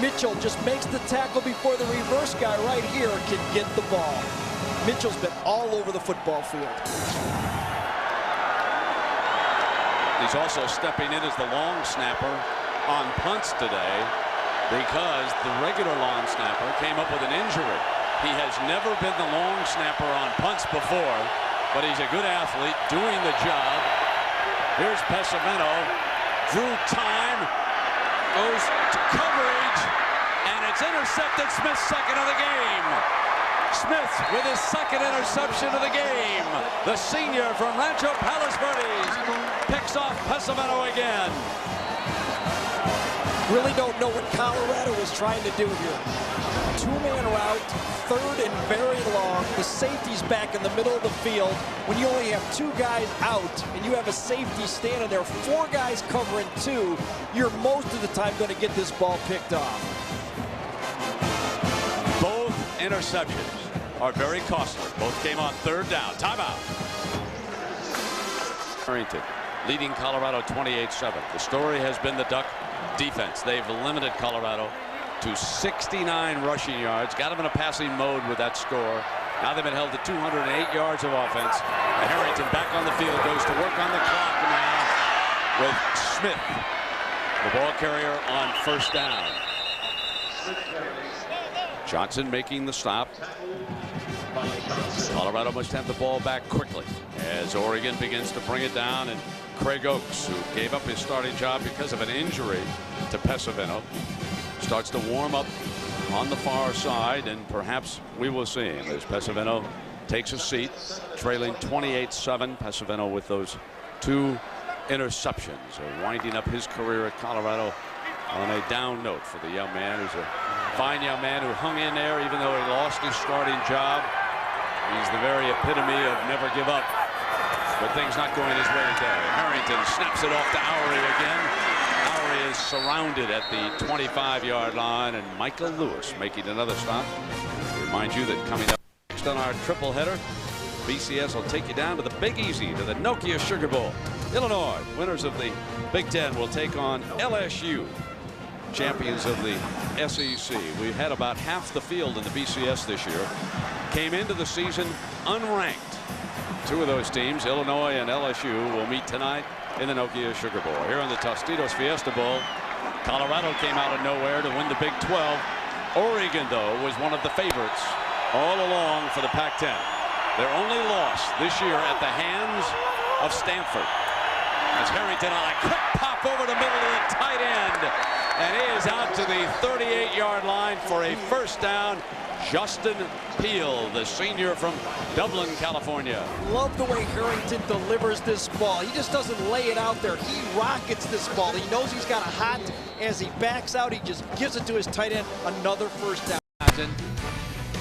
Mitchell just makes the tackle before the reverse guy right here can get the ball. Mitchell's been all over the football field. He's also stepping in as the long snapper on punts today because the regular long snapper came up with an injury. He has never been the long snapper on punts before, but he's a good athlete doing the job. Here's Pesavento, drew time, goes to coverage, and it's intercepted. Smith's second of the game. Smith with his second interception of the game. The senior from Rancho Palos Verdes picks off Pesavento again. Really don't know what Colorado is trying to do here. Two-man route, third and very long. The safety's back in the middle of the field. When you only have two guys out and you have a safety standing there, four guys covering two, you're most of the time going to get this ball picked off. Both interceptions are very costly. Both came on third down. Timeout. Harrington leading Colorado 28-7. The story has been the Duck defense. They've limited Colorado to 69 rushing yards. Got them in a passing mode with that score. Now they've been held to 208 yards of offense. And Harrington back on the field, goes to work on the clock now with Smith, the ball carrier, on first down. Johnson making the stop. Colorado must have the ball back quickly as Oregon begins to bring it down, and Craig Oaks, who gave up his starting job because of an injury to Pesavento, starts to warm up on the far side, and perhaps we will see him as Pesavento takes a seat, trailing 28-7. Pesavento with those two interceptions, winding up his career at Colorado on a down note for the young man, who's a fine young man who hung in there even though he lost his starting job. He's the very epitome of never give up, but things not going his way today. Harrington snaps it off to Oury again. Oury is surrounded at the 25-yard line, and Michael Lewis making another stop. Remind you that coming up next on our triple header, BCS will take you down to the Big Easy, to the Nokia Sugar Bowl. Illinois, winners of the Big Ten, will take on LSU, champions of the SEC. We've had about half the field in the BCS this year. Came into the season unranked. Two of those teams, Illinois and LSU, will meet tonight in the Nokia Sugar Bowl. Here in the Tostitos Fiesta Bowl, Colorado came out of nowhere to win the Big 12. Oregon, though, was one of the favorites all along for the Pac-10. Their only loss this year at the hands of Stanford. As Harrington on a quick pop over the middle of the tight end, and he is out to the 38-yard line for a first down. Justin Peel, the senior from Dublin, California. Love the way Harrington delivers this ball. He just doesn't lay it out there. He rockets this ball. He knows he's got a hot. As he backs out, he just gives it to his tight end. Another first down.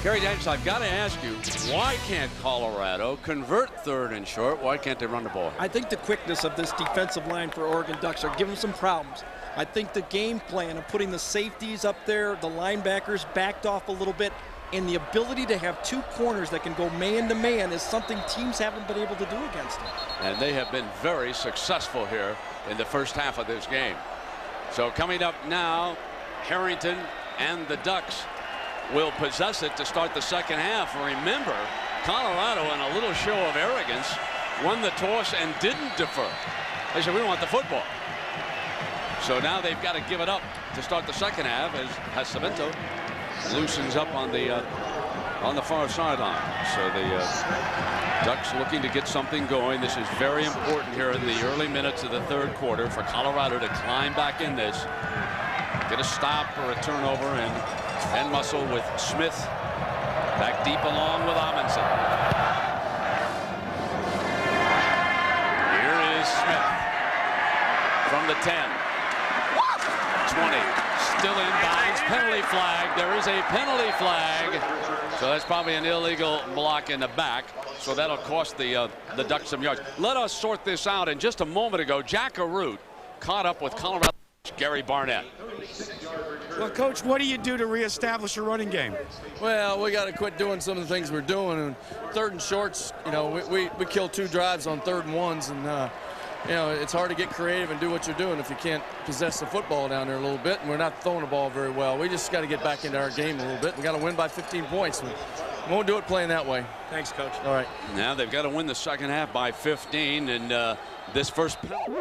Gary Daniels, I've got to ask you, why can't Colorado convert third and short? Why can't they run the ball? I think the quickness of this defensive line for Oregon Ducks are giving some problems. I think the game plan of putting the safeties up there, the linebackers backed off a little bit, and the ability to have two corners that can go man-to-man is something teams haven't been able to do against them. And they have been very successful here in the first half of this game. So coming up now, Harrington and the Ducks will possess it to start the second half. Remember, Colorado, in a little show of arrogance, won the toss and didn't defer. They said, we want the football. So now they've got to give it up to start the second half as Pesavento loosens up on the far sideline. So the Ducks looking to get something going. This is very important here in the early minutes of the third quarter for Colorado to climb back in this, get a stop or a turnover, and muscle with Smith back deep along with Amundsen. Here is Smith from the 10. 20, still in bounds, penalty flag. There is a penalty flag, so that's probably an illegal block in the back, so that'll cost the Ducks some yards. Let us sort this out. And just a moment ago, Jack Arute caught up with Colorado Gary Barnett. Well, Coach, what do you do to reestablish a running game? Well, we got to quit doing some of the things we're doing. And third and shorts, you know, we killed 2 drives on 3rd and 1s, and you know, it's hard to get creative and do what you're doing if you can't possess the football down there a little bit, and we're not throwing the ball very well. We just got to get back into our game a little bit. We got to win by 15 points. We won't do it playing that way. Thanks, Coach. All right. Now they've got to win the second half by 15, and this first penalty.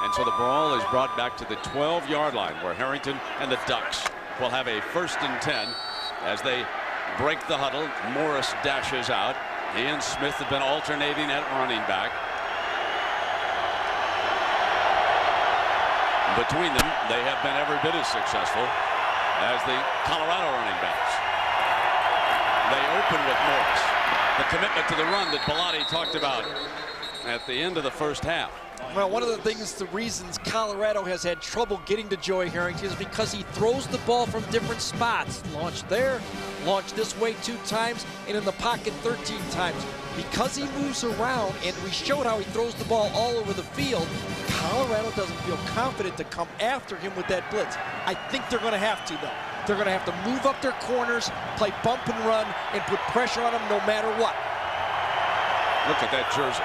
And so the ball is brought back to the 12-yard line, where Harrington and the Ducks will have a 1st and 10 as they break the huddle. Morris dashes out. He and Smith have been alternating at running back. Between them, they have been every bit as successful as the Colorado running backs. They open with Morris. The commitment to the run that Bellotti talked about at the end of the first half. Well, one of the things, the reasons Colorado has had trouble getting to Joey Harrington is because he throws the ball from different spots. Launched there, launched this way 2 times, and in the pocket 13 times. Because he moves around, and we showed how he throws the ball all over the field, Colorado doesn't feel confident to come after him with that blitz. I think they're going to have to, though. They're going to have to move up their corners, play bump and run, and put pressure on them no matter what. Look at that jersey.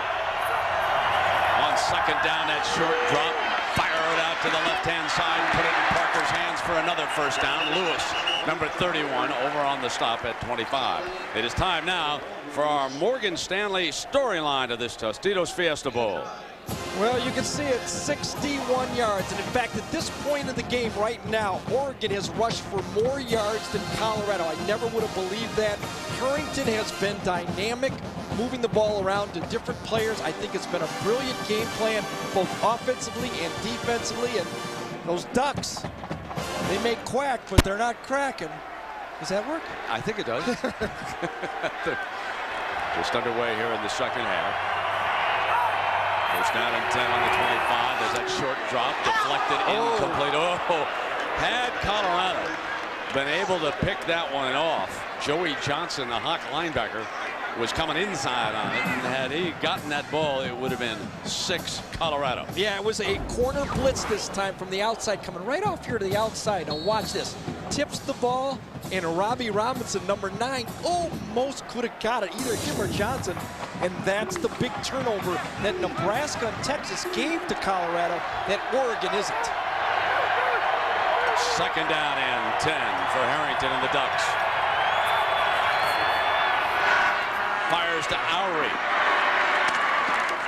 On second down, that short drop, fire it out to the left-hand side, put it in Parker's hands for another 1st down. Lewis, number 31, over on the stop at 25. It is time now for our Morgan Stanley storyline of this Tostitos Fiesta Bowl. Well, you can see it, 61 yards. And in fact, at this point in the game right now, Oregon has rushed for more yards than Colorado. I never would have believed that. Harrington has been dynamic, moving the ball around to different players. I think it's been a brilliant game plan, both offensively and defensively. And those Ducks, they may quack, but they're not cracking. Does that work? I think it does. Just underway here in the second half. 1st down and 10 on the 25. There's that short drop, deflected, incomplete. Oh, had Colorado been able to pick that one off, Joey Johnson, the Hawk linebacker, was coming inside on it, and had he gotten that ball, it would have been 6 Colorado. Yeah, it was a corner blitz this time from the outside, coming right off here to the outside. Now watch this. Tips the ball, and Robbie Robinson, number 9, almost could have got it, either him or Johnson. And that's the big turnover that Nebraska and Texas gave to Colorado that Oregon isn't. 2nd down and 10 for Harrington and the Ducks. Fires to Oury.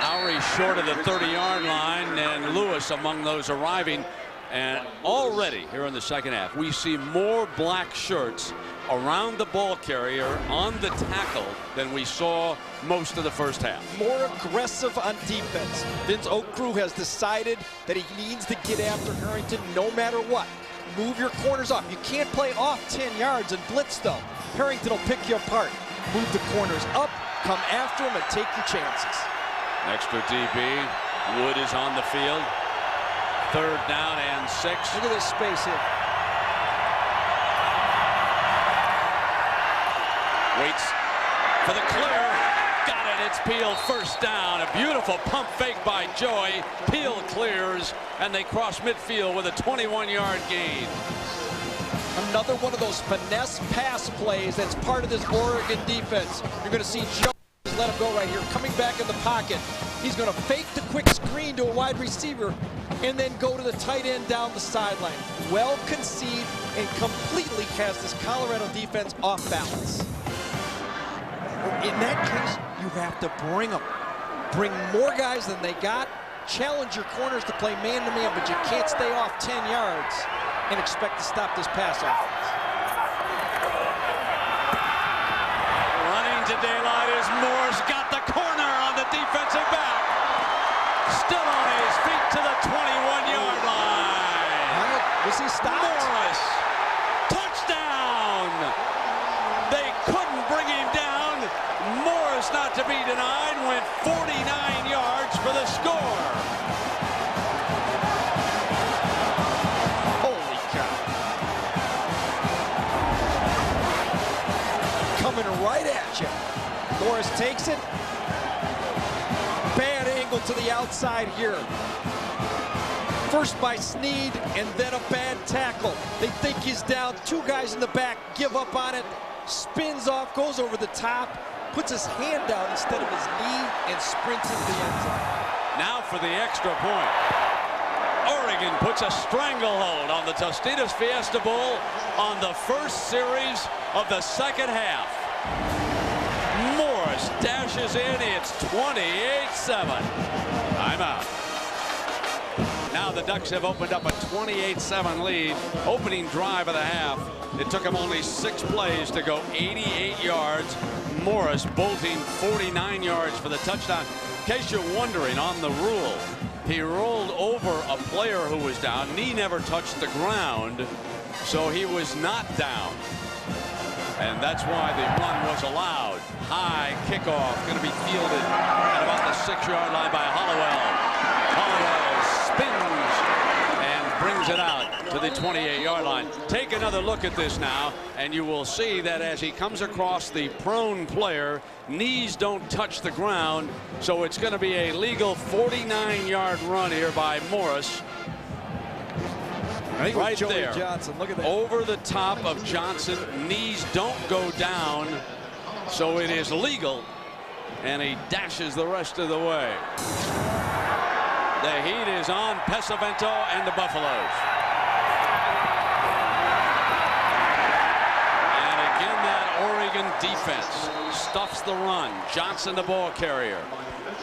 Oury short of the 30-yard line, and Lewis among those arriving. And already here in the second half, we see more black shirts around the ball carrier on the tackle than we saw most of the first half. More aggressive on defense. Vince Okru has decided that he needs to get after Harrington no matter what. Move your corners up. You can't play off 10 yards and blitz, though. Harrington will pick you apart. Move the corners up, come after him, and take your chances. Extra DB. Wood is on the field. 3rd down and 6. Look at this space here. Waits for the clear. Got it. It's Peel. 1st down. A beautiful pump fake by Joy. Peel clears, and they cross midfield with a 21-yard gain. Another one of those finesse pass plays that's part of this Oregon defense. You're going to see Joe let him go right here, coming back in the pocket. He's going to fake the quick screen to a wide receiver and then go to the tight end down the sideline. Well conceived and completely has this Colorado defense off balance. In that case, you have to bring them. Bring more guys than they got. Challenge your corners to play man-to-man, but you can't stay off 10 yards and expect to stop this pass offense. Running to daylight is Morris. Got the corner on the defensive back. Still on his feet to the 21-yard line. Was he stopped? Morris. Touchdown. They couldn't bring him down. Morris, not to be denied, went 49 yards for the score. Holy cow. Coming right at you. Morris takes it. Bad angle to the outside here. First by Snead, and then a bad tackle. They think he's down. 2 guys in the back give up on it. Spins off, goes over the top. puts his hand down instead of his knee and sprints into the end zone. Now for the extra point. Oregon puts a stranglehold on the Tostitos Fiesta Bowl on the first series of the second half. Morris dashes in. It's 28-7. Timeout. Now the Ducks have opened up a 28-7 lead. Opening drive of the half. It took him only 6 plays to go 88 yards. Morris bolting 49 yards for the touchdown. In case you're wondering on the rule, he rolled over a player who was down. Knee never touched the ground, so he was not down. And that's why the run was allowed. High kickoff, going to be fielded at about the 6-yard line by Hollowell. Hollowell spins and brings it out to the 28-yard line. Take another look at this now, and you will see that as he comes across the prone player, knees don't touch the ground, so it's going to be a legal 49-yard run here by Morris. I think right Joey there, Johnson. Look at that. over the top of Johnson. Knees don't go down, so it is legal, and he dashes the rest of the way. The heat is on Pesavento and the Buffaloes. And again, that Oregon defense stuffs the run. Johnson, the ball carrier,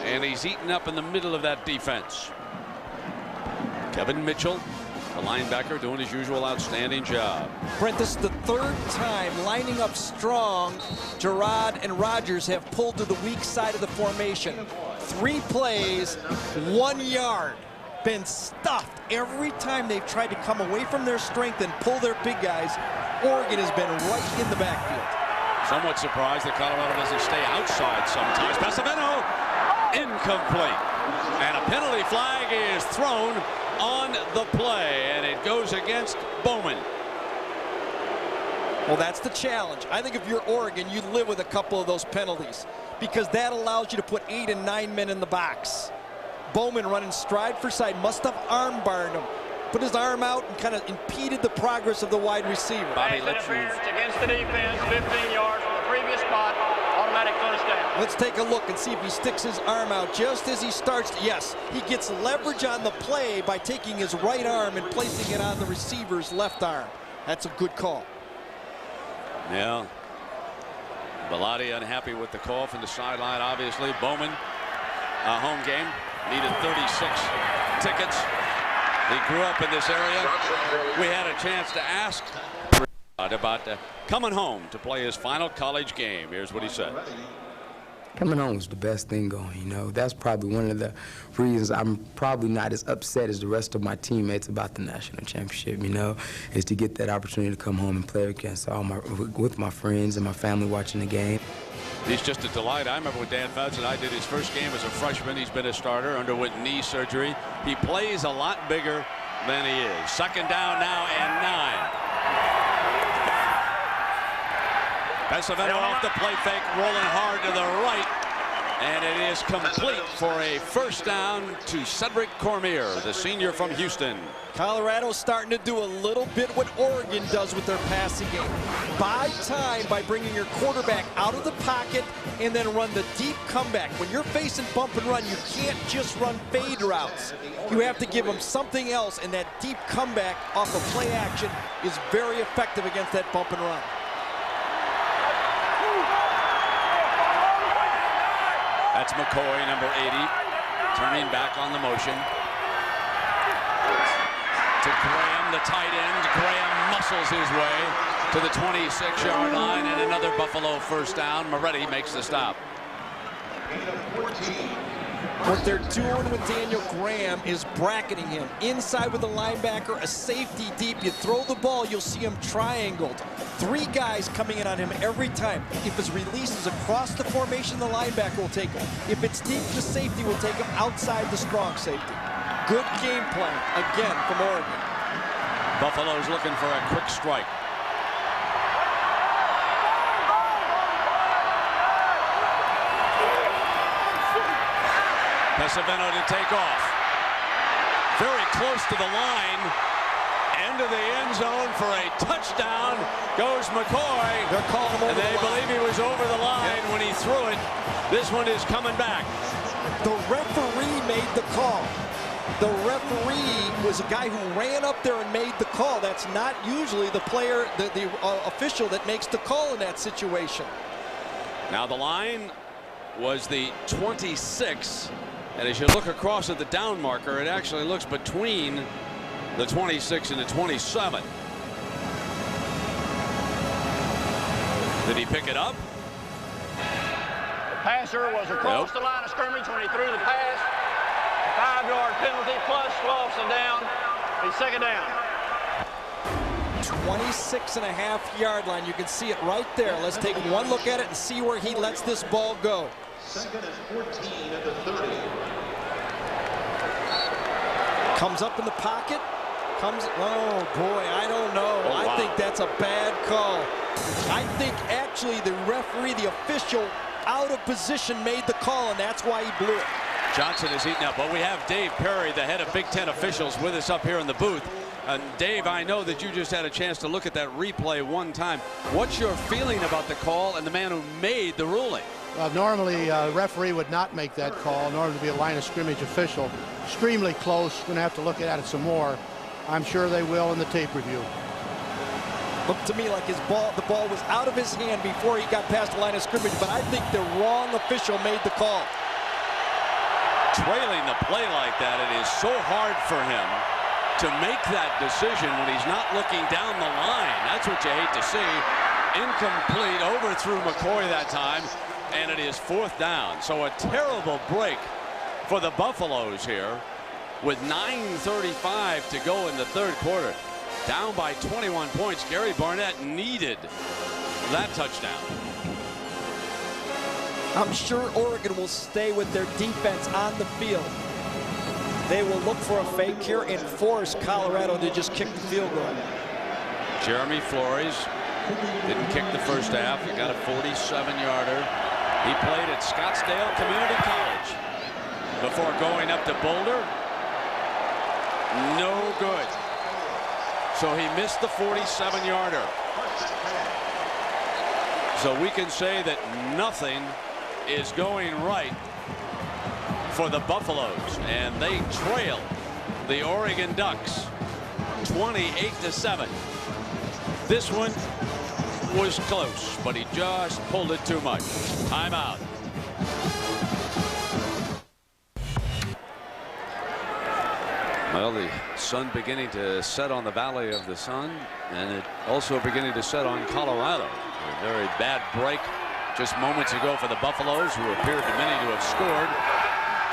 and he's eaten up in the middle of that defense. Kevin Mitchell, the linebacker, doing his usual outstanding job. Brent, this is the 3rd time lining up strong. Gerard and Rogers have pulled to the weak side of the formation. 3 plays, 1 yard. Been stuffed every time they've tried to come away from their strength and pull their big guys. Oregon has been right in the backfield. Somewhat surprised that Colorado doesn't stay outside sometimes. Pesavento, incomplete. And a penalty flag is thrown on the play, and it goes against Bowman. Well, that's the challenge. I think if you're Oregon, you live with a couple of those penalties because that allows you to put 8 and 9 men in the box. Bowman running stride for side, must have arm barred him. Put his arm out and kind of impeded the progress of the wide receiver. Bobby, interference against the defense, 15 yards from the previous spot, automatic first down. Let's take a look and see if he sticks his arm out just as he starts. Yes, he gets leverage on the play by taking his right arm and placing it on the receiver's left arm. That's a good call. Yeah. Bellotti unhappy with the call from the sideline, obviously. Bowman, home game, needed 36 tickets. He grew up in this area. We had a chance to ask about coming home to play his final college game. Here's what he said. Coming home was the best thing going, you know. That's probably one of the reasons I'm probably not as upset as the rest of my teammates about the national championship, you know, is to get that opportunity to come home and play against with my friends and my family watching the game. He's just a delight. I remember when Dan Fouts and I did his first game as a freshman. He's been a starter, underwent knee surgery. He plays a lot bigger than he is. 2nd down now and 9. Pesavento off the play fake, rolling hard to the right, and it is complete for a first down to Cedric Cormier, the senior from Houston. Colorado's starting to do a little bit what Oregon does with their passing game. Buy time by bringing your quarterback out of the pocket and then run the deep comeback. When you're facing bump and run, you can't just run fade routes. You have to give them something else, and that deep comeback off of play action is very effective against that bump and run. That's McCoy, number 80, turning back on the motion. To Graham, the tight end. Graham muscles his way to the 26-yard line, and another Buffalo first down. Moretti makes the stop. What they're doing with Daniel Graham is bracketing him inside with a linebacker, a safety deep. You throw the ball, you'll see him triangled. 3 guys coming in on him every time. If his release is across the formation, the linebacker will take him. If it's deep, the safety will take him outside the strong safety. Good game plan, again, from Oregon. Buffalo's looking for a quick strike. Pesavento to take off. Very close to the line, into the end zone for a touchdown goes McCoy. They're calling him over and they the line. believe he was over the line when he threw it. This one is coming back. The referee made the call. The referee was a guy who ran up there and made the call. That's not usually the player, the official that makes the call in that situation. Now the line was the 26, and as you look across at the down marker, it actually looks between the 26 and the 27. Did he pick it up? The passer was across the line of scrimmage when he threw the pass. 5-yard penalty plus 12, so down. He's second down. 26.5-yard line. You can see it right there. Let's take one look at it and see where he lets this ball go. Second and 14 at the 30. Comes up in the pocket. Oh boy, I don't know. Oh, wow. I think that's a bad call. I think actually the referee, the official, out of position made the call, and that's why he blew it. Johnson is eating up. Well, we have Dave Perry, the head of Big Ten officials, with us up here in the booth. And Dave, I know that you just had a chance to look at that replay one time. What's your feeling about the call and the man who made the ruling? Well, normally a referee would not make that call, nor to be a line of scrimmage official. Extremely close. Going to have to look at it some more. I'm sure they will in the tape review. Looked to me like the ball was out of his hand before he got past the line of scrimmage, but I think the wrong official made the call. Trailing the play like that, it is so hard for him to make that decision when he's not looking down the line. That's what you hate to see. Incomplete, overthrew McCoy that time, and it is fourth down. So a terrible break for the Buffaloes here with 9:35 to go in the third quarter. Down by 21 points. Gary Barnett needed that touchdown. I'm sure Oregon will stay with their defense on the field. They will look for a fake here and force Colorado to just kick the field goal. Jeremy Flores didn't kick the first half. He got a 47-yarder. He played at Scottsdale Community College before going up to Boulder. No good. So he missed the 47-yarder. So we can say that nothing is going right for the Buffaloes, and they trail the Oregon Ducks 28-7. This one was close, but he just pulled it too much. Timeout. Well, the sun beginning to set on the Valley of the Sun, and it also beginning to set on Colorado. A very bad break just moments ago for the Buffaloes, who appeared to many to have scored.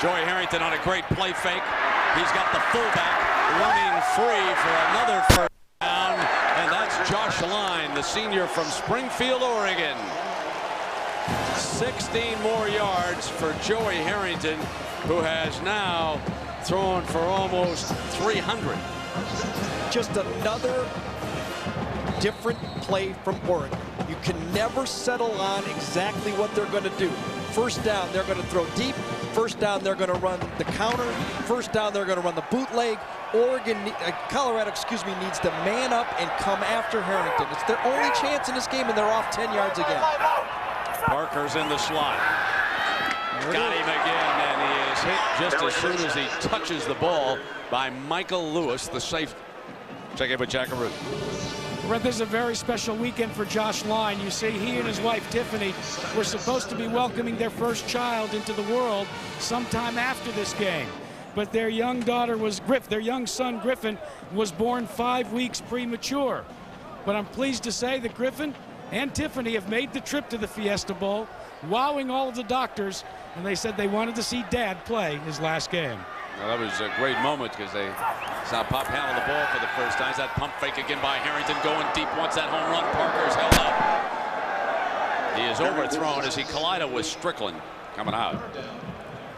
Joey Harrington on a great play fake. He's got the fullback running free for another first down, and that's Josh Line, the senior from Springfield, Oregon. 16 more yards for Joey Harrington, who has now thrown for almost 300. Just another different play from Oregon. You can never settle on exactly what they're going to do. First down, they're going to throw deep. First down, they're going to run the counter. First down, they're going to run the bootleg. Colorado, needs to man up and come after Harrington. It's their only chance in this game, and they're off 10 yards again. Parker's in the slot. Got him again, and he is hit just as soon as he touches the ball by Michael Lewis, the safety. Check in with Jackaroo. This is a very special weekend for Josh Line. You see, he and his wife Tiffany were supposed to be welcoming their first child into the world sometime after this game. But their young daughter was their young son Griffin was born 5 weeks premature. But I'm pleased to say that Griffin and Tiffany have made the trip to the Fiesta Bowl, wowing all of the doctors, and they said they wanted to see Dad play his last game. Well, that was a great moment because they saw Pop handle the ball for the first time. That pump fake again by Harrington going deep once that home run. Parker's held up. He is overthrown as he collided with Strickland coming out.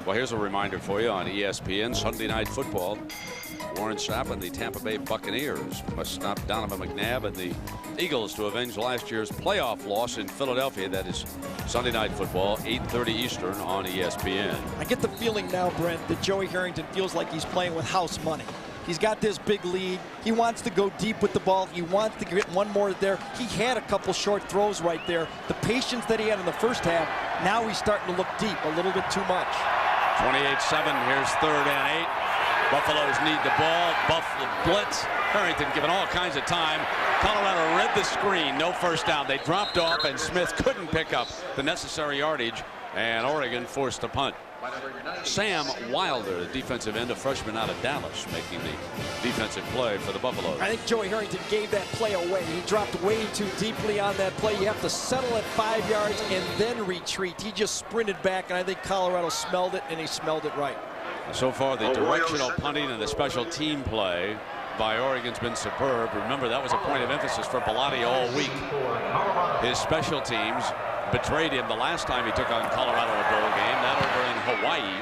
Well, here's a reminder for you on ESPN Sunday Night Football. Warren Sapp and the Tampa Bay Buccaneers must stop Donovan McNabb and the Eagles to avenge last year's playoff loss in Philadelphia. That is Sunday Night Football, 8:30 Eastern on ESPN. I get the feeling now, Brent, that Joey Harrington feels like he's playing with house money. He's got this big lead. He wants to go deep with the ball. He wants to get one more there. He had a couple short throws right there. The patience that he had in the first half, now he's starting to look deep a little bit too much. 28-7, here's 3rd and 8. Buffaloes need the ball. Buffalo blitz. Harrington given all kinds of time. Colorado read the screen. No first down. They dropped off, and Smith couldn't pick up the necessary yardage, and Oregon forced to punt. Sam Wilder, the defensive end, a freshman out of Dallas, making the defensive play for the Buffaloes. I think Joey Harrington gave that play away. He dropped way too deeply on that play. You have to settle at 5 yards and then retreat. He just sprinted back, and I think Colorado smelled it, and he smelled it right. So far, the directional punting and the special team play by Oregon's been superb. Remember, that was a point of emphasis for Bellotti all week. His special teams betrayed him the last time he took on Colorado in a bowl game, that over in Hawaii,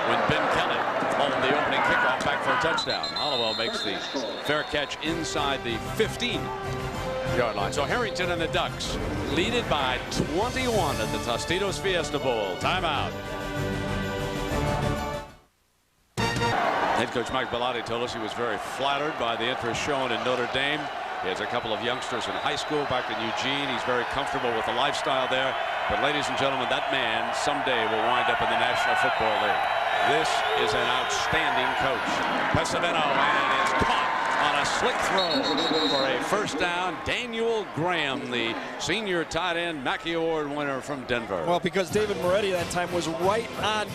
when Ben Kelly hauled the opening kickoff back for a touchdown. Hollowell makes the fair catch inside the 15-yard line. So Harrington and the Ducks lead it by 21 at the Tostitos Fiesta Bowl. Timeout. Head coach Mike Bellotti told us he was very flattered by the interest shown in Notre Dame. He has a couple of youngsters in high school back in Eugene. He's very comfortable with the lifestyle there. But ladies and gentlemen, that man someday will wind up in the National Football League. This is an outstanding coach. Pesavento, and is caught on a slick throw for a first down. Daniel Graham, the senior tight end Mackey Award winner from Denver. Well, because David Moretti that time was right on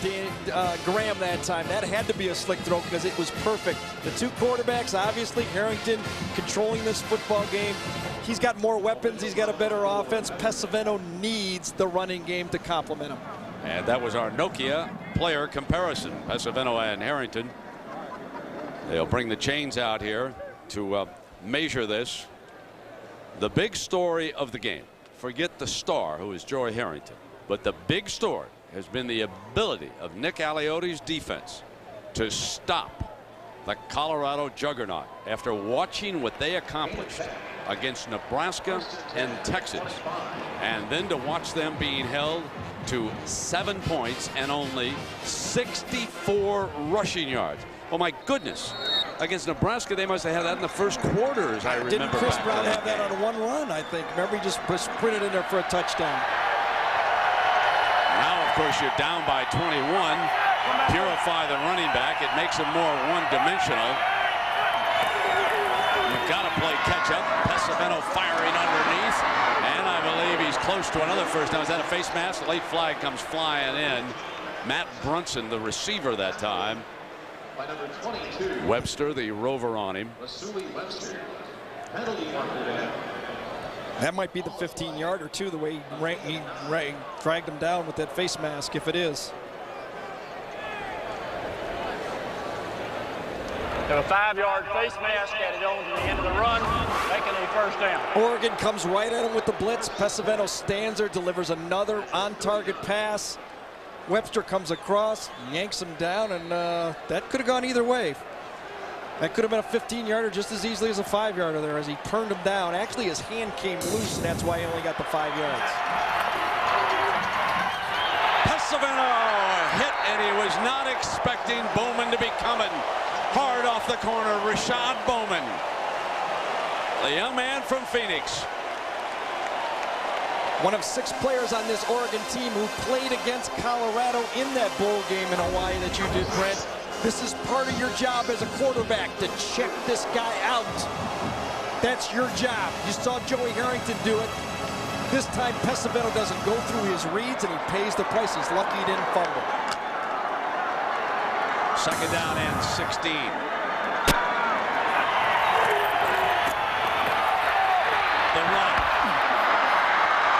Graham that time. That had to be a slick throw because it was perfect. The two quarterbacks, obviously, Harrington controlling this football game. He's got more weapons. He's got a better offense. Pesavento needs the running game to complement him. And that was our Nokia player comparison, Pesavento and Harrington. They'll bring the chains out here to measure this. The big story of the game, forget the star who is Joey Harrington, but the big story has been the ability of Nick Aliotti's defense to stop the Colorado juggernaut after watching what they accomplished against Nebraska and Texas, and then to watch them being held to 7 points and only 64 rushing yards. Oh my goodness. Against Nebraska, they must have had that in the first quarter, as I remember. Didn't Chris Brown have that on one run, I think? Remember, he just sprinted in there for a touchdown. Now, of course, you're down by 21. Purify the running back. It makes him more one-dimensional. You've got to play catch-up. Pesavento firing underneath. And I believe he's close to another first down. Is that a face mask? The late flag comes flying in. Matt Brunson, the receiver that time. By number 22. Webster, the rover on him. Webster. Penalty marker. That might be the 15-yarder, too, the way he dragged him down with that face mask, if it is. Got a 5-yard face mask, got it on to the end of the run, making a first down. Oregon comes right at him with the blitz. Pesavento stands there, delivers another on-target pass. Webster comes across, yanks him down, and that could have gone either way. That could have been a 15-yarder just as easily as a 5-yarder there as he turned him down. Actually, his hand came loose, and that's why he only got the 5 yards. Pesavento hit, and he was not expecting Bowman to be coming. Hard off the corner, Rashad Bowman, the young man from Phoenix. One of 6 players on this Oregon team who played against Colorado in that bowl game in Hawaii that you did, Brent. This is part of your job as a quarterback, to check this guy out. That's your job. You saw Joey Harrington do it. This time, Pesavento doesn't go through his reads, and he pays the price. He's lucky he didn't fumble. Second down and 16. The run.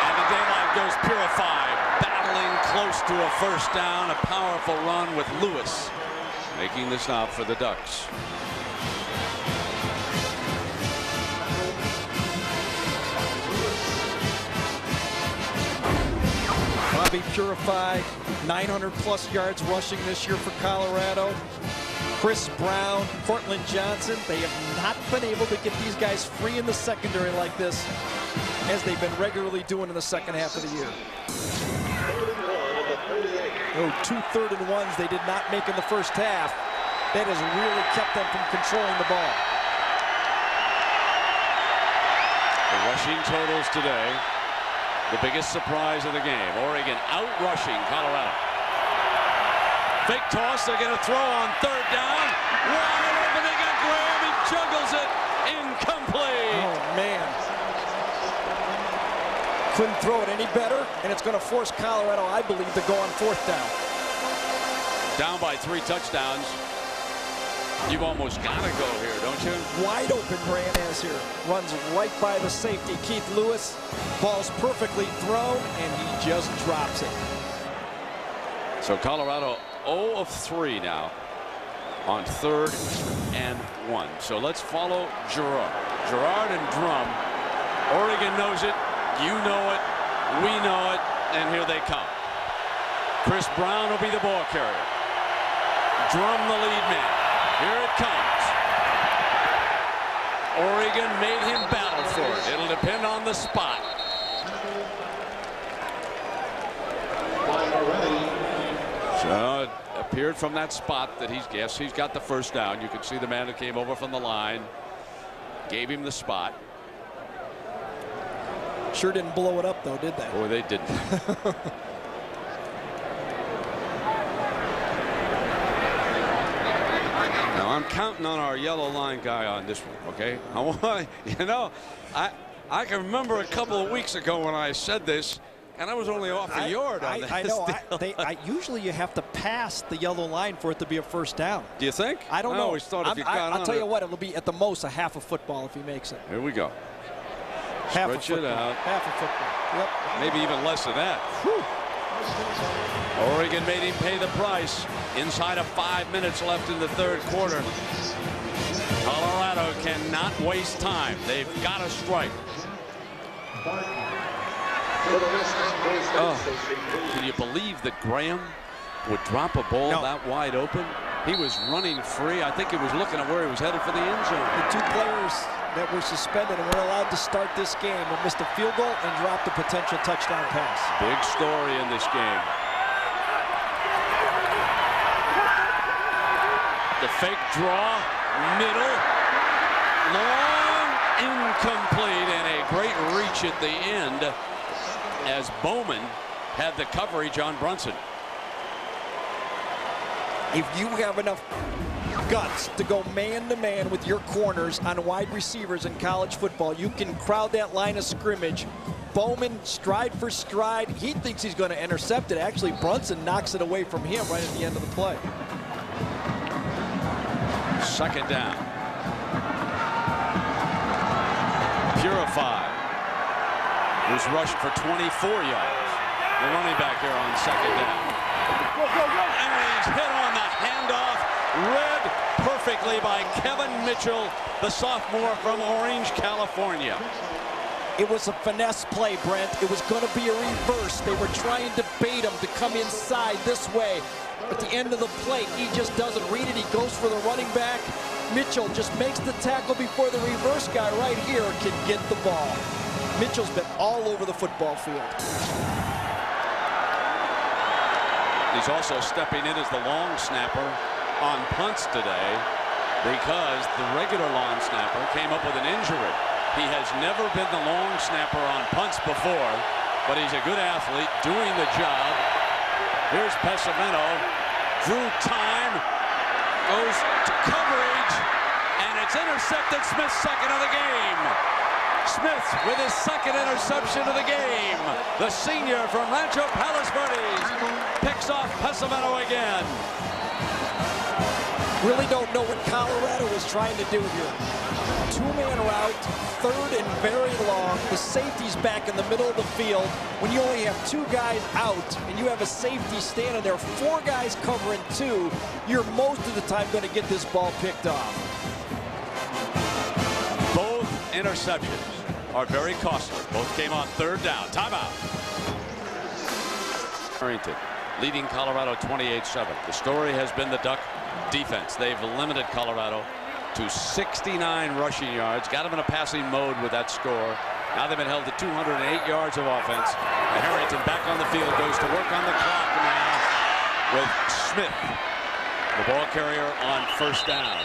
And the daylight goes purified. Battling close to a first down. A powerful run with Lewis making the stop for the Ducks. Bobby Purify, 900+ yards rushing this year for Colorado. Chris Brown, Cortland Johnson, they have not been able to get these guys free in the secondary like this, as they've been regularly doing in the second half of the year. Oh, 2 3rd and 1s they did not make in the first half. that has really kept them from controlling the ball. The rushing totals today, the biggest surprise of the game. Oregon out-rushing Colorado. Fake toss, they're going to throw on third down. Wide open, they got Graham, he juggles it, incomplete. Oh, man. Couldn't throw it any better, and it's going to force Colorado, I believe, to go on fourth down. Down by 3 touchdowns. You've almost got to go here, don't you? Wide open Hernandez here. Runs right by the safety, Keith Lewis. Ball's perfectly thrown, and he just drops it. So Colorado 0 of 3 now on 3rd and 1. So let's follow Gerard. Gerard and Drum. Oregon knows it. You know it. We know it. And here they come. Chris Brown will be the ball carrier. Drum the lead man. Here it comes. Oregon made him battle for it. It'll depend on the spot. So it appeared from that spot that he's got the first down. You can see the man that came over from the line gave him the spot. Sure didn't blow it up, though, did they? Boy, they didn't. Now I'm counting on our yellow line guy on this one, okay? I want, you know, I can remember a couple of weeks ago when I said this, and I was only off a yard on that. I know. Usually you have to pass the yellow line for it to be a first down. Do you think? I don't know. I always thought if you got on I'll tell you what, it'll be at the most a half a football if he makes it. Here we go. Half Stretch a football. it out. Half a football. Yep. Maybe even less than that. Whew. Oregon made him pay the price. Inside of 5 minutes left in the third quarter. Colorado cannot waste time. They've got to strike. Oh, can you believe that Graham would drop a ball that wide open? He was running free. I think he was looking at where he was headed for the end zone. The 2 players that were suspended and were allowed to start this game have missed a field goal and dropped a potential touchdown pass. Big story in this game. The fake draw, middle, long, incomplete, and a great reach at the end as Bowman had the coverage on Brunson. If you have enough guts to go man-to-man with your corners on wide receivers in college football, you can crowd that line of scrimmage. Bowman, stride for stride, he thinks he's going to intercept it. Actually, Brunson knocks it away from him right at the end of the play. Second down. Purified, who's rushed for 24 yards. The running back here on second down. And he's hit on the handoff. Read perfectly by Kevin Mitchell, the sophomore from Orange, California. It was a finesse play, Brent. It was going to be a reverse. They were trying to bait him to come inside this way. At the end of the play, he just doesn't read it. He goes for the running back. Mitchell just makes the tackle before the reverse guy right here can get the ball. Mitchell's been all over the football field. He's also stepping in as the long snapper on punts today because the regular long snapper came up with an injury. He has never been the long snapper on punts before, but he's a good athlete doing the job. Here's Pesavento, drew time, goes to coverage, and it's intercepted. Smith's second of the game. Smith with his second interception of the game. The senior from Rancho Palos Verdes picks off Pesavento again. Really don't know what Colorado is trying to do here. 2-man route, third and very long. The safety's back in the middle of the field. When you only have 2 guys out and you have a safety standing there, 4 guys covering 2, you're most of the time going to get this ball picked off. Both interceptions are very costly. Both came on third down. Timeout. Harrington leading Colorado 28-7. The story has been the Duck defense. They've limited Colorado to 69 rushing yards. Got them in a passing mode with that score. Now they've been held to 208 yards of offense. And Harrington back on the field, goes to work on the clock now with Smith. The ball carrier on first down.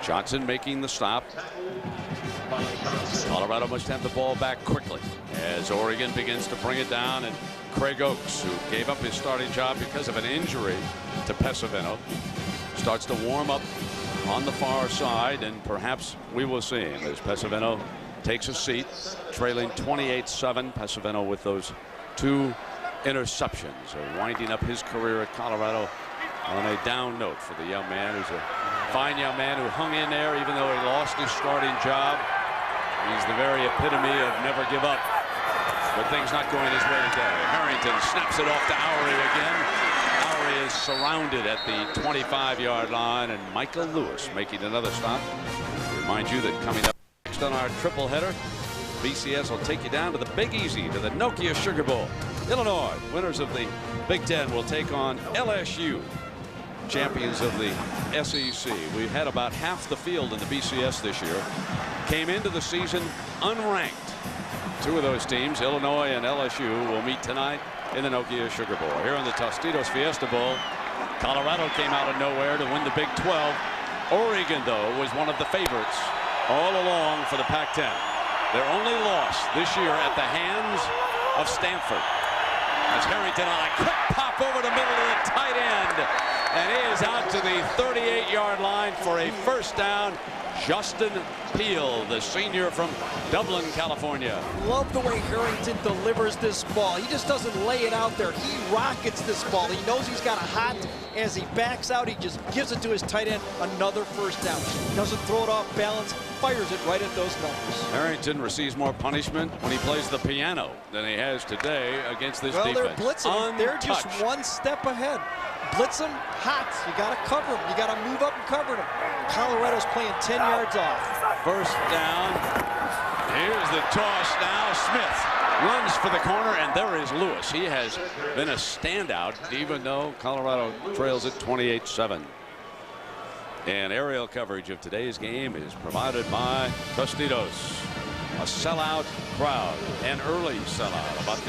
Johnson making the stop. Colorado must have the ball back quickly as Oregon begins to bring it down, and Craig Oaks, who gave up his starting job because of an injury to Pesavento, starts to warm up on the far side, and perhaps we will see him as Pesavento takes a seat, trailing 28-7. Pesavento with those 2 interceptions, winding up his career at Colorado on a down note for the young man, who's a fine young man who hung in there even though he lost his starting job. He's the very epitome of never give up, but things not going his way today. Harrington snaps it off to Oury again. Oury is surrounded at the 25-yard line, and Michael Lewis making another stop. Remind you that coming up next on our triple header, BCS will take you down to the Big Easy, to the Nokia Sugar Bowl. Illinois, winners of the Big Ten, will take on LSU, champions of the SEC. We've had about half the field in the BCS this year. Came into the season unranked. 2 of those teams, Illinois and LSU, will meet tonight in the Nokia Sugar Bowl. Here in the Tostitos Fiesta Bowl, Colorado came out of nowhere to win the Big 12. Oregon, though, was one of the favorites all along for the Pac-10. Their only loss this year at the hands of Stanford. As Harrington on a quick pop over the middle of the tight end, and he is out to the 38-yard line for a first down. Justin Peel, the senior from Dublin, California. Love the way Harrington delivers this ball. He just doesn't lay it out there. He rockets this ball. He knows he's got a hot. As he backs out, he just gives it to his tight end. Another first down. Doesn't throw it off balance. Fires it right at those numbers. Harrington receives more punishment when he plays the piano than he has today against this defense. They're blitzing. They're just one step ahead. Blitz them, hot. You got to cover them. You got to move up and cover them. Colorado's playing 10 yards off. First down. Here's the toss now. Smith runs for the corner, and there is Lewis. He has been a standout, even though Colorado trails at 28-7. And aerial coverage of today's game is provided by Tostitos. A sellout crowd, an early sellout. About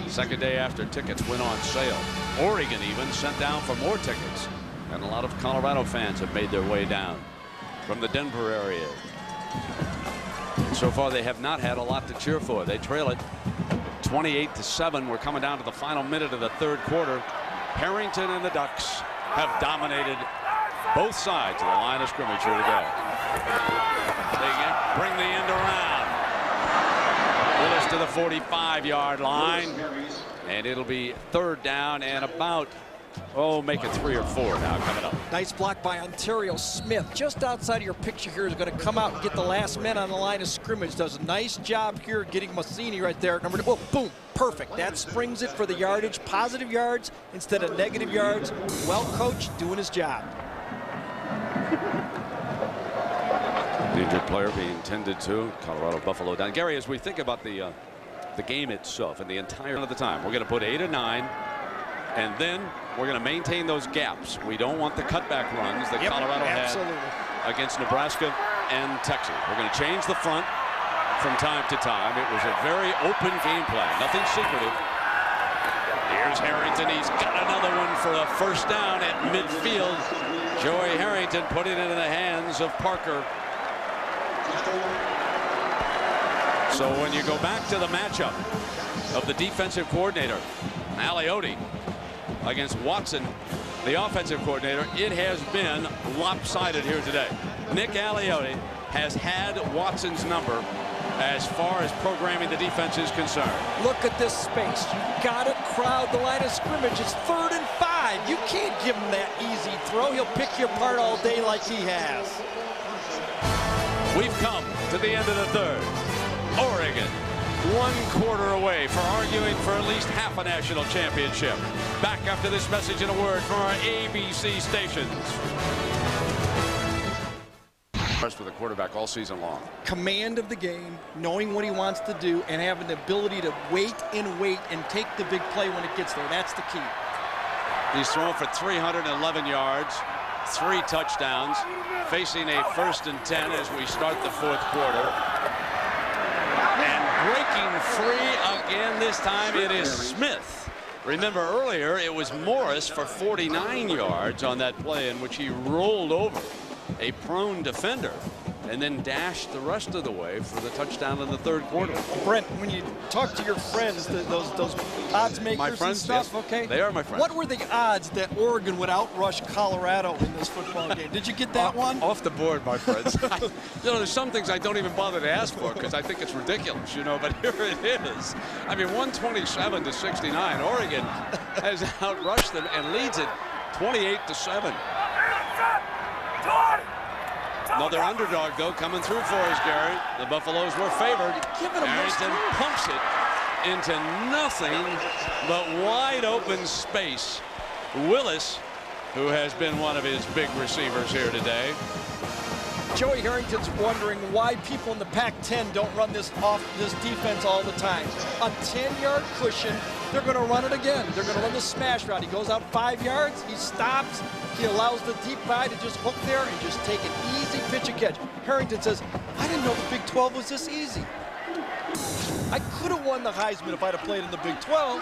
the second day after tickets went on sale. Oregon even sent down for more tickets, and a lot of Colorado fans have made their way down from the Denver area. So far they have not had a lot to cheer for. They trail it 28-7. We're coming down to the final minute of the third quarter. Harrington and the Ducks have dominated both sides of the line of scrimmage here today. They bring the end around. Willis to the 45-yard line, and it'll be third down and about, make it 3 or 4 now coming up. Nice block by Ontario Smith. Just outside of your picture here is going to come out and get the last man on the line of scrimmage. Does a nice job here getting Massini right there. Number 2. Oh, boom. Perfect. That springs it for the yardage. Positive yards instead of negative yards. Well coached, doing his job. The injured player being tended to. Colorado Buffalo down. Gary, as we think about the game itself and the entire of the time, we're going to put 8 or 9, and then we're going to maintain those gaps. We don't want the cutback runs that Colorado had against Nebraska and Texas. We're going to change the front from time to time. It was a very open game plan, nothing secretive. Here's Harrington. He's got another one for a first down at midfield. Joey Harrington put it into the hands of Parker. So when you go back to the matchup of the defensive coordinator, Aliotti, against Watson, the offensive coordinator, it has been lopsided here today. Nick Aliotti has had Watson's number as far as programming the defense is concerned. Look at this space. You got to crowd the line of scrimmage. It's 3rd and 5. You can't give him that easy throw. He'll pick you apart all day like he has. We've come to the end of the third. Oregon, 1 quarter away for arguing for at least half a national championship. Back after this message and a word from our ABC stations. For the quarterback all season long. Command of the game, knowing what he wants to do, and having the ability to wait and take the big play when it gets there. That's the key. He's thrown for 311 yards, 3 touchdowns, facing a 1st and 10 as we start the 4th quarter. And breaking free again this time, it is Smith Remember earlier, it was Morris for 49 yards on that play in which he rolled over a prone defender and then dashed the rest of the way for the touchdown in the third quarter. Brent, when you talk to your friends, those odds makers my friends, and stuff, yes, okay? they are my friends. What were the odds that Oregon would outrush Colorado in this football game? Did you get that one? Off the board, my friends. You know, there's some things I don't even bother to ask for because I think it's ridiculous, you know, but here it is. I mean, 127 to 69. Oregon has outrushed them and leads it 28-7. Another underdog, though, coming through for us, Gary. The Buffaloes were favored. Harrington pumps it into nothing but wide open space. Willis, who has been one of his big receivers here today. Joey Harrington's wondering why people in the Pac-10 don't run this defense all the time. A 10-yard cushion, they're going to run it again. They're going to run the smash route. He goes out 5 yards, he stops, he allows the deep guy to just hook there and just take an easy pitch and catch. Harrington says, I didn't know the Big 12 was this easy. I could have won the Heisman if I'd have played in the Big 12.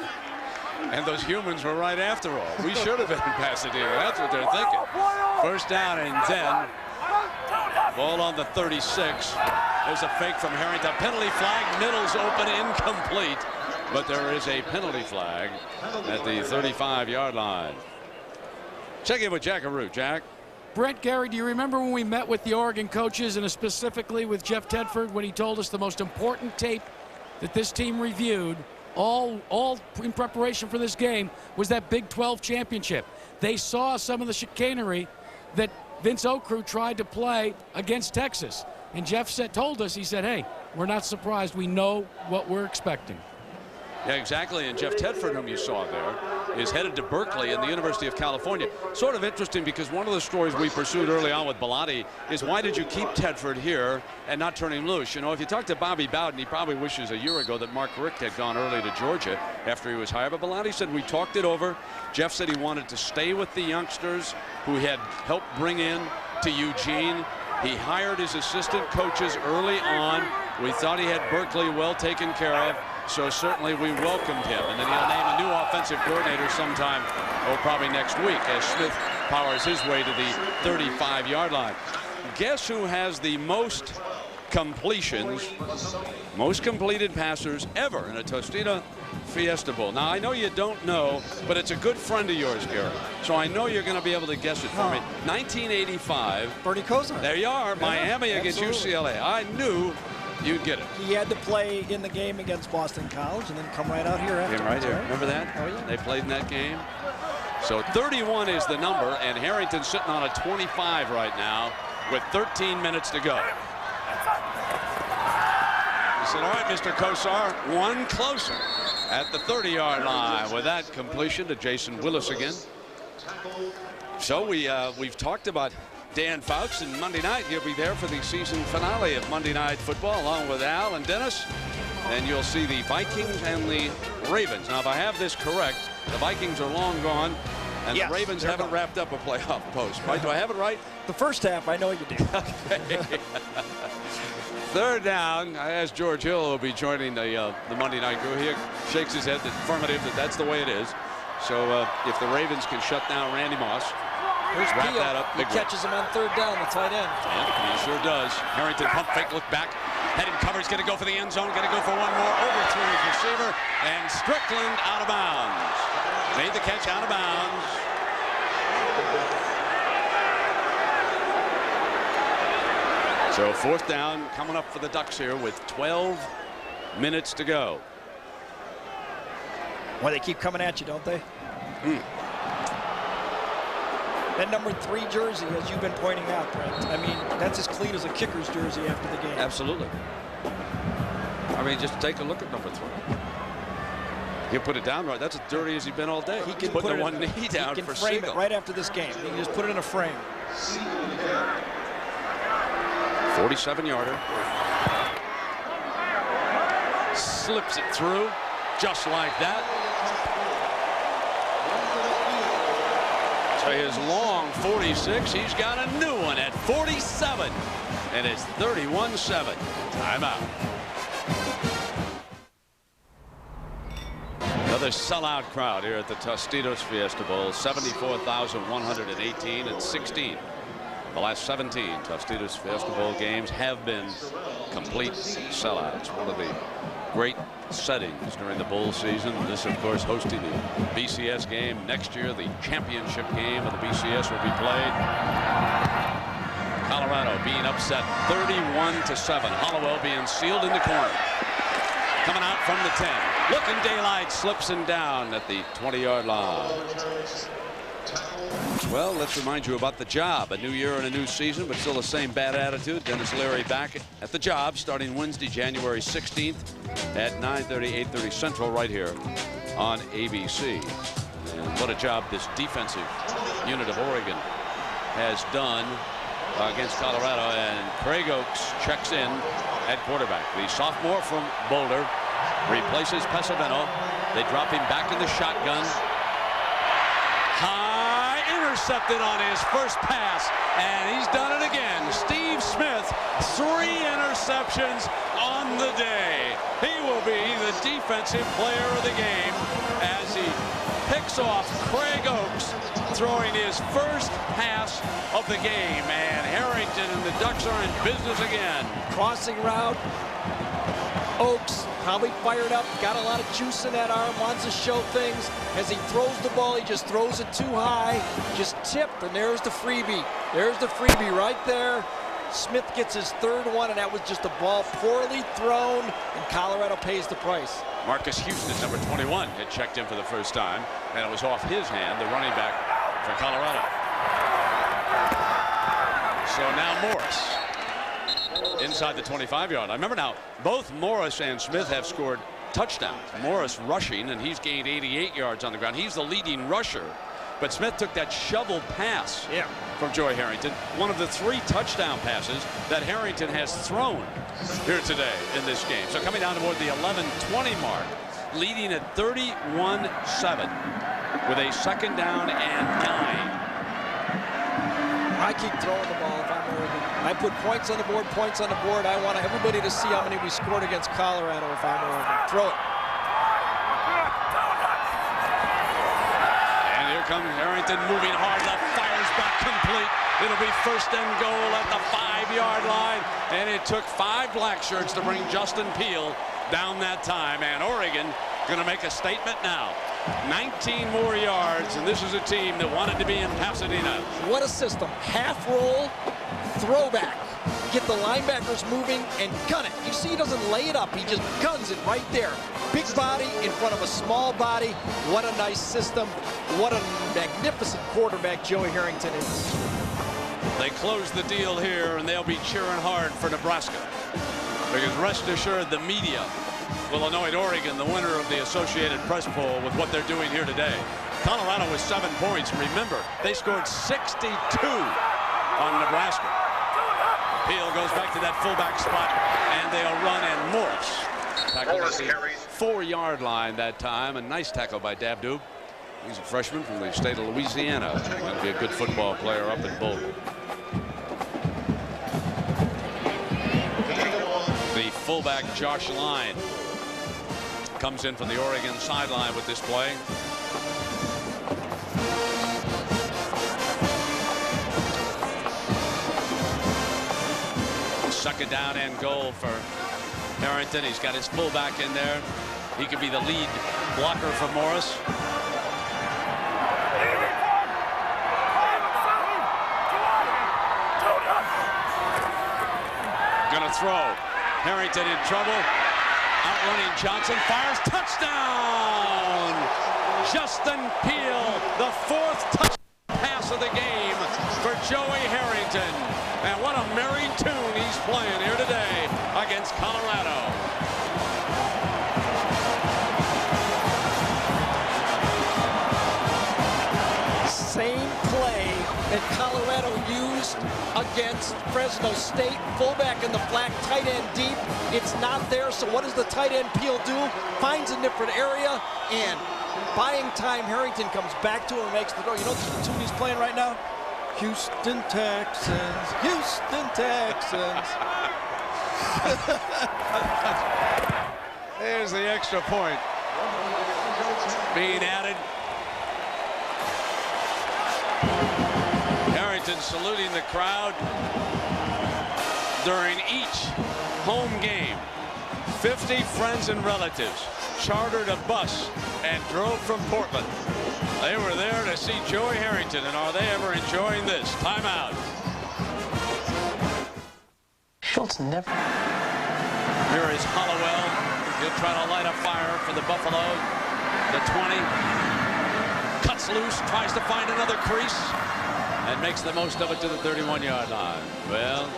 And those humans were right after all. We should have been in Pasadena. That's what they're thinking. First down and 10. Ball on the 36. There's a fake from Harrington. Penalty flag. Middle's open, incomplete. But there is a penalty flag at the 35-yard line. Check in with Jackaroo. Jack. Brent, Gary, do you remember when we met with the Oregon coaches and specifically with Jeff Tedford when he told us the most important tape that this team reviewed all in preparation for this game was that Big 12 championship? They saw some of the chicanery that Vince Okru tried to play against Texas. And Jeff told us, he said, hey, we're not surprised. We know what we're expecting. Yeah, exactly. And Jeff Tedford, whom you saw there, is headed to Berkeley and the University of California. Sort of interesting because one of the stories we pursued early on with Bellotti is why did you keep Tedford here and not turn him loose? You know, if you talk to Bobby Bowden, he probably wishes a year ago that Mark Richt had gone early to Georgia after he was hired. But Bellotti said we talked it over. Jeff said he wanted to stay with the youngsters who he had helped bring in to Eugene. He hired his assistant coaches early on. We thought he had Berkeley well taken care of. So certainly we welcomed him, and then he'll name a new offensive coordinator sometime, probably next week, as Smith powers his way to the 35-yard line. Guess who has the most completions, most completed passers ever in a Tostita Fiesta Bowl? Now, I know you don't know, but it's a good friend of yours, Gary. So I know you're going to be able to guess it for me. 1985. Bernie Kosar. There you are, Yeah, Miami against UCLA. I knew you'd get it. He had to play in the game against Boston College and then come right out here after. Came right here. Remember that? Oh, yeah. They played in that game. So 31 is the number, and Harrington's sitting on a 25 right now with 13 minutes to go. He said, all right, Mr. Kosar, one closer at the 30-yard line with that completion to Jason Willis again. So we've talked about Dan Fouts, and Monday night he'll be there for the season finale of Monday Night Football along with Al and Dennis. And you'll see the Vikings and the Ravens. Now, if I have this correct, the Vikings are long gone, and the Ravens haven't wrapped up a playoff post, right? Do I have it right? The first half, I know you did. Okay. Third down, as George Hill will be joining the Monday Night crew. He shakes his head affirmative that that's the way it is. So if the Ravens can shut down Randy Moss, Here's wrap Peel. that up. He catches him on third down, the tight end. Yeah, he sure does. Harrington pump fake, look back. Headed coverage, going to go for the end zone, going to go for one more. Overthrew his receiver, and Strickland out of bounds. Made the catch out of bounds. So fourth down coming up for the Ducks here with 12 minutes to go. Well, they keep coming at you, don't they? That number 3 jersey, as you've been pointing out, Brent, I mean, that's as clean as a kicker's jersey after the game. Absolutely. I mean, just take a look at number 3. He'll put it down right. That's as dirty as he's been all day. He can put put the it one knee down he can for frame Siegel. it right after this game. He can just put it in a frame. 47-yarder. Slips it through just like that. So his long 46, he's got a new one at 47, and it's 31-7. Timeout. The Another sellout crowd here at the Tostitos Fiesta Bowl. 74,118 and 16. The last 17 Tostitos Fiesta Bowl games have been complete sellouts. One of the great settings during the bowl season. This, of course, hosting the BCS game. Next year, the championship game of the BCS will be played. Colorado being upset 31-7. Hollowell being sealed in the corner. Coming out from the 10. Looking daylight, slips him down at the 20-yard line. Well, let's remind you about the job. A new year and a new season, but still the same bad attitude. Dennis Leary back at the job starting Wednesday, January 16th at 9:30, 8:30 Central right here on ABC. And what a job this defensive unit of Oregon has done against Colorado. And Craig Oaks checks in at quarterback. The sophomore from Boulder replaces Pesavento. They drop him back in the shotgun. High, intercepted on his first pass, and he's done it again. Steve Smith, 3 interceptions on the day. He will be the defensive player of the game as he picks off Craig Oaks, throwing his first pass of the game. And Harrington and the Ducks are in business again. Crossing route. Oaks probably fired up, got a lot of juice in that arm, wants to show things. As he throws the ball, he just throws it too high, just tipped, and there's the freebie. There's the freebie right there. Smith gets his third one, and that was just a ball poorly thrown, and Colorado pays the price. Marcus Houston, number 21, had checked in for the first time, and it was off his hand, the running back for Colorado. So now Morris inside the 25-yard line. Remember now, both Morris and Smith have scored touchdowns. Morris rushing, and he's gained 88 yards on the ground. He's the leading rusher. But Smith took that shovel pass from Joey Harrington, one of the 3 touchdown passes that Harrington has thrown here today in this game. So coming down toward the 11-20 mark, leading at 31-7 with a 2nd down and 9. I keep throwing the ball if I'm Oregon. I put points on the board, points on the board. I want everybody to see how many we scored against Colorado if I'm Oregon. Throw it. And here comes Harrington moving hard. Left, fires back complete. It'll be 1st and goal at the 5-yard line. And it took 5 black shirts to bring Justin Peele down that time. And Oregon going to make a statement now. 19 more yards, and this is a team that wanted to be in Pasadena. What a system. Half roll, throwback. Get the linebackers moving and gun it. You see he doesn't lay it up. He just guns it right there. Big body in front of a small body. What a nice system. What a magnificent quarterback Joey Harrington is. They close the deal here, and they'll be cheering hard for Nebraska. Because rest assured, the media will anoint Oregon the winner of the Associated Press poll with what they're doing here today. Colorado with 7 points. Remember, they scored 62 on Nebraska. Peele goes back to that fullback spot, and they'll run, and Morris tackled at the 4-yard line that time. A nice tackle by Dabdoob. He's a freshman from the state of Louisiana. Going to be a good football player up in Boulder. The fullback Josh Line comes in from the Oregon sideline with this play. Second down and goal for Harrington. He's got his fullback in there. He could be the lead blocker for Morris. Gonna throw. Harrington in trouble. Outrunning Johnson. Fires. Touchdown! Justin Peele, the 4th touchdown pass of the game for Joey Harrington. And what a merry tune he's playing here today against Colorado. Same play that Colorado used against Fresno State. Fullback in the flat, tight end deep. It's not there, so what does the tight end Peele do? Finds a different area, and buying time, Harrington comes back to him and makes the throw. You know the tune he's playing right now? Houston Texans, Houston Texans. There's the extra point. being added. Harrington saluting the crowd during each home game. 50 friends and relatives chartered a bus and drove from Portland. They were there to see Joey Harrington, and are they ever enjoying this? Timeout. Schultz never. Here is Hollowell. He'll try to light a fire for the Buffalo. The 20. Cuts loose, tries to find another crease, and makes the most of it to the 31-yard line. Well,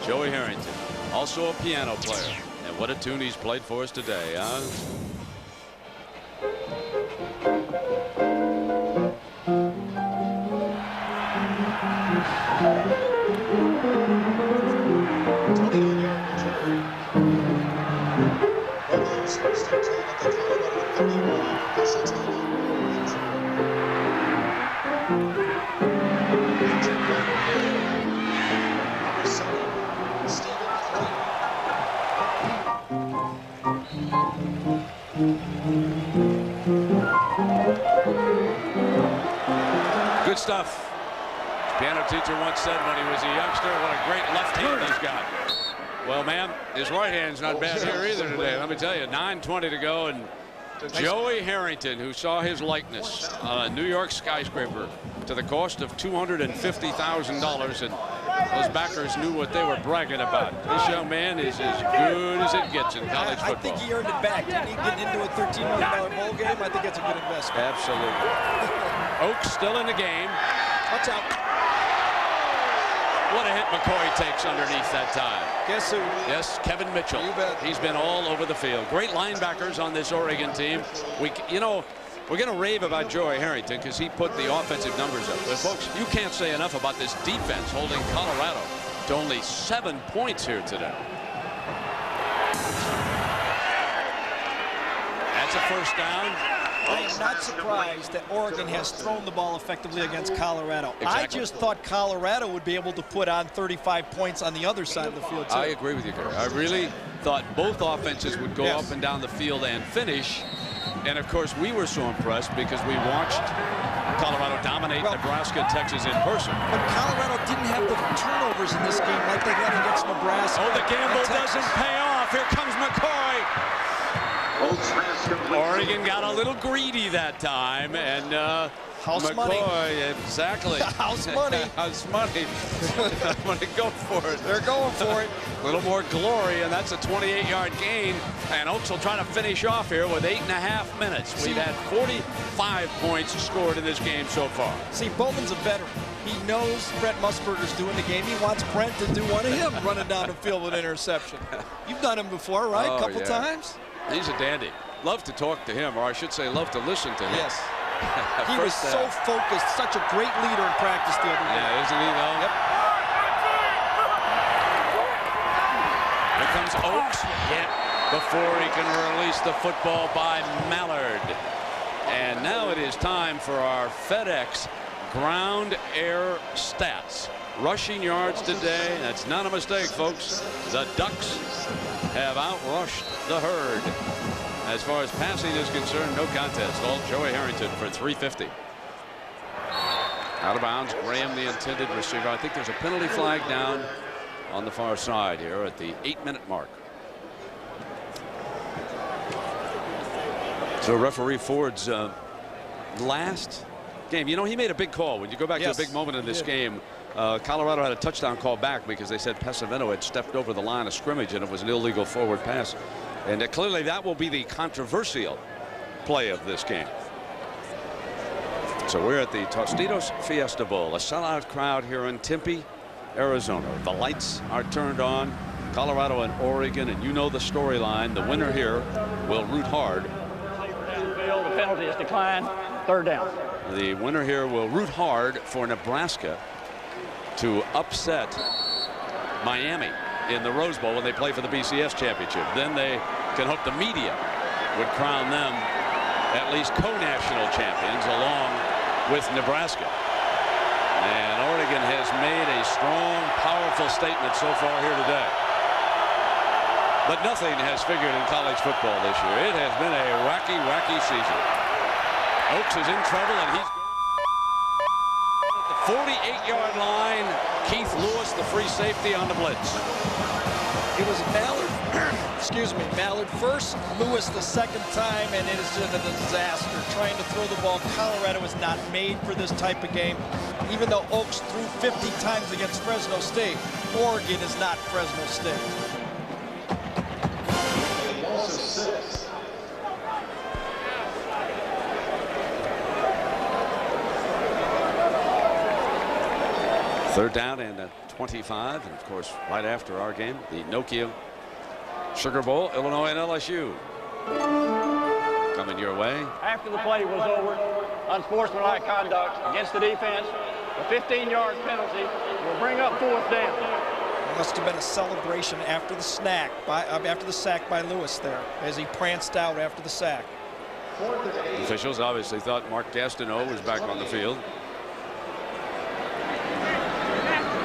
Joey Harrington, also a piano player. And what a tune he's played for us today, huh? Good stuff. His piano teacher once said when he was a youngster, what a great left hand he's got. Well, man, his right hand's not bad here either today. Let me tell you, 9:20 to go, and Joey Harrington, who saw his likeness on a New York skyscraper to the cost of $250,000, and those backers knew what they were bragging about. This young man is as good as it gets in college football. I think he earned it back. Didn't he get into a $13 million bowl game? I think that's a good investment. Absolutely. Oaks still in the game. Watch out. What a hit McCoy takes underneath that time. Guess who? Yes, Kevin Mitchell. You bet. He's been all over the field. Great linebackers on this Oregon team. You know, we're going to rave about Joey Harrington because he put the offensive numbers up. But, folks, you can't say enough about this defense holding Colorado to only 7 points here today. That's a first down. I am not surprised that Oregon has thrown the ball effectively against Colorado. Exactly. I just thought Colorado would be able to put on 35 points on the other side of the field, too. I agree with you, Gary. I really thought both offenses would go up and down the field and finish. And, of course, we were so impressed because we watched Colorado dominate Nebraska and Texas in person. But Colorado didn't have the turnovers in this game like they had against Nebraska. Oh, the gamble doesn't pay off. Here comes McCoy. Oregon got a little greedy that time, and house McCoy, money. Exactly. House money. House money. I'm going to go for it. They're going for it. A little more glory, and that's a 28-yard gain. And Oaks will try to finish off here with 8.5 minutes. We've had 45 points scored in this game so far. See, Bowman's a veteran. He knows Brent Musburger's doing the game. He wants Brent to do one of him running down the field with an interception. You've done him before, right? Oh, a couple times? He's a dandy. Love to talk to him, or I should say love to listen to him. Yes. He was so focused, such a great leader in practice the other day. Yeah, isn't he, though? Yep. Here comes Oaks. Hit before he can release the football by Mallard. And now it is time for our FedEx ground air stats. Rushing yards today. That's not a mistake, folks. The Ducks have outrushed the herd. As far as passing is concerned, no contest. All Joey Harrington for 350. Out of bounds. Graham, the intended receiver. I think there's a penalty flag down on the far side here at the 8-minute mark. So referee Ford's last game. You know, he made a big call. When you go back to a big moment in this game, Colorado had a touchdown call back because they said Pesavento had stepped over the line of scrimmage and it was an illegal forward pass. And clearly that will be the controversial play of this game. So we're at the Tostitos Fiesta Bowl, a sellout crowd here in Tempe, Arizona. The lights are turned on. Colorado and Oregon, and you know the storyline. The winner here will root hard. The penalty is declined. Third down. The winner here will root hard for Nebraska to upset Miami in the Rose Bowl when they play for the BCS championship. Then they can hope the media would crown them at least co-national champions along with Nebraska. And Oregon has made a strong, powerful statement so far here today. But nothing has figured in college football this year. It has been a wacky, wacky season. Oaks is in trouble, and he's at the 48-yard line. Keith Lewis, the free safety, on the blitz. It was Mallard, excuse me, Mallard first, Lewis the second time, and it is just a disaster trying to throw the ball. Colorado is not made for this type of game. Even though Oaks threw 50 times against Fresno State, Oregon is not Fresno State. Third down and 25, and of course, right after our game, the Nokia Sugar Bowl, Illinois and LSU. Coming your way. After the play was over, unsportsmanlike conduct against the defense, a 15-yard penalty will bring up fourth down. It must have been a celebration after the sack by Lewis there, as he pranced out after the sack. Officials obviously thought Mark Gastineau was back on the field.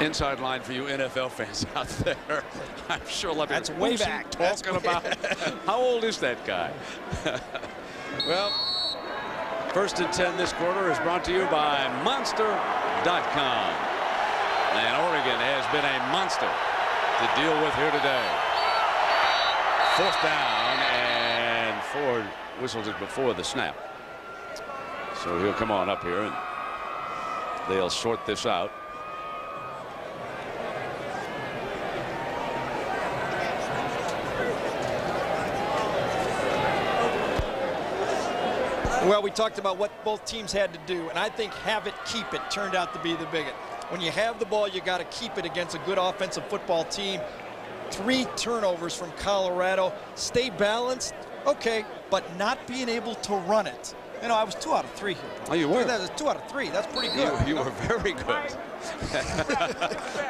Inside line for you NFL fans out there. I'm sure that's way back. Talking about how old is that guy? Well, 1st and 10 this quarter is brought to you by Monster.com. And Oregon has been a monster to deal with here today. 4th down, and Ford whistles it before the snap. So he'll come on up here and they'll sort this out. Well, we talked about what both teams had to do, and I think have it, keep it turned out to be the biggest. When you have the ball, you got to keep it against a good offensive football team. 3 turnovers from Colorado. Stay balanced, okay, but not being able to run it. You know, I was 2 out of 3 here. Oh, you were? That was 2 out of 3. That's pretty good. You were very good.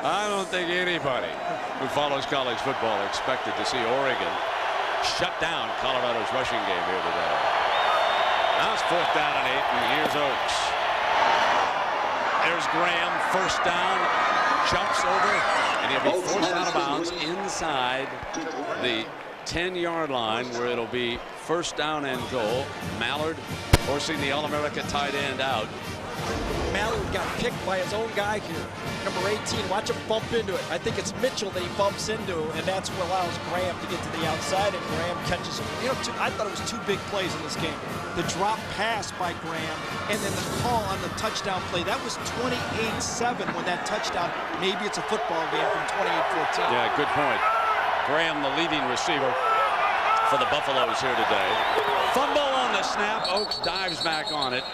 I don't think anybody who follows college football expected to see Oregon shut down Colorado's rushing game here today. Now it's 4th down and 8, and here's Oaks. There's Graham, 1st down, jumps over, and he'll be forced out of bounds inside the 10-yard line, where it'll be 1st down and goal. Mallard forcing the All-America tight end out. Mallard got picked by his own guy here. Number 18, watch him bump into it. I think it's Mitchell that he bumps into, and that's what allows Graham to get to the outside, and Graham catches him. You know, I thought it was 2 big plays in this game. The drop pass by Graham, and then the call on the touchdown play. That was 28-7 when that touchdown. Maybe it's a football game from 28-14. Yeah, good point. Graham, the leading receiver for the Buffaloes here today. Fumble on the snap. Oaks dives back on it.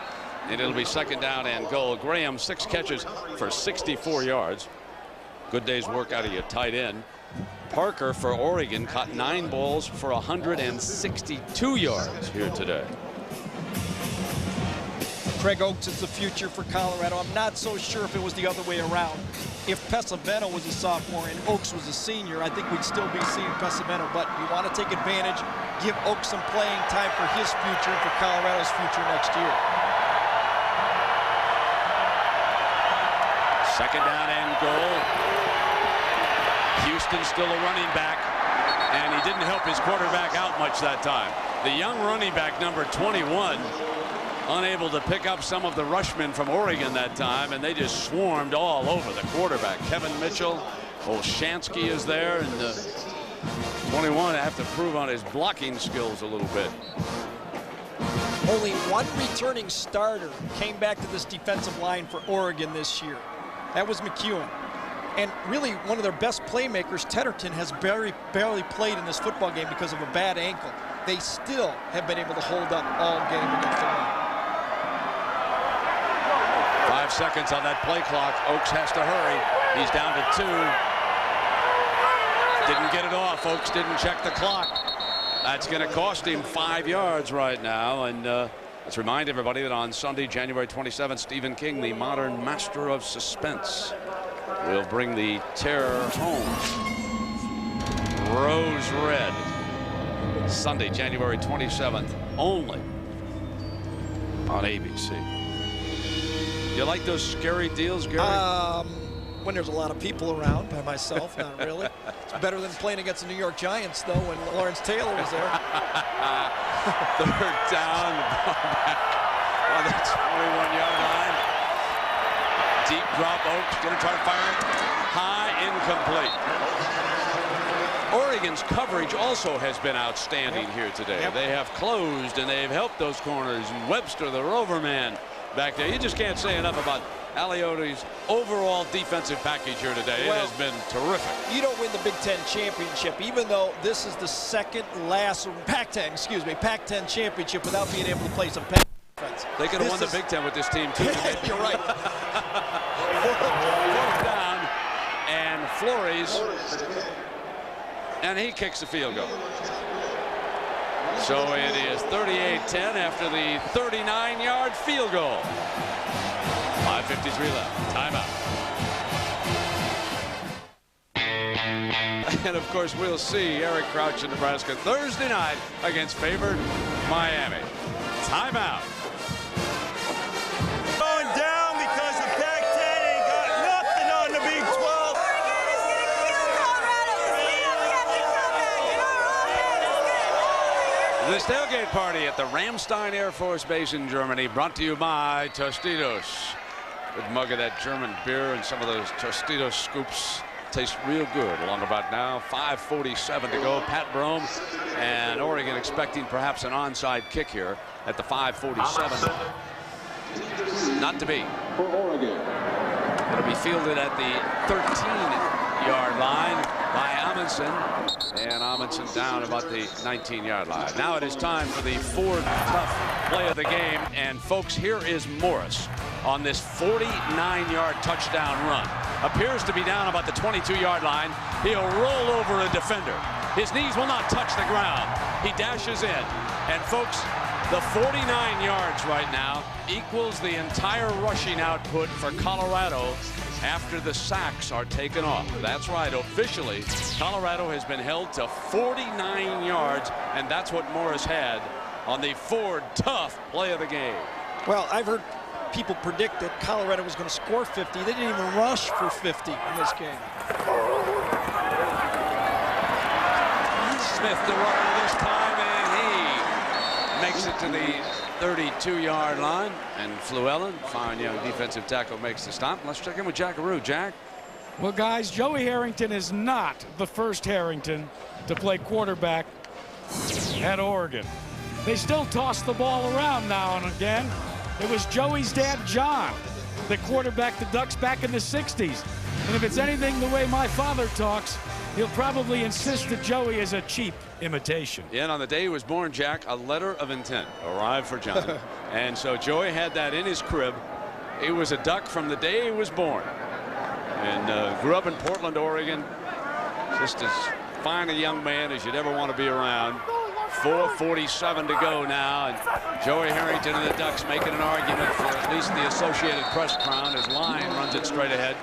And it'll be 2nd down and goal. Graham, 6 catches for 64 yards. Good day's work out of your tight end. Parker for Oregon caught 9 balls for 162 yards here today. Craig Oaks is the future for Colorado. I'm not so sure if it was the other way around. If Pesavento was a sophomore and Oaks was a senior, I think we'd still be seeing Pesavento. But you want to take advantage, give Oaks some playing time for his future and for Colorado's future next year. 2nd down and goal. Houston still a running back, and he didn't help his quarterback out much that time. The young running back, number 21, unable to pick up some of the rushmen from Oregon that time, and they just swarmed all over the quarterback. Kevin Mitchell, Olshansky is there, and 21 have to prove on his blocking skills a little bit. Only 1 returning starter came back to this defensive line for Oregon this year. That was McEwen. And really, one of their best playmakers, Tedderton, has barely played in this football game because of a bad ankle. They still have been able to hold up all game against the run. 5 seconds on that play clock. Oaks has to hurry. He's down to 2. Didn't get it off. Oaks didn't check the clock. That's going to cost him 5 yards right now. And let's remind everybody that on Sunday, January 27th, Stephen King, the modern master of suspense, will bring the terror home. Rose Red. Sunday, January 27th, only on ABC. You like those scary deals, Gary? When there's a lot of people around. By myself, not really. It's better than playing against the New York Giants, though, when Lawrence Taylor was there. 3rd down. on the 21-yard line. Deep drop. Oaks going to try to fire it. High, incomplete. Oregon's coverage also has been outstanding here today. They have closed and they've helped those corners. And Webster, the rover man, back there. You just can't say enough about Alioti's overall defensive package here today. It has been terrific. You don't win the Big Ten championship, even though this is the second last Pac-10 championship without being able to play some pass defense. They could have won the Big Ten with this team too. You're right. Fourth down, and Flores, and he kicks the field goal. So it is 38-10 after the 39-yard field goal. 5:53 left. Timeout. And of course, we'll see Eric Crouch in Nebraska Thursday night against favored Miami. Timeout. Going down because the Pac-10 ain't got nothing on the Big 12. This tailgate party at the Ramstein Air Force Base in Germany, brought to you by Tostitos. Good mug of that German beer and some of those Tostitos scoops. Tastes real good. Along about now, 5:47 to go. Pat Brome and Oregon expecting perhaps an onside kick here at the 5:47. Not to be. For Oregon. It'll be fielded at the 13-yard line by Amundsen. And Amundsen down about the 19-yard line. Now it is time for the Ford Tough play of the game. And folks, here is Morris on this 49-yard touchdown run. Appears to be down about the 22-yard line. He'll roll over a defender. His knees will not touch the ground. He dashes in. And folks, the 49 yards right now equals the entire rushing output for Colorado after the sacks are taken off. That's right, officially, Colorado has been held to 49 yards, and that's what Morris had on the Ford Tough play of the game. Well, I've heard people predict that Colorado was going to score 50. They didn't even rush for 50 in this game. Smith the runner this time, and he makes it to the 32-yard line. And Fluellen, fine young defensive tackle, makes the stop. Let's check in with Jackaroo. Jack? Well, guys, Joey Harrington is not the first Harrington to play quarterback at Oregon. They still toss the ball around now and again. It was Joey's dad, John, that quarterbacked the Ducks back in the 60s. And if it's anything the way my father talks, he'll probably insist that Joey is a cheap imitation. Yeah, and on the day he was born, Jack, a letter of intent arrived for John. And so Joey had that in his crib. He was a Duck from the day he was born. And grew up in Portland, Oregon. Just as fine a young man as you'd ever want to be around. 4:47 to go now, and Joey Harrington and the Ducks making an argument for at least the Associated Press crown as Lyon runs it straight ahead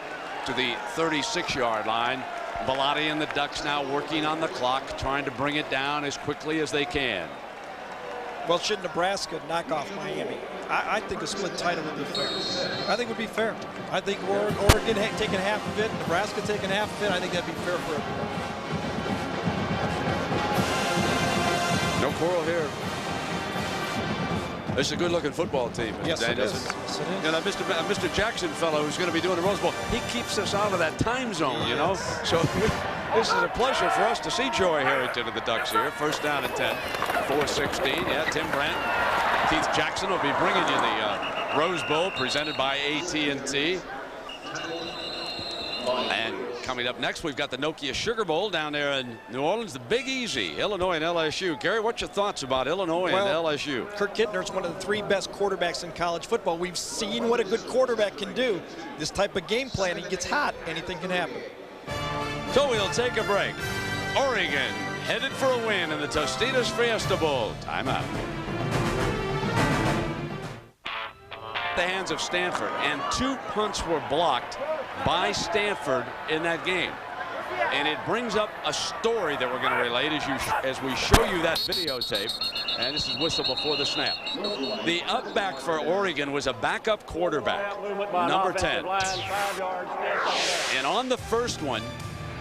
to the 36-yard line. Bellotti and the Ducks now working on the clock, trying to bring it down as quickly as they can. Well, should Nebraska knock off Miami? I think a split title would be fair. I think it would be fair. I think Oregon taking half of it, Nebraska taking half of it. I think that'd be fair for everyone. No quarrel here. This is a good-looking football team. Yes, it is. Yes, it is. You know, Mr. Jackson fellow who's going to be doing the Rose Bowl, he keeps us out of that time zone, you know. So this is a pleasure for us to see Joey Harrington of the Ducks here. First down and 10. 4:16. Yeah, Tim Brandt. Keith Jackson will be bringing you the Rose Bowl presented by AT&T. And coming up next, we've got the Nokia Sugar Bowl down there in New Orleans, the Big Easy, Illinois and LSU. Gary, what's your thoughts about Illinois and LSU? Kirk Kittner's one of the 3 best quarterbacks in college football. We've seen what a good quarterback can do. This type of game plan, he gets hot, anything can happen. So we'll take a break. Oregon headed for a win in the Tostitos Fiesta Bowl. Timeout. The hands of Stanford, and 2 punts were blocked by Stanford in that game. And it brings up a story that we're going to relate as we show you that videotape. And this is whistle before the snap. The up back for Oregon was a backup quarterback, number 10. And on the first one,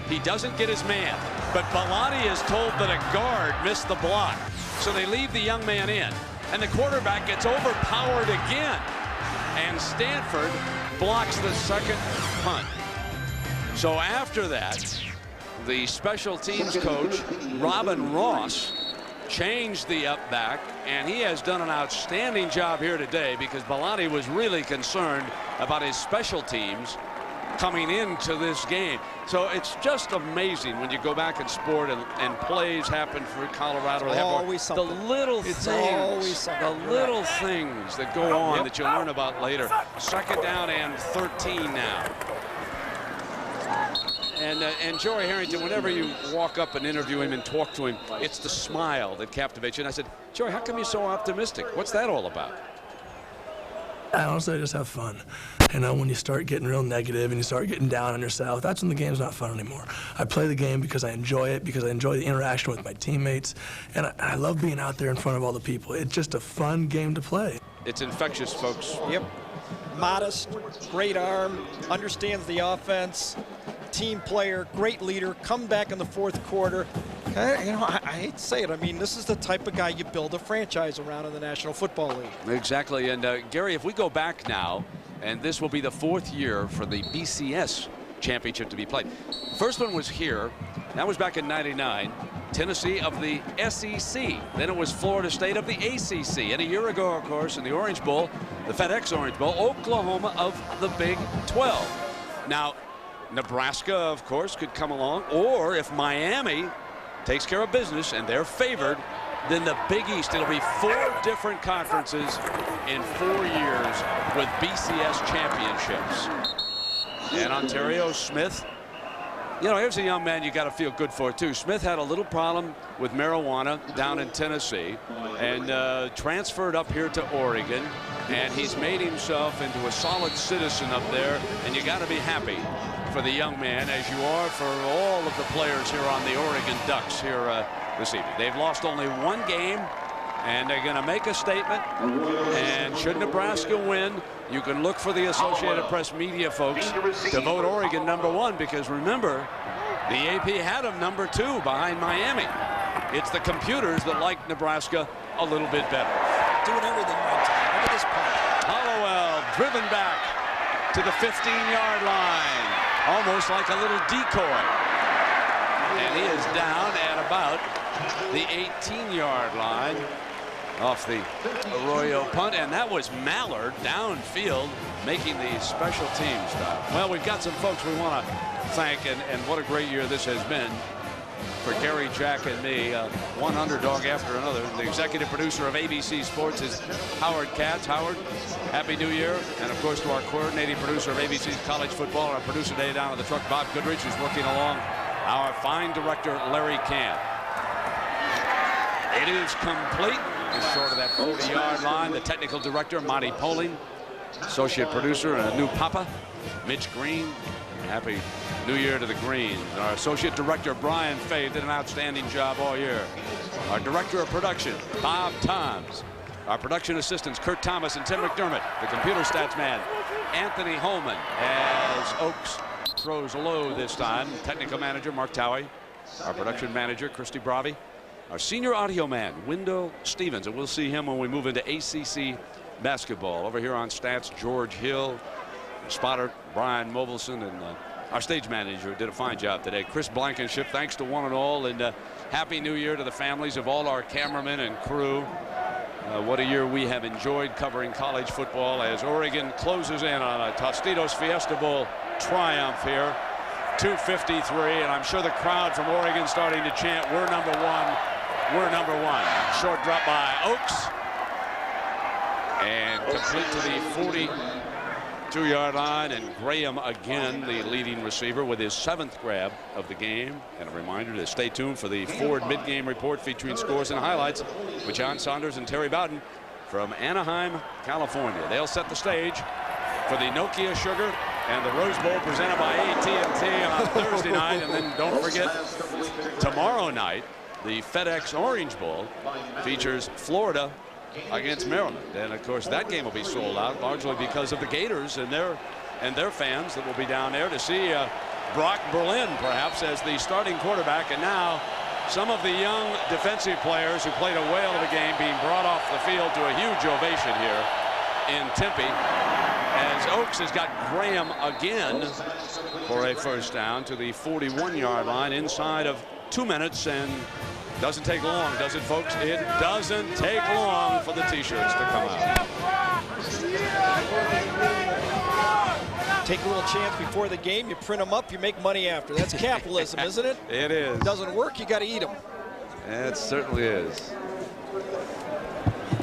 he doesn't get his man. But Bellotti is told that a guard missed the block. So they leave the young man in. and the quarterback gets overpowered again. And Stanford blocks the second punt. So after that, the special teams coach, Robin Ross, changed the up back, and he has done an outstanding job here today because Bellotti was really concerned about his special teams coming into this game. So it's just amazing when you go back in sport and plays happen for Colorado. The little things, the little things that go on that you learn about later. Second down and 13 now. And Joey Harrington, whenever you walk up and interview him and talk to him, it's the smile that captivates you. And I said, Joey, how come you're so optimistic? What's that all about? I honestly just have fun. You know, when you start getting real negative and you start getting down on yourself, that's when the game's not fun anymore. I play the game because I enjoy it, because I enjoy the interaction with my teammates, and I love being out there in front of all the people. It's just a fun game to play. It's infectious, folks. Yep. Modest, great arm, understands the offense, team player, great leader, come back in the fourth quarter. I hate to say it. I mean, this is the type of guy you build a franchise around in the National Football League. Exactly. And Gary, if we go back now, and this will be the 4th year for the BCS championship to be played. First one was here. That was back in '99. Tennessee of the SEC. Then it was Florida State of the ACC. And a year ago, of course, in the Orange Bowl, the FedEx Orange Bowl, Oklahoma of the Big 12. Now, Nebraska, of course, could come along, or if Miami takes care of business and they're favored, then the Big East. It'll be 4 different conferences in 4 years with BCS championships. And Ontario Smith, you know, here's a young man you got to feel good for too. Smith had a little problem with marijuana down in Tennessee and transferred up here to Oregon, and he's made himself into a solid citizen up there, and you got to be happy for the young man, as you are for all of the players here on the Oregon Ducks here this evening. They've lost only 1 game, and they're going to make a statement. And should Nebraska win, you can look for the Associated Press media folks to vote Oregon #1, because remember, the AP had them #2 behind Miami. It's the computers that like Nebraska a little bit better. Doing everything right. Look at this punt. Hollowell driven back to the 15-yard line, almost like a little decoy. And he is down at about the 18-yard line off the Arroyo punt, and that was Mallard downfield making the special teams stop. Well, we've got some folks we want to thank, and what a great year this has been for Gary, Jack, and me. One underdog after another. The executive producer of ABC Sports is Howard Katz. Howard, Happy New Year. And, of course, to our coordinating producer of ABC's College Football, our producer today down on the truck, Bob Goodrich, who's working along our fine director, Larry Camp. It is complete. Just short of that 40-yard line. The technical director, Monty Poling. Associate producer and a new papa, Mitch Green. Happy New Year to the Greens. Our associate director, Brian Fay, did an outstanding job all year. Our director of production, Bob Toms. Our production assistants, Kurt Thomas and Tim McDermott. The computer stats man, Anthony Holman, as Oaks throws low this time. Technical manager, Mark Towie. Our production manager, Christy Bravi. Our senior audio man, Wendell Stevens, and we'll see him when we move into ACC basketball. Over here on stats, George Hill, spotter Brian Mobilson, and our stage manager did a fine job today, Chris Blankenship. Thanks to one and all, and Happy New Year to the families of all our cameramen and crew. What a year we have enjoyed covering college football as Oregon closes in on a Tostitos Fiesta Bowl triumph here. 2:53, and I'm sure the crowd from Oregon starting to chant, "We're #1, we're #1." Short drop by Oaks, and complete to the 42-yard line, and Graham again, the leading receiver, with his 7th grab of the game. And a reminder to stay tuned for the Ford mid-game report featuring scores and highlights with John Saunders and Terry Bowden from Anaheim, California. They'll set the stage for the Nokia Sugar and the Rose Bowl presented by AT&T on Thursday night. And then don't forget, tomorrow night, the FedEx Orange Bowl features Florida against Maryland. And of course, that game will be sold out largely because of the Gators and their fans that will be down there to see Brock Berlin perhaps as the starting quarterback. And now Some of the young defensive players who played a whale of a game being brought off the field to a huge ovation here in Tempe, as Oaks has got Graham again for a first down to the 41-yard line inside of 2 minutes, and doesn't take long, does it, folks? It doesn't take long for the T-shirts to come out. Take a little chance before the game, you print them up, you make money after. That's capitalism, isn't it? It is. If it doesn't work, you got to eat them. It certainly is.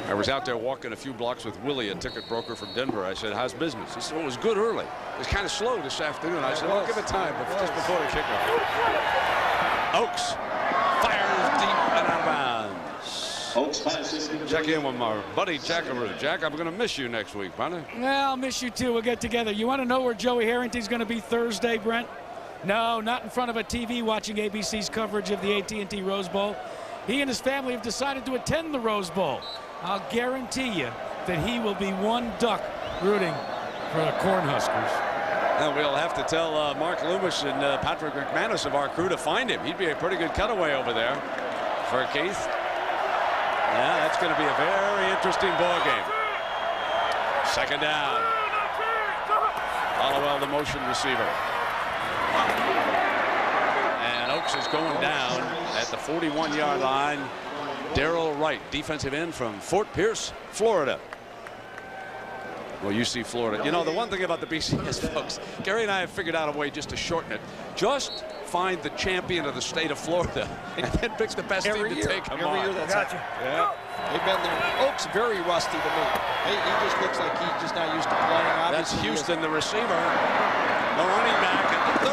I was out there walking a few blocks with Willie, a ticket broker from Denver. I said, how's business? He said, well, it was good early. It was kind of slow this afternoon. I said, well, give it time, but just before the kickoff. Oaks fires deep and out of bounds. Check in with my buddy Jackaroo. Jack, I'm going to miss you next week, buddy. Well, I'll miss you too. We'll get together. You want to know where Joey Harrington's going to be Thursday, Brent? No, not in front of a TV watching ABC's coverage of the AT&T Rose Bowl. He and his family have decided to attend the Rose Bowl. I'll guarantee you that he will be one duck rooting for the Cornhuskers. And we'll have to tell Mark Loomis and Patrick McManus of our crew to find him. He'd be a pretty good cutaway over there for Keith. Yeah, that's going to be a very interesting ball game. Second down. Hollowell, the motion receiver. And Oaks is going down at the 41-yard line. Darrell Wright, defensive end from Fort Pierce, Florida. Well, you see Florida. You know, the one thing about the BCS, folks, Gary and I have figured out a way just to shorten it. Just find the champion of the state of Florida and then pick the best team to take them on. Every year that's gotcha. Yeah. They've been there. Oaks very rusty to me. He just looks like he's just not used to playing. That's Obviously, Houston, the receiver. The running back at the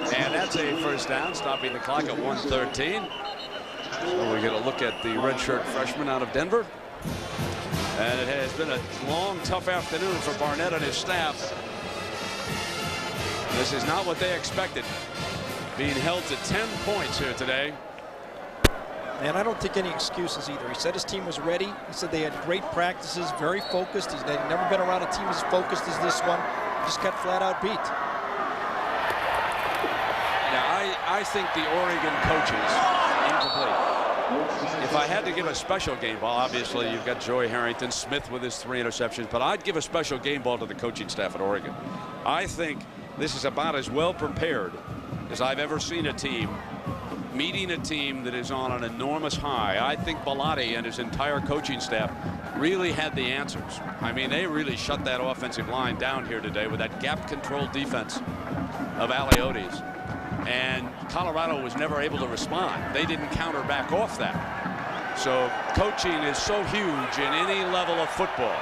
30. And that's a first down, stopping the clock at 1:13. So we get a look at the redshirt freshman out of Denver. And it has been a long, tough afternoon for Barnett and his staff. This is not what they expected. Being held to 10 points here today. And I don't think any excuses either. He said his team was ready. He said they had great practices, very focused. They've never been around a team as focused as this one. Just got flat out beat. Now, I think the Oregon coaches, incomplete. If I had to give a special game ball, obviously you've got Joey Harrington, Smith with his 3 interceptions, but I'd give a special game ball to the coaching staff at Oregon. I think this is about as well prepared as I've ever seen a team meeting a team that is on an enormous high. I think Bellotti and his entire coaching staff really had the answers. I mean, they really shut that offensive line down here today with that gap control defense of Alioti's. And Colorado was never able to respond. They didn't counter back off that. So coaching is so huge in any level of football.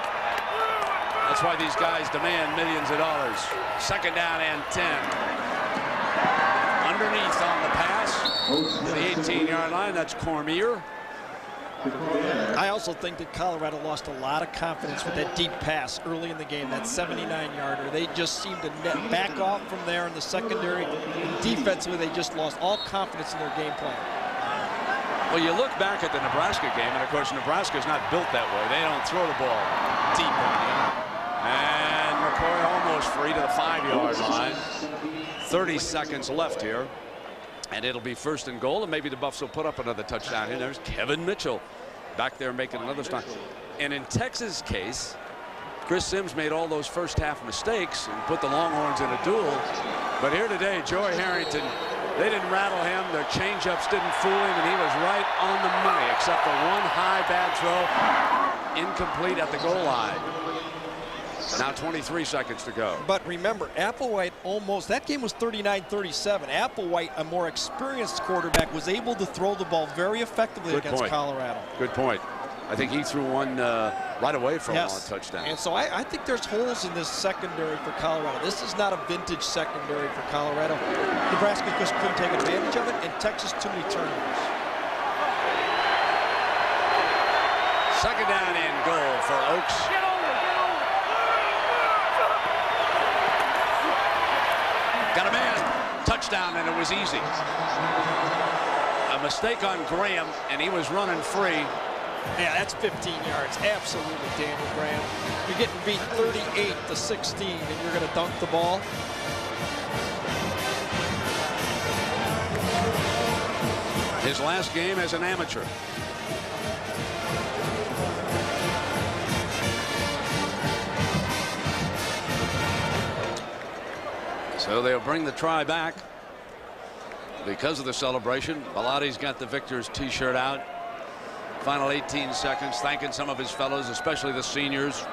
That's why these guys demand millions of dollars. Second down and 10. Underneath on the pass to the 18-yard line. That's Cormier. I also think that Colorado lost a lot of confidence with that deep pass early in the game, that 79-yarder. They just seemed to back off from there in the secondary. Defensively, they just lost all confidence in their game plan. Well, you look back at the Nebraska game, and of course, Nebraska's not built that way. They don't throw the ball deep on you. And McCoy almost free to the 5-yard line. 30 seconds left here. And it'll be first and goal, and maybe the Buffs will put up another touchdown here. There's Kevin Mitchell back there making another stop. And in Texas' case, Chris Sims made all those first half mistakes and put the Longhorns in a duel. But here today, Joey Harrington, they didn't rattle him. Their changeups didn't fool him, and he was right on the money, except for one high bad throw, incomplete at the goal line. Now 23 seconds to go. But remember, Applewhite almost, that game was 39-37. Applewhite, a more experienced quarterback, was able to throw the ball very effectively against Colorado. Good point. I think he threw one right away from a touchdown. And so I think there's holes in this secondary for Colorado. This is not a vintage secondary for Colorado. Nebraska just couldn't take advantage of it, and Texas too many turnovers. Second down and goal for Oaks. Got a man, touchdown, and it was easy. A mistake on Graham, and he was running free. Yeah, that's 15 yards. Absolutely, Daniel Graham. You're getting beat 38-16, and you're going to dunk the ball. his last game as an amateur. So they'll bring the try back because of the celebration. Bellatti's got the victor's t-shirt out. Final 18 seconds, thanking some of his fellows, especially the seniors.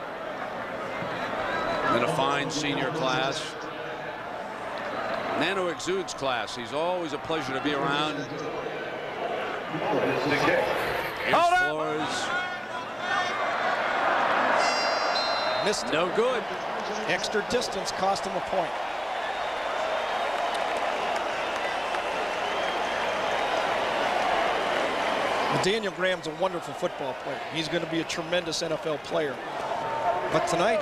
In a fine senior class. Nano exudes class. He's always a pleasure to be around. Here's Flores. Missed it. No good. Extra distance cost him a point. Daniel Graham's a wonderful football player. He's going to be a tremendous NFL player. But tonight,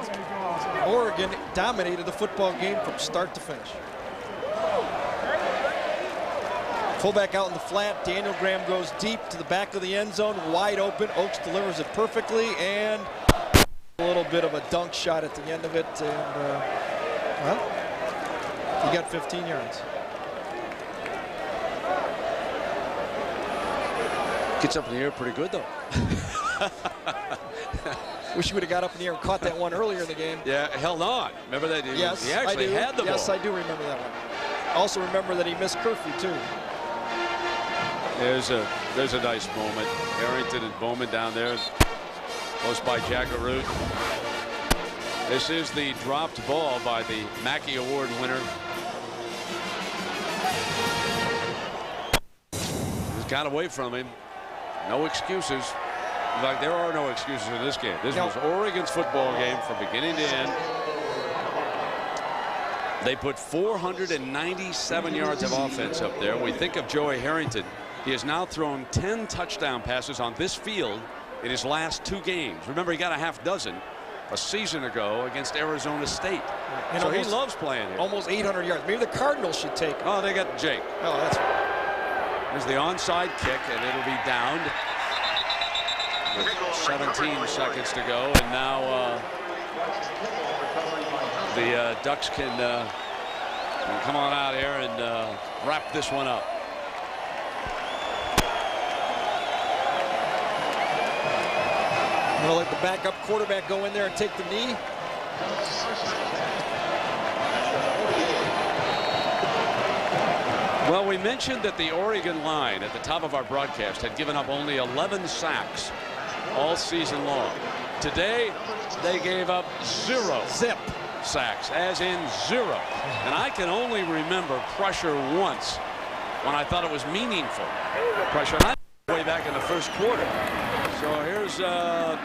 Oregon dominated the football game from start to finish. Fullback out in the flat. Daniel Graham goes deep to the back of the end zone, wide open. Oakes delivers it perfectly, and a little bit of a dunk shot at the end of it. And, well, he got 15 yards. Gets up in the air pretty good, though. Wish he would have got up in the air and caught that one earlier in the game. Yeah, held on. Remember that? Yes, he actually had the ball. Yes, I do remember that one. Also remember that he missed curfew, too. There's a nice moment. Harrington and Bowman down there, close by Jackaroot. This is the dropped ball by the Mackey Award winner. He's got away from him. No excuses. In fact, there are no excuses in this game. This was Oregon's football game from beginning to end. They put 497 yards of offense up there. We think of Joey Harrington. He has now thrown 10 touchdown passes on this field in his last 2 games. Remember, he got a half dozen a season ago against Arizona State. And so he loves playing here. Almost 800 yards. Maybe the Cardinals should take him. Oh, they got Jake. Oh, that's right. There's the onside kick, and it'll be downed with 17 seconds to go. And now the Ducks can come on out here and wrap this one up. I'm going to let the backup quarterback go in there and take the knee. Well, we mentioned that the Oregon line at the top of our broadcast had given up only 11 sacks all season long. Today, they gave up 0 sacks, as in 0. And I can only remember pressure once when I thought it was meaningful pressure. And I way back in the first quarter. So here's 5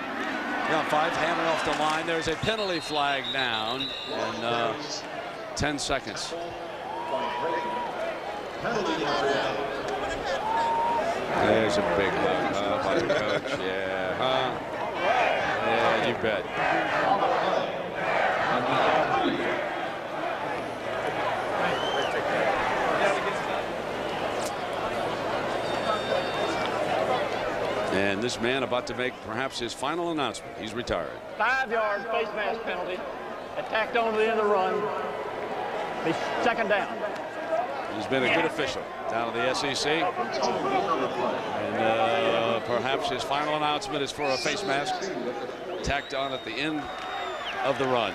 handed off the line. There's a penalty flag down in 10 seconds. There's a big hug by the coach. Yeah, yeah, you bet. And this man about to make perhaps his final announcement. He's retired. 5-yard face mask penalty. Attacked on to the end of the run. Be second down. He's been a good official down in the SEC. And perhaps his final announcement is for a face mask tacked on at the end of the run.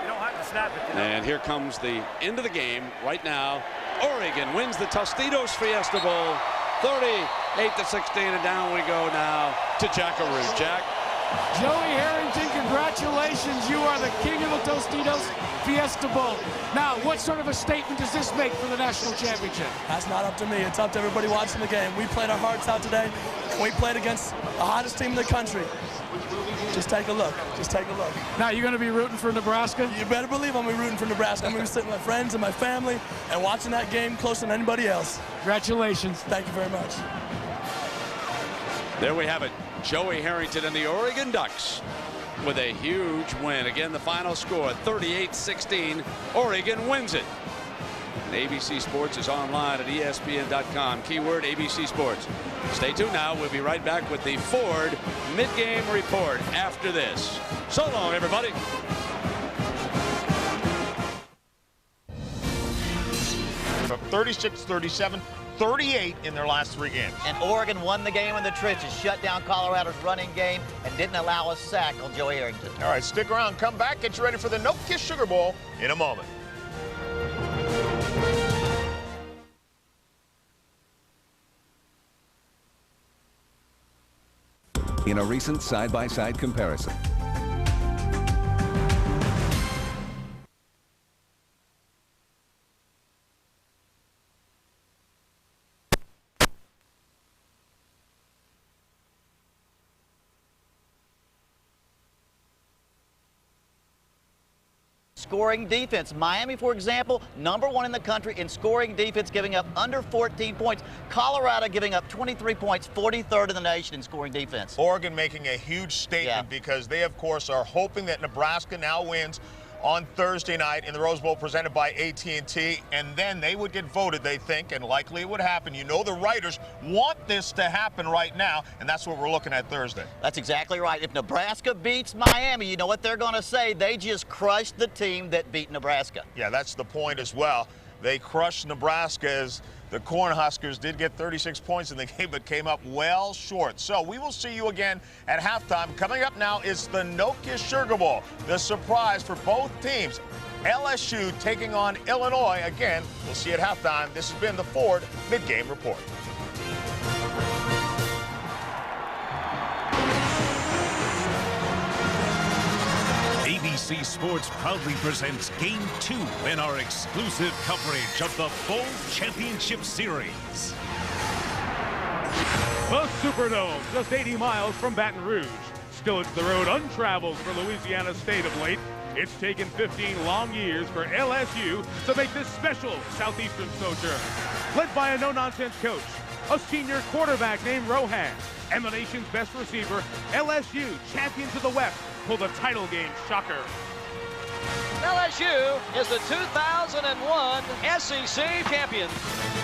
You don't have to snap it. And here comes the end of the game right now. Oregon wins the Tostitos Fiesta Bowl 38-16, and down we go now to Jackaroot. Jack. Joey Harrington, congratulations. You are the king of the Tostitos Fiesta Bowl. Now, what sort of a statement does this make for the national championship? That's not up to me. It's up to everybody watching the game. We played our hearts out today, and we played against the hottest team in the country. Just take a look. Just take a look. Now, you're going to be rooting for Nebraska? You better believe I'm going to be rooting for Nebraska. I'm going to be sitting with my friends and my family and watching that game closer than anybody else. Congratulations. Thank you very much. There we have it. Joey Harrington and the Oregon Ducks with a huge win. Again, the final score, 38-16. Oregon wins it. And ABC Sports is online at ESPN.com. Keyword ABC Sports. Stay tuned now. We'll be right back with the Ford mid-game report after this. So long, everybody. From 36-37, 38 in their last 3 games. And Oregon won the game in the trenches, shut down Colorado's running game, and didn't allow a sack on Joey Harrington. All right, stick around, come back, get you ready for the No Kiss Sugar Bowl in a moment. In a recent side-by-side comparison, Scoring defense. Miami, for example, #1 in the country in scoring defense, giving up under 14 points. Colorado giving up 23 points, 43rd in the nation in scoring defense. Oregon making a huge statement because they, of course, are hoping that Nebraska now wins on Thursday night in the Rose Bowl presented by AT&T, and then they would get voted, they think, and likely it would happen. You know the writers want this to happen right now, and that's what we're looking at Thursday. That's exactly right. If Nebraska beats Miami, you know what they're going to say? They just crushed the team that beat Nebraska. Yeah, that's the point as well. They crushed Nebraska as the Cornhuskers did get 36 points in the game, but came up well short. So we will see you again at halftime. Coming up now is the No Kiss Sugar Bowl. The surprise for both teams. LSU taking on Illinois. Again, we'll see you at halftime. This has been the Ford Mid-Game Report. ABC Sports proudly presents Game 2 in our exclusive coverage of the Bowl Championship Series. The Superdome, just 80 miles from Baton Rouge. Still, it's the road untraveled for Louisiana State of late. It's taken 15 long years for LSU to make this special Southeastern sojourn. Led by a no-nonsense coach, a senior quarterback named Rohan, and the nation's best receiver, LSU, champions of the West, pull the title game shocker. LSU is the 2001 SEC champions.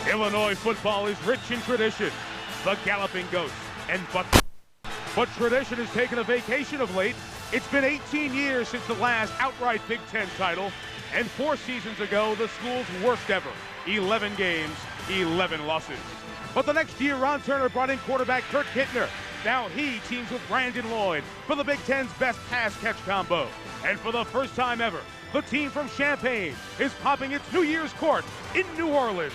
Illinois football is rich in tradition. The Galloping Ghosts and but tradition has taken a vacation of late. It's been 18 years since the last outright Big Ten title, and 4 seasons ago, the school's worst ever. 11 games, 11 losses. But the next year, Ron Turner brought in quarterback Kurt Kittner. Now he teams with Brandon Lloyd for the Big Ten's best pass-catch combo. And for the first time ever, the team from Champaign is popping its New Year's court in New Orleans.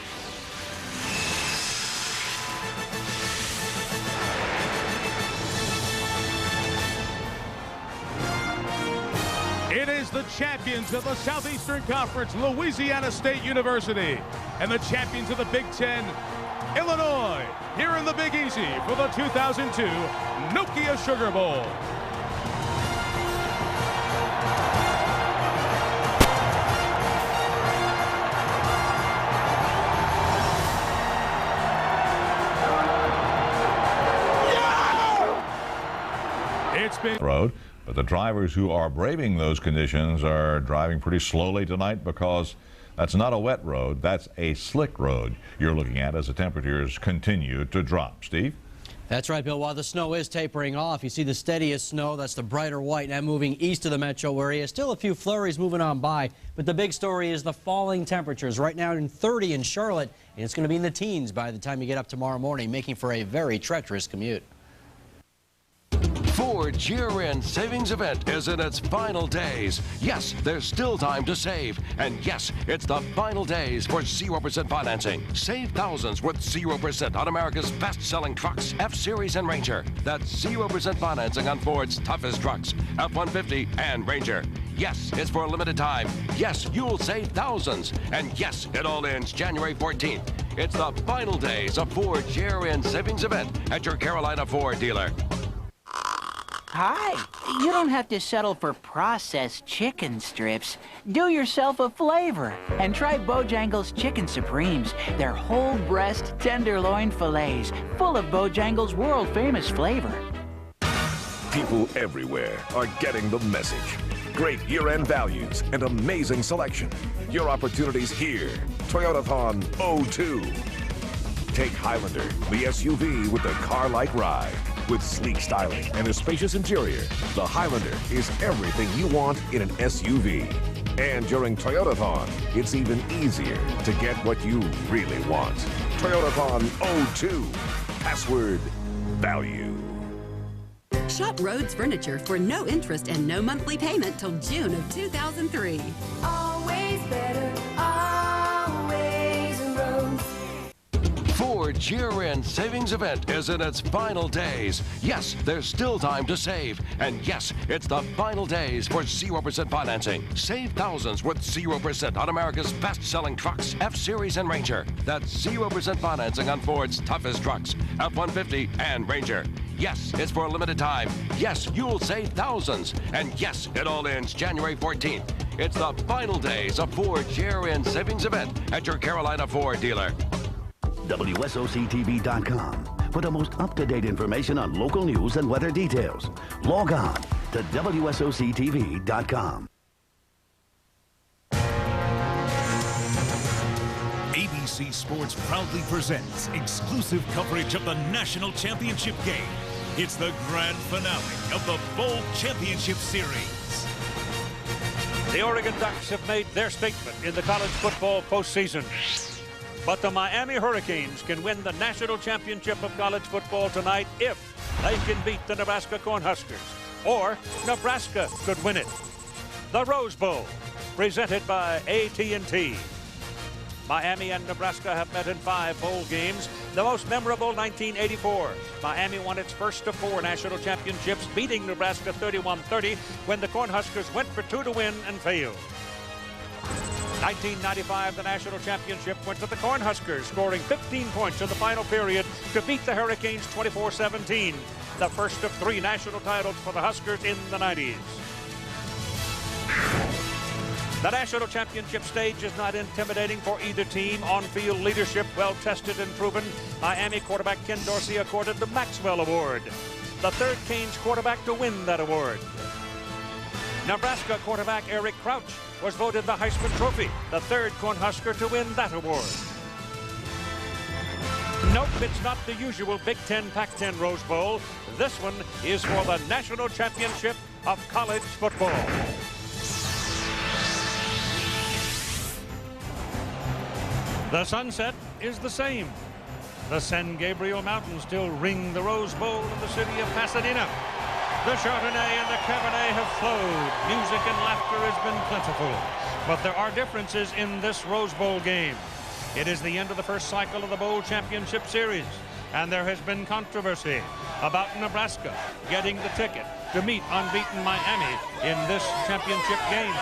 It is the champions of the Southeastern Conference, Louisiana State University, and the champions of the Big Ten, Illinois, here in the Big Easy for the 2002 Nokia Sugar Bowl. It's been road, but the drivers who are braving those conditions are driving pretty slowly tonight because that's not a wet road, that's a slick road you're looking at as the temperatures continue to drop. Steve? That's right, Bill. While the snow is tapering off, you see the steadiest snow, that's the brighter white, now moving east of the metro area. Still a few flurries moving on by, but the big story is the falling temperatures. Right now in 30 in Charlotte, and it's going to be in the teens by the time you get up tomorrow morning, making for a very treacherous commute. Ford's year-end savings event is in its final days. Yes, there's still time to save. And yes, it's the final days for 0% financing. Save thousands with 0% on America's best-selling trucks, F-Series and Ranger. That's 0% financing on Ford's toughest trucks, F-150 and Ranger. Yes, it's for a limited time. Yes, you'll save thousands. And yes, it all ends January 14th. It's the final days of Ford's year-end savings event at your Carolina Ford dealer. Hi. You don't have to settle for processed chicken strips. Do yourself a flavor and try Bojangles Chicken Supremes. They're whole breast tenderloin fillets full of Bojangles' world-famous flavor. People everywhere are getting the message. Great year-end values and amazing selection. Your opportunities here. Toyotathon 02. Take Highlander, the SUV with the car-like ride. With sleek styling and a spacious interior, the Highlander is everything you want in an SUV. And during Toyotathon, it's even easier to get what you really want. Toyotathon 02. Password value. Shop Rhodes Furniture for no interest and no monthly payment till June of 2003. Always better, always Rhodes. Ford's year-end savings event is in its final days. Yes, there's still time to save. And yes, it's the final days for 0% financing. Save thousands with 0% on America's best-selling trucks, F-Series and Ranger. That's 0% financing on Ford's toughest trucks, F-150 and Ranger. Yes, it's for a limited time. Yes, you'll save thousands. And yes, it all ends January 14th. It's the final days of Ford's year-end savings event at your Carolina Ford dealer. WSOCTV.com for the most up-to-date information on local news and weather details. Log on to WSOCTV.com. ABC Sports proudly presents exclusive coverage of the National Championship game. It's the grand finale of the Bowl Championship Series. The Oregon Ducks have made their statement in the college football postseason. But the Miami Hurricanes can win the national championship of college football tonight if they can beat the Nebraska Cornhuskers, or Nebraska could win it. The Rose Bowl, presented by AT&T. Miami and Nebraska have met in 5 bowl games, the most memorable 1984. Miami won its first of 4 national championships, beating Nebraska 31-30 when the Cornhuskers went for 2 to win and failed. 1995, the national championship went to the Cornhuskers, scoring 15 points in the final period to beat the Hurricanes 24-17, the first of 3 national titles for the Huskers in the 90s. The national championship stage is not intimidating for either team. On-field leadership, well-tested and proven. Miami quarterback Ken Dorsey accorded the Maxwell Award, the third Canes quarterback to win that award. Nebraska quarterback Eric Crouch was voted the Heisman Trophy, the third Cornhusker to win that award. Nope, it's not the usual Big Ten, Pac-10 Rose Bowl. This one is for the National Championship of College Football. The sunset is the same. The San Gabriel Mountains still ring the Rose Bowl in the city of Pasadena. The Chardonnay and the Cabernet have flowed. Music and laughter has been plentiful. But there are differences in this Rose Bowl game. It is the end of the first cycle of the Bowl Championship Series, and there has been controversy about Nebraska getting the ticket to meet unbeaten Miami in this championship game.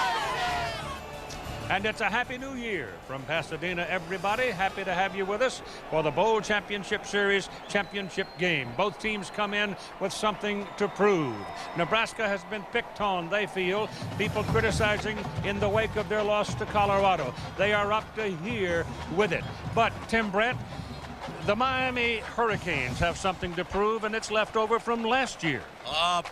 And it's a Happy New Year from Pasadena, everybody. Happy to have you with us for the Bowl Championship Series championship game. Both teams come in with something to prove. Nebraska has been picked on, they feel. People criticizing in the wake of their loss to Colorado. They are up to here with it. But, Tim Brett, the Miami Hurricanes have something to prove, and it's left over from last year.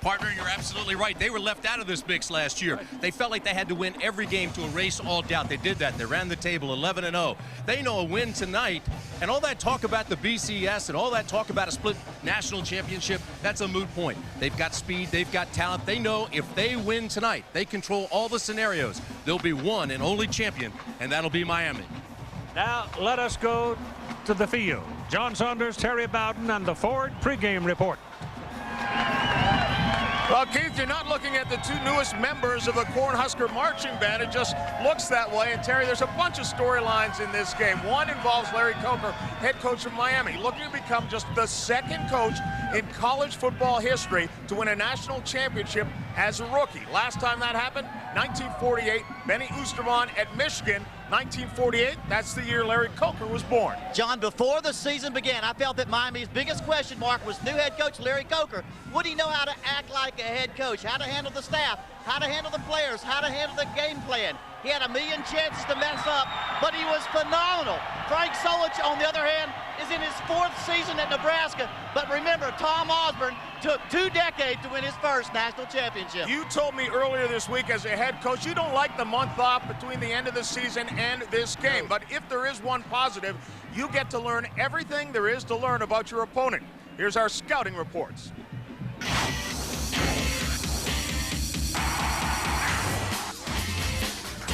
Partner, you're absolutely right. They were left out of this mix last year. They felt like they had to win every game to erase all doubt. They did that. They ran the table 11-0. They know a win tonight, and all that talk about the BCS and all that talk about a split national championship, that's a moot point. They've got speed. They've got talent. They know if they win tonight, they control all the scenarios. There'll be one and only champion, and that'll be Miami. Now, let us go to the field. John Saunders, Terry Bowden, and the Ford pregame report. Well, Keith, you're not looking at the 2 newest members of the Cornhusker marching band. It just looks that way. And, Terry, there's a bunch of storylines in this game. One involves Larry Coker, head coach of Miami, looking to become just the 2nd coach in college football history to win a national championship as a rookie. Last time that happened, 1948, Benny Oosterman at Michigan. 1948, that's the year Larry Coker was born. John, before the season began, I felt that Miami's biggest question mark was new head coach Larry Coker. Would he know how to act like a head coach, how to handle the staff, how to handle the players, how to handle the game plan? He had a million chances to mess up, but he was phenomenal. Frank Solich, on the other hand, is in his 4th season at Nebraska. But remember, Tom Osborne took 2 decades to win his first national championship. You told me earlier this week as a head coach, you don't like the month off between the end of the season and this game. But if there is one positive, you get to learn everything there is to learn about your opponent. Here's our scouting reports.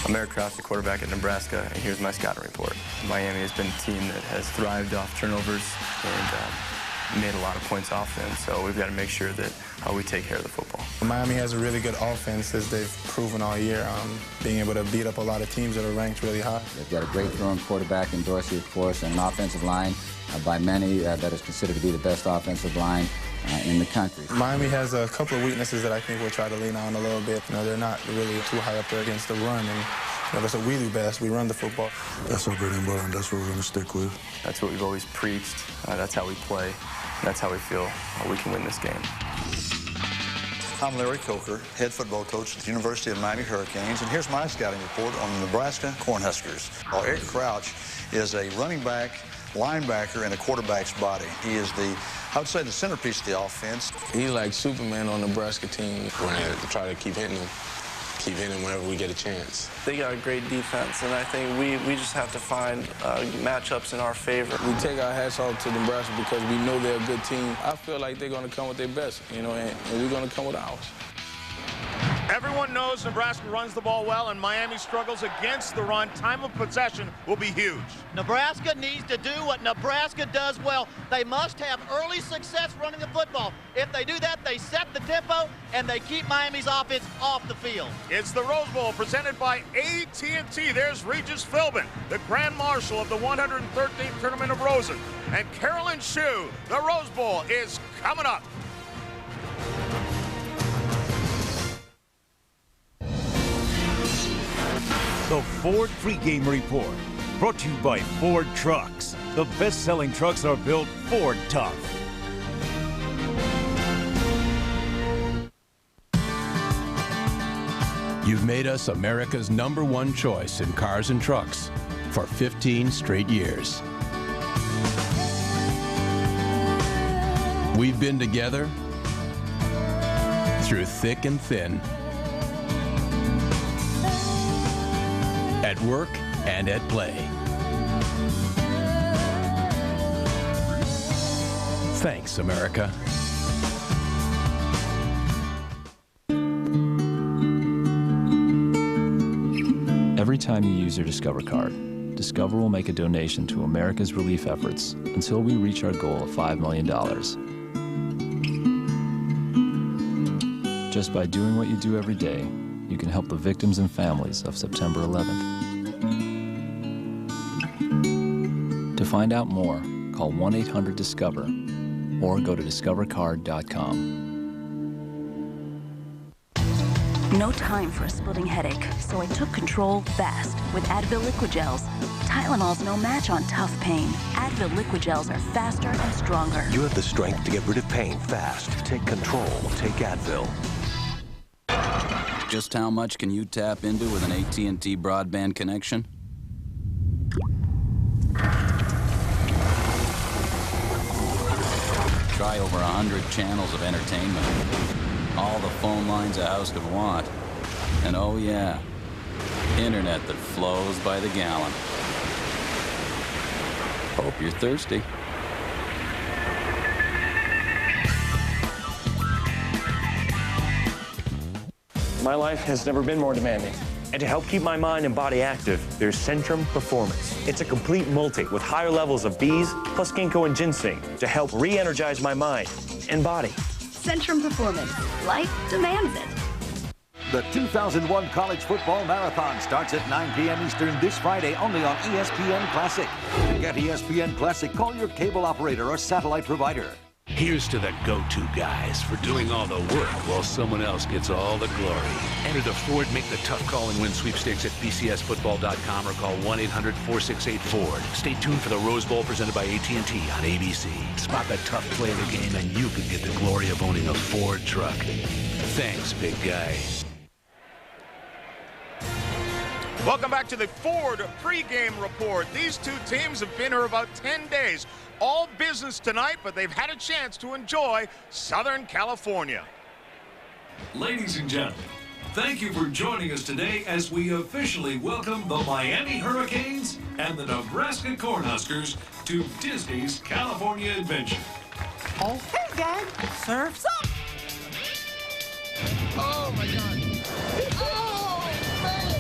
I'm Eric Kraus, the quarterback at Nebraska, and here's my scouting report. Miami has been a team that has thrived off turnovers and made a lot of points off them, so we've got to make sure that we take care of the football. Miami has a really good offense, as they've proven all year, being able to beat up a lot of teams that are ranked really high. They've got a great throwing quarterback in Dorsey, of course, and an offensive line by many that is considered to be the best offensive line in the country. Miami has a couple of weaknesses that I think we'll try to lean on a little bit. You know, they're not really too high up there against the run, and that's what we do best. We run the football. That's our bread and butter, and that's what we're going to stick with. That's what we've always preached. That's how we play. That's how we feel we can win this game. I'm Larry Coker, head football coach at the University of Miami Hurricanes, and here's my scouting report on the Nebraska Cornhuskers. Eric Crouch is a running back, linebacker, and a quarterback's body. He is I would say, the centerpiece of the offense. He's like Superman on the Nebraska team. We're going to try to keep hitting him whenever we get a chance. They got a great defense, and I think we just have to find matchups in our favor. We take our hats off to Nebraska because we know they're a good team. I feel like they're going to come with their best, and we're going to come with ours. Everyone knows Nebraska runs the ball well, and Miami struggles against the run. Time of possession will be huge. Nebraska needs to do what Nebraska does well. They must have early success running the football. If they do that, they set the tempo, and they keep Miami's offense off the field. It's the Rose Bowl presented by AT&T. There's Regis Philbin, the Grand Marshal of the 113th Tournament of Roses. And Carolyn Shue, the Rose Bowl is coming up. The Ford Pregame Report, brought to you by Ford Trucks. The best-selling trucks are built Ford tough. You've made us America's #1 choice in cars and trucks for 15 straight years. We've been together through thick and thin, at work and at play. Thanks, America. Every time you use your Discover card, Discover will make a donation to America's relief efforts until we reach our goal of $5 million. Just by doing what you do every day, you can help the victims and families of September 11th. To find out more, call 1-800-DISCOVER or go to discovercard.com. No time for a splitting headache, so I took control fast with Advil Liquid Gels. Tylenol's no match on tough pain. Advil Liquid Gels are faster and stronger. You have the strength to get rid of pain fast. Take control. Take Advil. Just how much can you tap into with an AT&T broadband connection? Try over 100 channels of entertainment. All the phone lines a house could want. And oh yeah, internet that flows by the gallon. Hope you're thirsty. My life has never been more demanding. And to help keep my mind and body active, there's Centrum Performance. It's a complete multi with higher levels of bees, plus ginkgo and ginseng to help re-energize my mind and body. Centrum Performance. Life demands it. The 2001 College Football Marathon starts at 9 p.m. Eastern this Friday only on ESPN Classic. To get ESPN Classic, call your cable operator or satellite provider. Here's to the go-to guys for doing all the work while someone else gets all the glory. Enter the Ford Make the Tough Call and Win sweepstakes at bcsfootball.com or call 1-800-468-FORD. Stay tuned for the Rose Bowl presented by AT&T on ABC. Spot the tough play of the game and you could get the glory of owning a Ford truck. Thanks, big guy. Welcome back to the Ford pregame report. These two teams have been here about 10 days. All business tonight, but they've had a chance to enjoy Southern California. Ladies and gentlemen, thank you for joining us today as we officially welcome the Miami Hurricanes and the Nebraska Cornhuskers to Disney's California Adventure. Okay, Dad, surf's up. Oh, my God. Oh, man.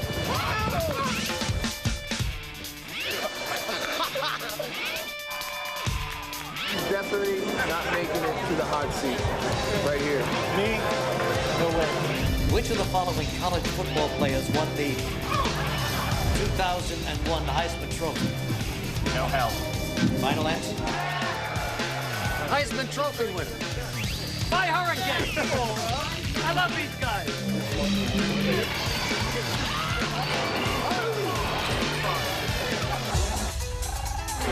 referee not making it to the hot seat? Right here. Me? No way. Which of the following college football players won the 2001 Heisman Trophy? No hell. Final answer? Heisman Trophy winner. By Hurricane. I love these guys.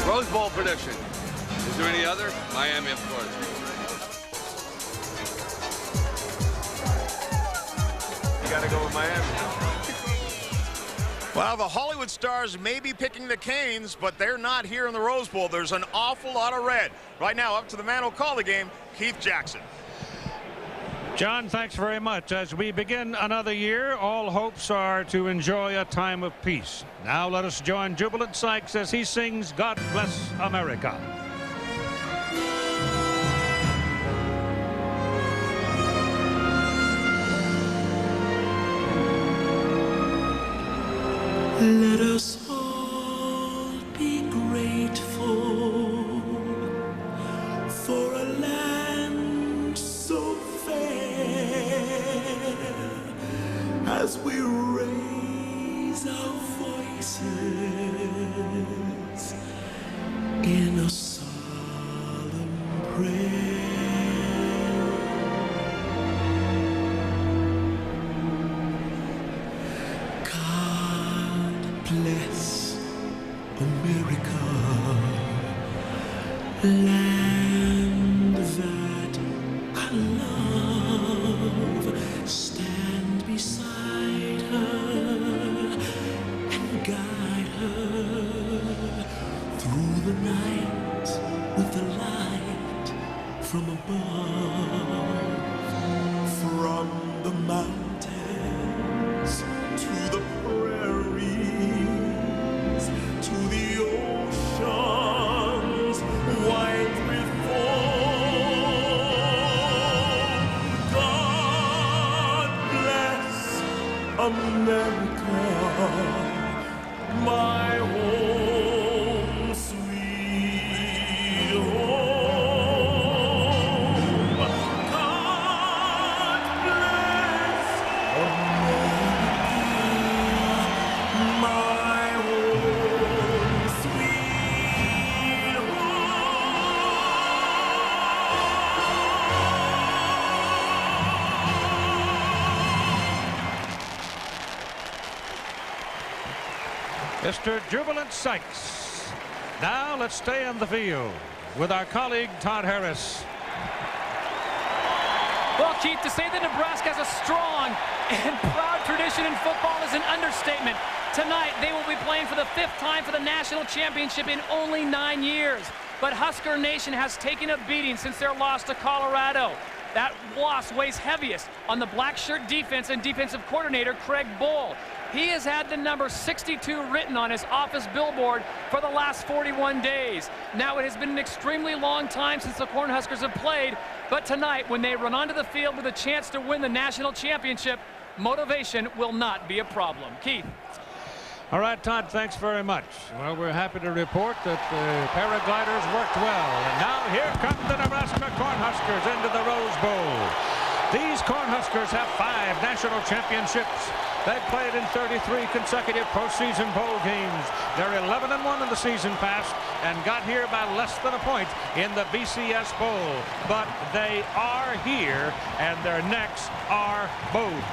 Rose Bowl prediction. Is there any other? Miami, of course. You gotta go with Miami. Well, the Hollywood stars may be picking the Canes, but they're not here in the Rose Bowl. There's an awful lot of red. Right now, up to the man who'll call the game, Keith Jackson. John, thanks very much. As we begin another year, all hopes are to enjoy a time of peace. Now let us join Jubilant Sykes as he sings God Bless America. Let us all be grateful for a land so fair as we raise our voices in a solemn prayer. Bless America, land that I love. Stand beside her and guide her through the night with the light from above. From the mountains to the prairies, to the oceans wide before. God bless America, my home, sweet home. God bless America, my home, sweet Mr. Jubilant Sykes. Now let's stay on the field with our colleague Todd Harris. Well, Keith, to say that Nebraska has a strong and proud tradition in football is an understatement. Tonight, they will be playing for the 5th time for the national championship in only 9 years. But Husker Nation has taken a beating since their loss to Colorado. That loss weighs heaviest on the black shirt defense and defensive coordinator Craig Bull. He has had the number 62 written on his office billboard for the last 41 days. Now, it has been an extremely long time since the Cornhuskers have played, but tonight, when they run onto the field with a chance to win the national championship, motivation will not be a problem. Keith. All right, Todd, thanks very much. Well, we're happy to report that the paragliders worked well. And now here come the Nebraska Cornhuskers into the Rose Bowl. These Cornhuskers have 5 national championships. They've played in 33 consecutive postseason bowl games. They're 11-1 in the season past and got here by less than a point in the BCS Bowl. But they are here, and their necks are bowed.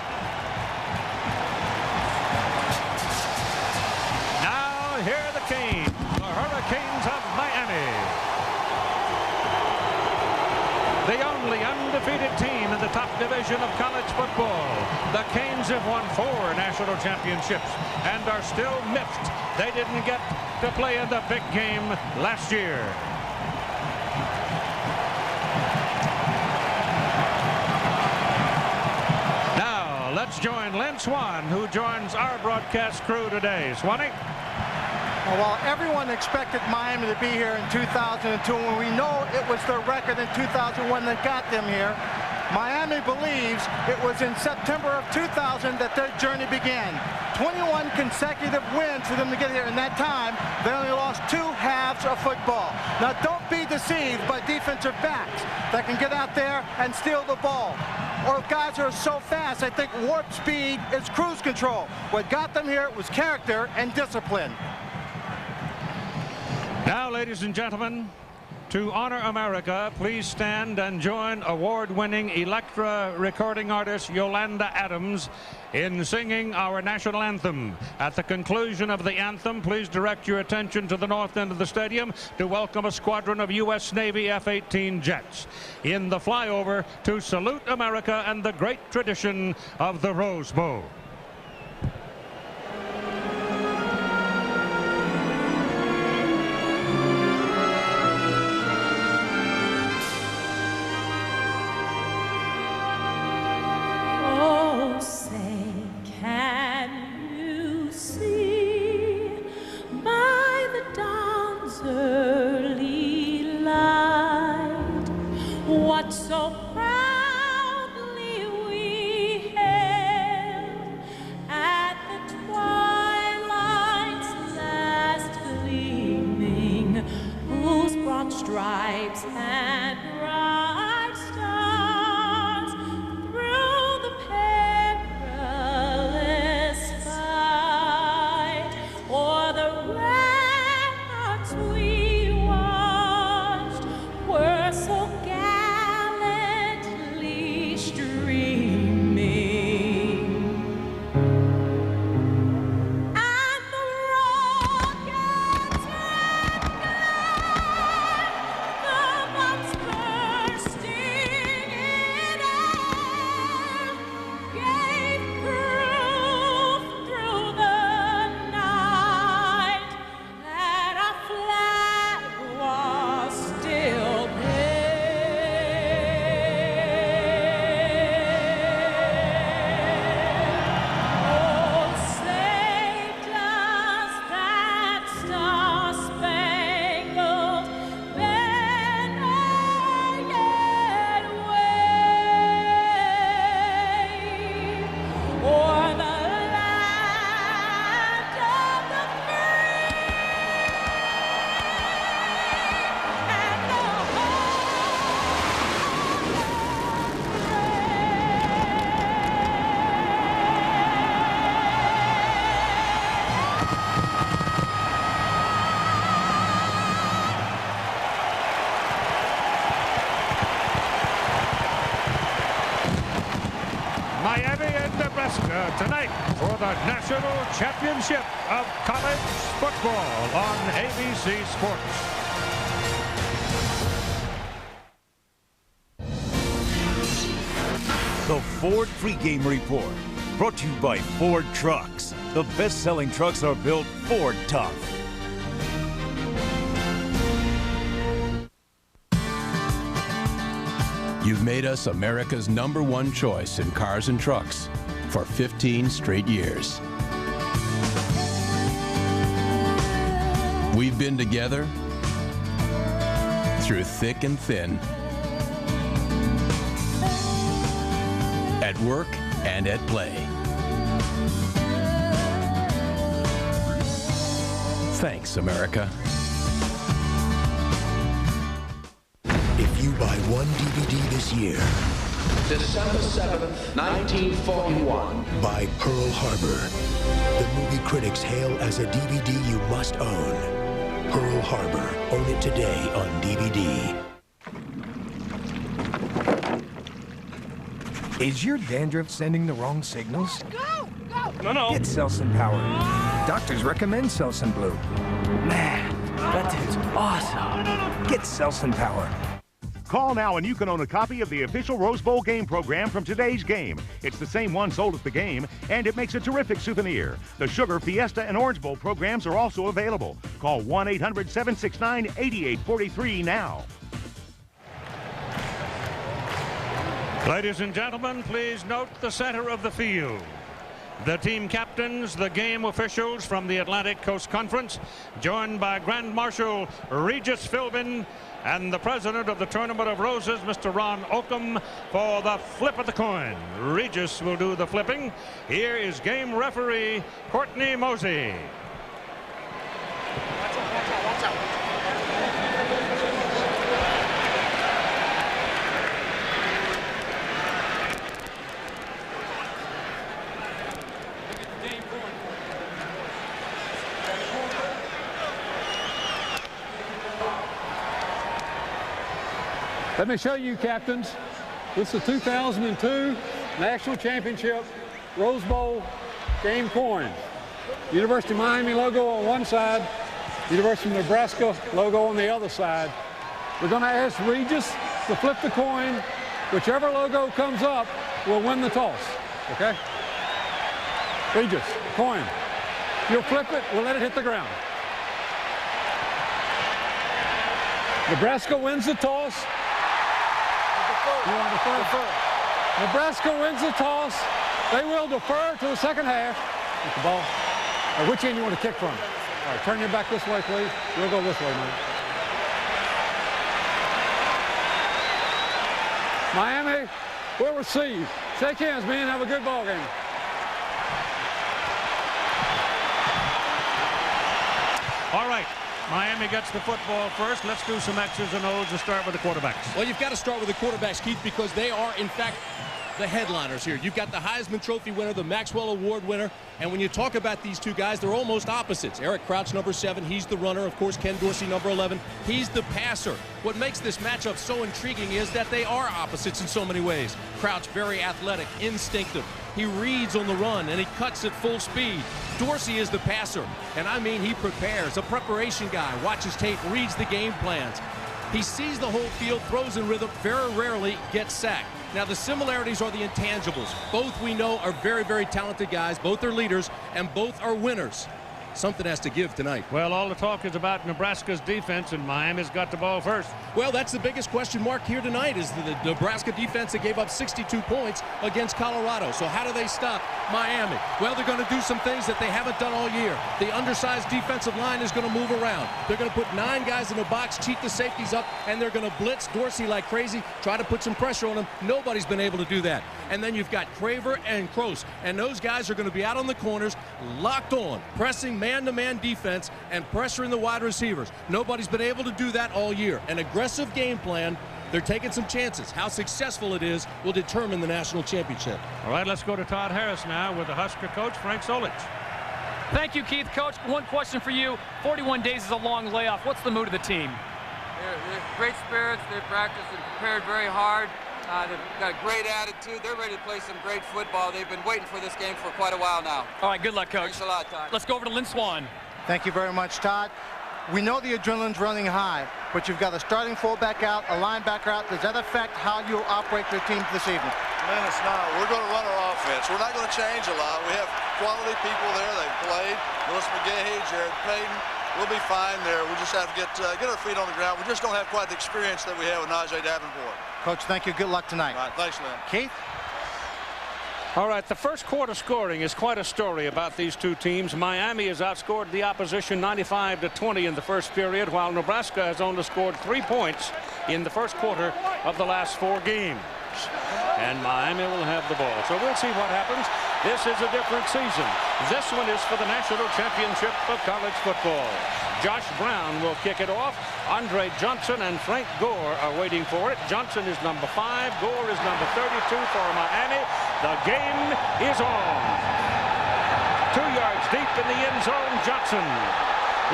Now, here are the Canes, the Hurricanes of Miami. The only undefeated team in the top division of college football. The Canes have won 4 national championships and are still miffed they didn't get to play in the big game last year. Now, let's join Lynn Swan, who joins our broadcast crew today. Swanee? Well, everyone expected Miami to be here in 2002, and we know it was their record in 2001 that got them here. Miami believes it was in September of 2000 that their journey began. 21 consecutive wins for them to get here. In that time, they only lost 2 halves of football. Now, don't be deceived by defensive backs that can get out there and steal the ball. Or guys who are so fast, I think warp speed is cruise control. What got them here was character and discipline. Now, ladies and gentlemen, to honor America, please stand and join award-winning Electra recording artist Yolanda Adams in singing our national anthem. At the conclusion of the anthem, please direct your attention to the north end of the stadium to welcome a squadron of U.S. Navy F-18 jets in the flyover to salute America and the great tradition of the Rose Bowl. So proudly we hailed at the twilight's last gleaming, whose broad stripes and bright stars through the perilous fight o'er the ramparts we watched were so Miami and Nebraska tonight for the National Championship of College Football on ABC Sports. The Ford Pregame Report, brought to you by Ford Trucks. The best-selling trucks are built Ford tough. You've made us America's #1 choice in cars and trucks for 15 straight years. We've been together through thick and thin, at work and at play. Thanks, America. If you buy one DVD this year, December 7th, 1941. buy Pearl Harbor. The movie critics hail as a DVD you must own. Pearl Harbor. Own it today on DVD. Is your dandruff sending the wrong signals? Go! No. Get Selsun Power. Doctors recommend Selsun Blue. Man, that dude's awesome. Get Selsun Power. Call now and you can own a copy of the official Rose Bowl game program from today's game. It's the same one sold at the game, and it makes a terrific souvenir. The Sugar, Fiesta, and Orange Bowl programs are also available. Call 1-800-769-8843 now. Ladies and gentlemen, please note the center of the field. The team captains, the game officials from the Atlantic Coast Conference, joined by Grand Marshal Regis Philbin and the president of the Tournament of Roses, Mr. Ron Oakham, for the flip of the coin. Regis will do the flipping. Here is game referee Courtney Mosey. Watch out, watch out, watch out. Let me show you, captains. This is the 2002 National Championship Rose Bowl game coin. University of Miami logo on one side, University of Nebraska logo on the other side. We're going to ask Regis to flip the coin. Whichever logo comes up will win the toss, okay? Regis, coin. You'll flip it, we'll let it hit the ground. Nebraska wins the toss. You want to defer? Nebraska wins the toss. They will defer to the second half. With the ball. Which end you want to kick from? All right, turn your back this way, please. We'll go this way, man. Miami, we'll receive. Shake hands, man. Have a good ball game. All right. Miami gets the football first. Let's do some X's and O's to start with the quarterbacks. Well, you've got to start with the quarterbacks, Keith, because they are, in fact, the headliners here. You've got the Heisman Trophy winner, the Maxwell Award winner, and when you talk about these two guys, they're almost opposites. Eric Crouch, number 7, he's the runner. Of course, Ken Dorsey, number 11, he's the passer. What makes this matchup so intriguing is that they are opposites in so many ways. Crouch, very athletic, instinctive. He reads on the run, and he cuts at full speed. Dorsey is the passer, and I mean he prepares, a preparation guy, watches tape, reads the game plans. He sees the whole field, throws in rhythm, very rarely gets sacked. Now, the similarities are the intangibles. Both we know are very, very talented guys. Both are leaders, and both are winners. Something has to give tonight. Well, all the talk is about Nebraska's defense, and Miami's got the ball first. Well, that's the biggest question mark here tonight is the Nebraska defense that gave up 62 points against Colorado. So how do they stop Miami? Well, they're going to do some things that they haven't done all year. The undersized defensive line is going to move around. They're going to put 9 guys in the box, cheat the safeties up, and they're going to blitz Dorsey like crazy, try to put some pressure on him. Nobody's been able to do that. And then you've got Craver and Kroos, and those guys are going to be out on the corners, locked on, pressing man-to-man defense and pressuring the wide receivers. Nobody's been able to do that all year. An aggressive game plan. They're taking some chances. How successful it is will determine the national championship. All right, let's go to Todd Harris now with the Husker coach, Frank Solich. Thank you, Keith. Coach, one question for you. 41 days is a long layoff. What's the mood of the team? They're great spirits. They practiced and prepared very hard. They've got a great attitude. They're ready to play some great football. They've been waiting for this game for quite a while now. All right, good luck, Coach. Thanks a lot, Todd. Let's go over to Lynn Swan. Thank you very much, Todd. We know the adrenaline's running high, but you've got a starting fullback out, a linebacker out. Does that affect how you operate your team this evening? Man, it's not. We're going to run our offense. We're not going to change a lot. We have quality people there. They've played. Willis McGahee, Jared Payton. We'll be fine there. We just have to get our feet on the ground. We just don't have quite the experience that we have with Najee Davenport. Coach, thank you. Good luck tonight. All right, thanks, Lynn. Keith? All right, the first quarter scoring is quite a story about these two teams. Miami has outscored the opposition 95-20 in the first period, while Nebraska has only scored 3 points in the first quarter of the last 4 games. And Miami will have the ball. So we'll see what happens. This is a different season. This one is for the National Championship of College Football. Josh Brown will kick it off. Andre Johnson and Frank Gore are waiting for it. Johnson is number 5. Gore is number 32 for Miami. The game is on. 2 yards deep in the end zone. Johnson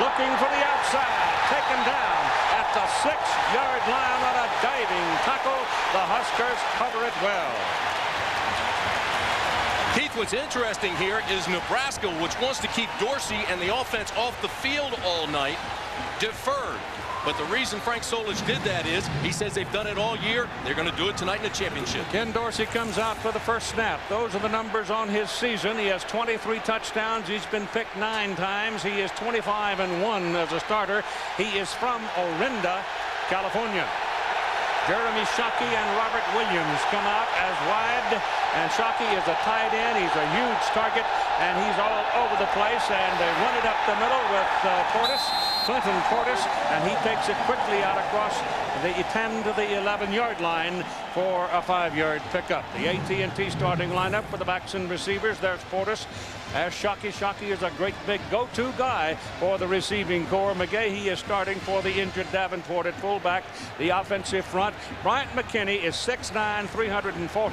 looking for the outside. Taken down at the 6-yard line on a diving tackle. The Huskers cover it well. Keith, what's interesting here is Nebraska, which wants to keep Dorsey and the offense off the field all night, deferred. But the reason Frank Solich did that is he says they've done it all year. They're going to do it tonight in the championship. Ken Dorsey comes out for the first snap. Those are the numbers on his season. He has 23 touchdowns. He's been picked 9 times. He is 25-1 as a starter. He is from Orinda, California. Jeremy Shockey and Robert Williams come out as wide, and Shockey is a tight end. He's a huge target, and he's all over the place, and they run it up the middle with Clinton Portis, and he takes it quickly out across the 10 to the 11-yard line for a 5-yard pickup. The AT&T starting lineup for the backs and receivers. There's Portis as Shockey. Shockey is a great big go-to guy for the receiving corps. McGahee is starting for the injured Davenport at fullback. The offensive front, Bryant McKinney is 6'9", 340.